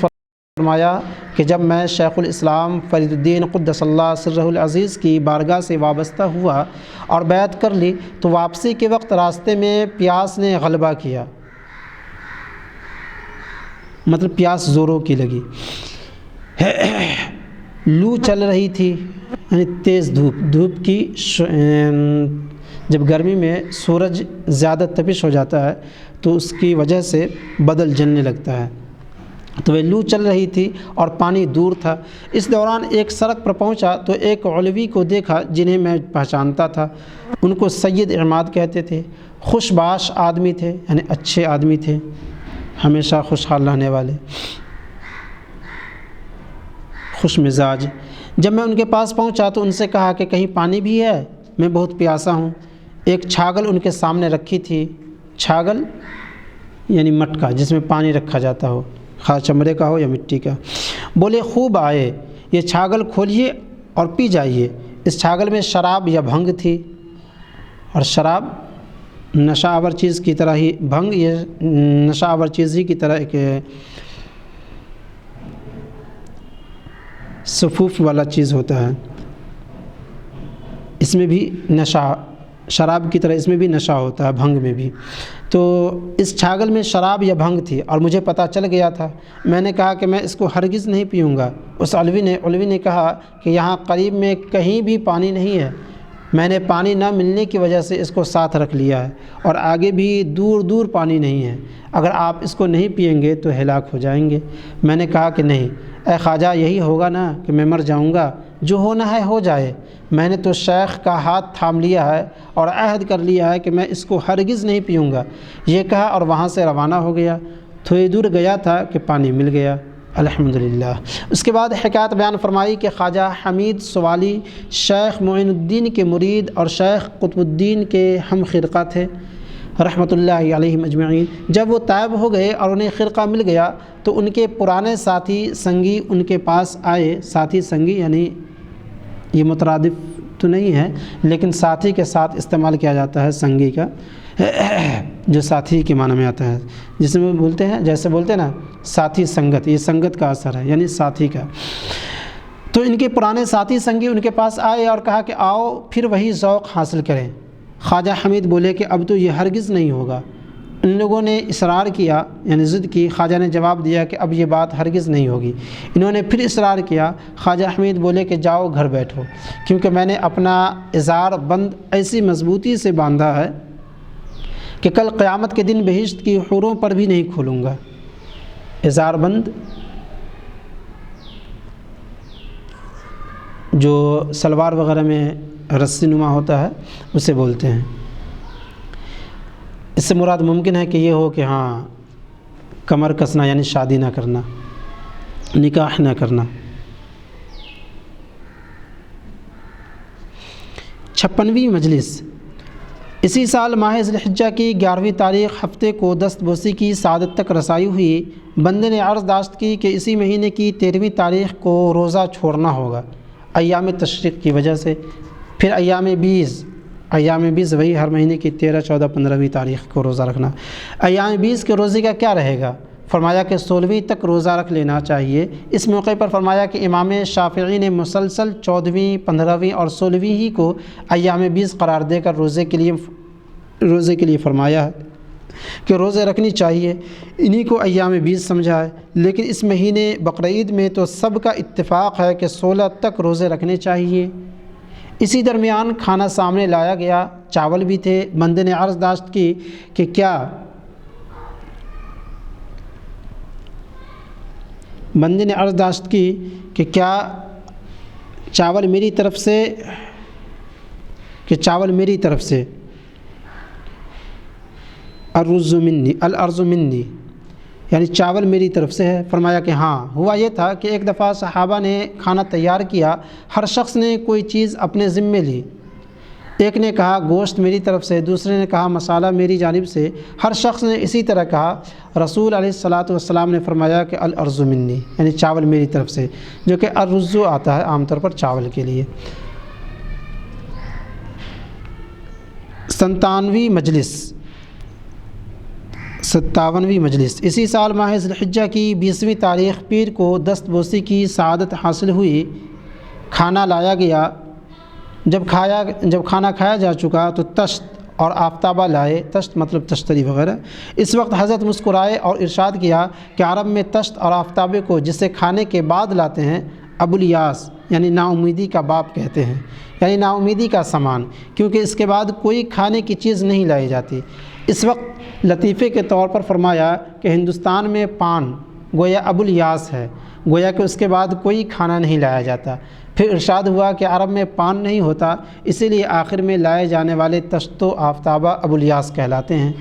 فرمایا کہ جب میں شیخ الاسلام فرید الدین قدس اللہ سرہ العزیز کی بارگاہ سے وابستہ ہوا اور بیعت کر لی تو واپسی کے وقت راستے میں پیاس نے غلبہ کیا، مطلب پیاس زوروں کی لگی، لو چل رہی تھی، یعنی تیز دھوپ کی جب گرمی میں سورج زیادہ تپش ہو جاتا ہے تو اس کی وجہ سے بدن جلنے لگتا ہے، تو وہ لو چل رہی تھی اور پانی دور تھا۔ اس دوران ایک سڑک پر پہنچا تو ایک علوی کو دیکھا جنہیں میں پہچانتا تھا۔ ان کو سید اعماد کہتے تھے، خوش باش آدمی تھے، یعنی اچھے آدمی تھے، ہمیشہ خوشحال رہنے والے، خوش مزاج۔ جب میں ان کے پاس پہنچا تو ان سے کہا کہ کہیں پانی بھی ہے، میں بہت پیاسا ہوں۔ ایک چھاگل ان کے سامنے رکھی تھی، چھاگل یعنی مٹکا جس میں پانی رکھا جاتا ہو، خواہ چمڑے کا ہو یا مٹی کا۔ بولے خوب آئے، یہ چھاگل کھولیے اور پی جائیے۔ اس چھاگل میں شراب یا بھنگ تھی، اور شراب نشہ آور چیز کی طرح ہی، بھنگ یہ نشہ آور چیز ہی کی طرح ایک صفوف والا چیز ہوتا ہے، اس میں بھی نشہ، شراب کی طرح اس میں بھی نشہ ہوتا ہے، بھنگ میں بھی۔ تو اس چھاگل میں شراب یا بھنگ تھی اور مجھے پتہ چل گیا تھا۔ میں نے کہا کہ میں اس کو ہرگز نہیں پیوں گا۔ اس علوی نے کہا کہ یہاں قریب میں کہیں بھی پانی نہیں ہے، میں نے پانی نہ ملنے کی وجہ سے اس کو ساتھ رکھ لیا ہے، اور آگے بھی دور دور پانی نہیں ہے، اگر آپ اس کو نہیں پئیں گے تو ہلاک ہو جائیں گے۔ میں نے کہا کہ نہیں اے خواجہ، یہی ہوگا نا کہ میں مر جاؤں گا، جو ہونا ہے ہو جائے۔ میں نے تو شیخ کا ہاتھ تھام لیا ہے اور عہد کر لیا ہے کہ میں اس کو ہرگز نہیں پیوں گا، یہ کہا اور وہاں سے روانہ ہو گیا۔ تھوڑی دور گیا تھا کہ پانی مل گیا، الحمدللہ۔ اس کے بعد حکایت بیان فرمائی کہ خواجہ حمید سوالی شیخ معین الدین کے مرید اور شیخ قطب الدین کے ہم خرقہ تھے رحمۃ اللہ علیہم اجمعین۔ جب وہ طائب ہو گئے اور انہیں خرقہ مل گیا تو ان کے پرانے ساتھی سنگی ان کے پاس آئے۔ ساتھی سنگی یعنی یہ مترادف تو نہیں ہے، لیکن ساتھی کے ساتھ استعمال کیا جاتا ہے سنگی کا، جو ساتھی کے معنی میں آتا ہے، جس میں بولتے ہیں، جیسے بولتے ہیں نا ساتھی سنگت، یہ سنگت کا اثر ہے، یعنی ساتھی کا۔ تو ان کے پرانے ساتھی سنگی ان کے پاس آئے اور کہا کہ آؤ پھر وہی ذوق حاصل کریں۔ خواجہ حمید بولے کہ اب تو یہ ہرگز نہیں ہوگا۔ ان لوگوں نے اصرار کیا، یعنی ضد کی۔ خواجہ نے جواب دیا کہ اب یہ بات ہرگز نہیں ہوگی۔ انہوں نے پھر اصرار کیا۔ خواجہ حمید بولے کہ جاؤ گھر بیٹھو، کیونکہ میں نے اپنا ازار بند ایسی مضبوطی سے باندھا ہے کہ کل قیامت کے دن بہشت کی حوروں پر بھی نہیں کھولوں گا۔ ازار بند جو سلوار وغیرہ میں رسی نما ہوتا ہے اسے بولتے ہیں۔ اس سے مراد ممکن ہے کہ یہ ہو کہ ہاں کمر کسنا، یعنی شادی نہ کرنا، نکاح نہ کرنا۔ 56ویں مجلس اسی سال ماہ ذی الحجہ کی 11ویں تاریخ ہفتے کو دست بوسی کی سعادت تک رسائی ہوئی۔ بندے نے عرض داشت کی کہ اسی مہینے کی 13ویں تاریخ کو روزہ چھوڑنا ہوگا ایام تشریق کی وجہ سے۔ پھر ایام 20 وہی ہر مہینے کی 13، 14، 15ویں تاریخ کو روزہ رکھنا۔ ایام 20 کے روزے کا کیا رہے گا؟ فرمایا کہ 16ویں تک روزہ رکھ لینا چاہیے۔ اس موقع پر فرمایا کہ امام شافعی نے مسلسل 14ویں، 15ویں اور 16ویں ہی کو ایام 20 قرار دے کر روزے کے لیے فرمایا ہے کہ روزے رکھنی چاہیے، انہی کو ایام 20 سمجھا ہے۔ لیکن اس مہینے بقرعید میں تو سب کا اتفاق ہے کہ 16 تک روزے رکھنے چاہیے۔ اسی درمیان کھانا سامنے لایا گیا، چاول بھی تھے۔ بندے نے عرض داشت کی کہ کیا چاول میری طرف سے الارض منی، یعنی چاول میری طرف سے ہے؟ فرمایا کہ ہاں۔ ہوا یہ تھا کہ ایک دفعہ صحابہ نے کھانا تیار کیا، ہر شخص نے کوئی چیز اپنے ذمے لی۔ ایک نے کہا گوشت میری طرف سے، دوسرے نے کہا مسالہ میری جانب سے، ہر شخص نے اسی طرح کہا۔ رسول علیہ الصلاۃ والسلام نے فرمایا کہ الارض منی، یعنی چاول میری طرف سے، جو کہ الرزو آتا ہے عام طور پر چاول کے لیے۔ 57ویں مجلس اسی سال ماہ ذی الحجہ کی 20ویں تاریخ پیر کو دست بوسی کی سعادت حاصل ہوئی۔ کھانا لایا گیا۔ جب کھانا کھایا جا چکا تو تشت اور آفتابہ لائے، تشت مطلب تشتری وغیرہ۔ اس وقت حضرت مسکرائے اور ارشاد کیا کہ عرب میں تشت اور آفتابے کو جسے کھانے کے بعد لاتے ہیں ابولیاس یعنی نا امیدی کا باپ کہتے ہیں، یعنی نا امیدی کا سامان، کیونکہ اس کے بعد کوئی کھانے کی چیز نہیں لائی جاتی۔ اس وقت لطیفے کے طور پر فرمایا کہ ہندوستان میں پان گویا ابولیاس ہے، گویا کہ اس کے بعد کوئی کھانا نہیں لایا جاتا۔ پھر ارشاد ہوا کہ عرب میں پان نہیں ہوتا، اسی لیے آخر میں لائے جانے والے تشت و آفتابہ ابولیاس کہلاتے ہیں۔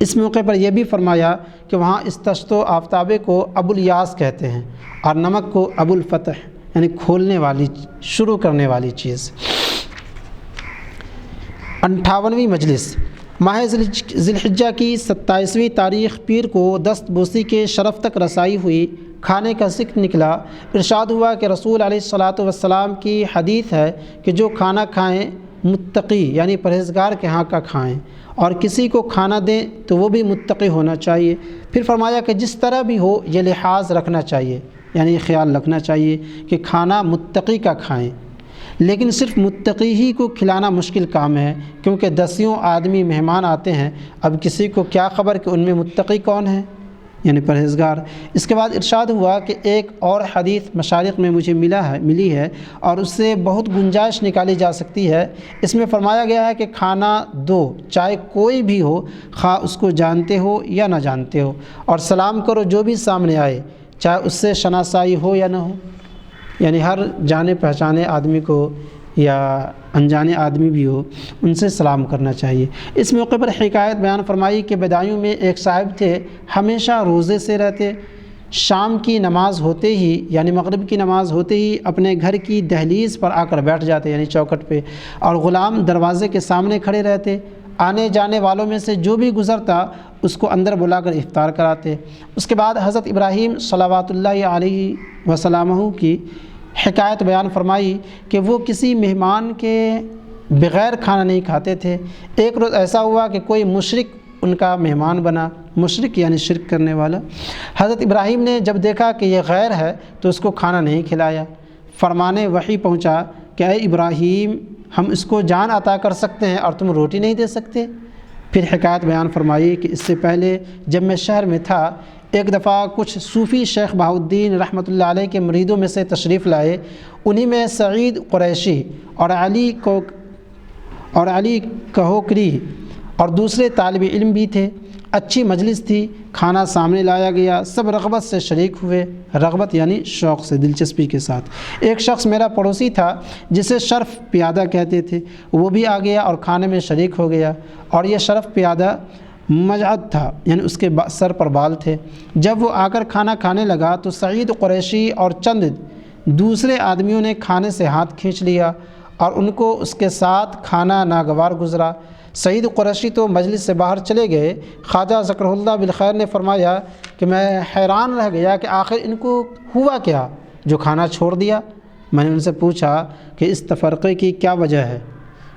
اس موقع پر یہ بھی فرمایا کہ وہاں اس تشت و آفتابے کو ابولیاس کہتے ہیں اور نمک کو ابوالفتح یعنی کھولنے والی، شروع کرنے والی چیز۔ 58ویں مجلس ماہ ذی الحجہ کی 27ویں تاریخ پیر کو دست بوسی کے شرف تک رسائی ہوئی۔ کھانے کا ذکر نکلا۔ ارشاد ہوا کہ رسول علیہ الصلاۃ والسلام کی حدیث ہے کہ جو کھانا کھائیں متقی یعنی پرہیزگار کے ہاں کا کھائیں، اور کسی کو کھانا دیں تو وہ بھی متقی ہونا چاہیے۔ پھر فرمایا کہ جس طرح بھی ہو یہ لحاظ رکھنا چاہیے، یعنی خیال رکھنا چاہیے کہ کھانا متقی کا کھائیں، لیکن صرف متقی ہی کو کھلانا مشکل کام ہے، کیونکہ دسیوں آدمی مہمان آتے ہیں، اب کسی کو کیا خبر کہ ان میں متقی کون ہے، یعنی پرہیزگار۔ اس کے بعد ارشاد ہوا کہ ایک اور حدیث مشارق میں مجھے ملی ہے اور اس سے بہت گنجائش نکالی جا سکتی ہے۔ اس میں فرمایا گیا ہے کہ کھانا دو، چاہے کوئی بھی ہو، خواہ اس کو جانتے ہو یا نہ جانتے ہو، اور سلام کرو جو بھی سامنے آئے، چاہے اس سے شناسائی ہو یا نہ ہو، یعنی ہر جانے پہچانے آدمی کو یا انجانے آدمی بھی ہو ان سے سلام کرنا چاہیے۔ اس موقع پر حکایت بیان فرمائی کہ بدایوں میں ایک صاحب تھے، ہمیشہ روزے سے رہتے، شام کی نماز ہوتے ہی یعنی مغرب کی نماز ہوتے ہی اپنے گھر کی دہلیز پر آ کر بیٹھ جاتے یعنی چوکھٹ پہ، اور غلام دروازے کے سامنے کھڑے رہتے۔ آنے جانے والوں میں سے جو بھی گزرتا اس کو اندر بلا کر افطار کراتے۔ اس کے بعد حضرت ابراہیم صلوات اللہ علیہ وسلم کی حکایت بیان فرمائی کہ وہ کسی مہمان کے بغیر کھانا نہیں کھاتے تھے۔ ایک روز ایسا ہوا کہ کوئی مشرک ان کا مہمان بنا، مشرک یعنی شرک کرنے والا۔ حضرت ابراہیم نے جب دیکھا کہ یہ غیر ہے تو اس کو کھانا نہیں کھلایا۔ فرمانے وحی پہنچا کہ اے ابراہیم، ہم اس کو جان عطا کر سکتے ہیں اور تم روٹی نہیں دے سکتے۔ پھر حکایت بیان فرمائی کہ اس سے پہلے جب میں شہر میں تھا، ایک دفعہ کچھ صوفی شیخ بہاؤالدین رحمۃ اللہ علیہ کے مریدوں میں سے تشریف لائے۔ انہی میں سعید قریشی اور علی کہوکری اور دوسرے طالب علم بھی تھے۔ اچھی مجلس تھی، کھانا سامنے لایا گیا، سب رغبت سے شریک ہوئے، رغبت یعنی شوق سے، دلچسپی کے ساتھ۔ ایک شخص میرا پڑوسی تھا جسے شرف پیادہ کہتے تھے، وہ بھی آ گیا اور کھانے میں شریک ہو گیا، اور یہ شرف پیادہ مجعد تھا یعنی اس کے سر پر بال تھے۔ جب وہ آ کر کھانا کھانے لگا تو سعید قریشی اور چند دوسرے آدمیوں نے کھانے سے ہاتھ کھینچ لیا اور ان کو اس کے ساتھ کھانا ناگوار گزرا۔ سعید قریشی تو مجلس سے باہر چلے گئے۔ خواجہ ذکر اللہ بالخیر نے فرمایا کہ میں حیران رہ گیا کہ آخر ان کو ہوا کیا جو کھانا چھوڑ دیا۔ میں نے ان سے پوچھا کہ اس تفرقے کی کیا وجہ ہے،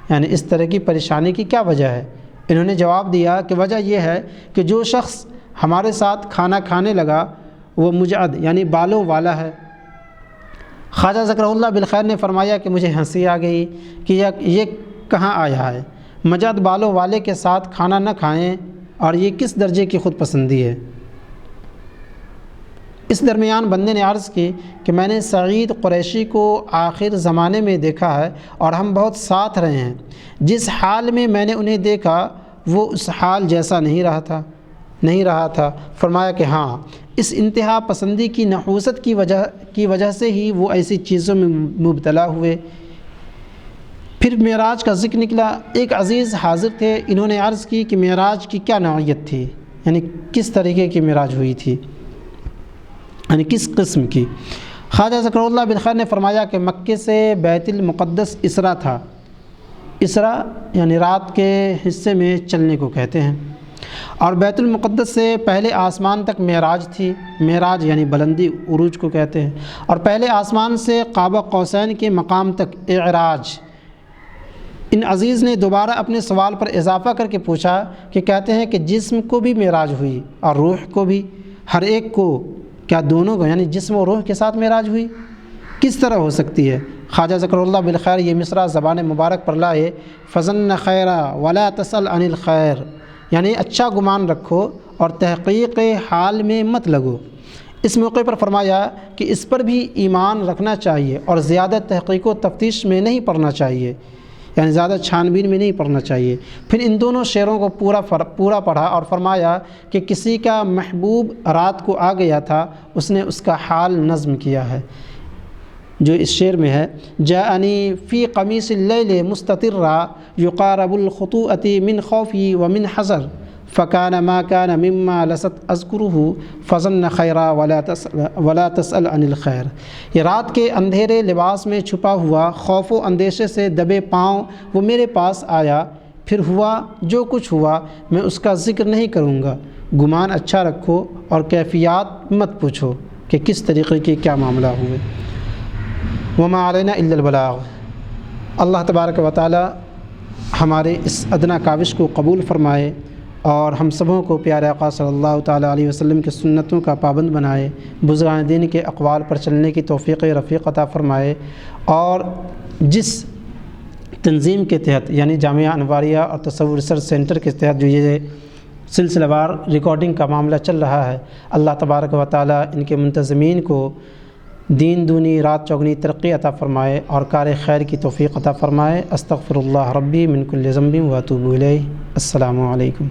یعنی اس طرح کی پریشانی کی کیا وجہ ہے۔ انہوں نے جواب دیا کہ وجہ یہ ہے کہ جو شخص ہمارے ساتھ کھانا کھانے لگا وہ مجعد یعنی بالوں والا ہے۔ خواجہ ذکر اللہ بالخیر نے فرمایا کہ مجھے ہنسی آ گئی کہ یہ کہاں آیا ہے، مجعد بالوں والے کے ساتھ کھانا نہ کھائیں، اور یہ کس درجے کی خود پسندی ہے۔ اس درمیان بندے نے عرض کی کہ میں نے سعید قریشی کو آخر زمانے میں دیکھا ہے اور ہم بہت ساتھ رہے ہیں، جس حال میں میں نے انہیں دیکھا وہ اس حال جیسا نہیں رہا تھا۔ فرمایا کہ ہاں، اس انتہا پسندی کی نحوست کی وجہ سے ہی وہ ایسی چیزوں میں مبتلا ہوئے۔ پھر معراج کا ذکر نکلا۔ ایک عزیز حاضر تھے، انہوں نے عرض کی کہ معراج کی کیا نوعیت تھی، یعنی کس طریقے کی معراج ہوئی تھی، یعنی کس قسم کی۔ خواجہ ذکر اللہ بالخیر نے فرمایا کہ مکے سے بیت المقدس اسرا تھا، اسرا یعنی رات کے حصے میں چلنے کو کہتے ہیں۔ اور بیت المقدس سے پہلے آسمان تک معراج تھی، معراج یعنی بلندی عروج کو کہتے ہیں۔ اور پہلے آسمان سے قاب قوسین کے مقام تک اعراج۔ ان عزیز نے دوبارہ اپنے سوال پر اضافہ کر کے پوچھا کہ کہتے ہیں کہ جسم کو بھی معراج ہوئی اور روح کو بھی، ہر ایک کو، کیا دونوں کو یعنی جسم و روح کے ساتھ معراج ہوئی؟ کس طرح ہو سکتی ہے؟ خواجہ ذکر اللہ بالخیر یہ مصرع زبان مبارک پر لائے، فظن خیرا ولا تسأل عن الخیر، یعنی اچھا گمان رکھو اور تحقیق حال میں مت لگو۔ اس موقع پر فرمایا کہ اس پر بھی ایمان رکھنا چاہیے اور زیادہ تحقیق و تفتیش میں نہیں پڑھنا چاہیے، یعنی زیادہ چھان بین میں نہیں پڑھنا چاہیے۔ پھر ان دونوں شعروں کو پورا پڑھا اور فرمایا کہ کسی کا محبوب رات کو آ گیا تھا، اس نے اس کا حال نظم کیا ہے، جو اس شعر میں ہے، جاءنی فی قمیص اللیل مستترا یقارب الخطوۃ من خوفی ومن حذر فکان ما کان مما لست اذکرہ فظن خیرا ولا تسأل عن الخیر۔ یہ رات کے اندھیرے لباس میں چھپا ہوا خوف و اندیشے سے دبے پاؤں وہ میرے پاس آیا، پھر ہوا جو کچھ ہوا میں اس کا ذکر نہیں کروں گا۔ گمان اچھا رکھو اور کیفیات مت پوچھو کہ کس طریقے کے کیا معاملہ ہوئے۔ وما علینا الا البلاغ۔ اللہ تبارک و تعالی ہمارے اس ادنیٰ کاوش کو قبول فرمائے اور ہم سبوں کو پیارے آقا صلی اللہ تعالیٰ علیہ وسلم کی سنتوں کا پابند بنائے، بزرگان دین کے اقوال پر چلنے کی توفیق رفیق عطا فرمائے، اور جس تنظیم کے تحت یعنی جامعہ انواریہ اور تصوف ریسرچ سینٹر کے تحت جو یہ سلسلہ وار ریکارڈنگ کا معاملہ چل رہا ہے، اللہ تبارک و تعالیٰ ان کے منتظمین کو دین دونی رات چوگنی ترقی عطا فرمائے اور کار خیر کی توفیق عطا فرمائے۔ استغفر اللہ ربی من کل ذنب و اتوب الیہ۔ السلام علیکم۔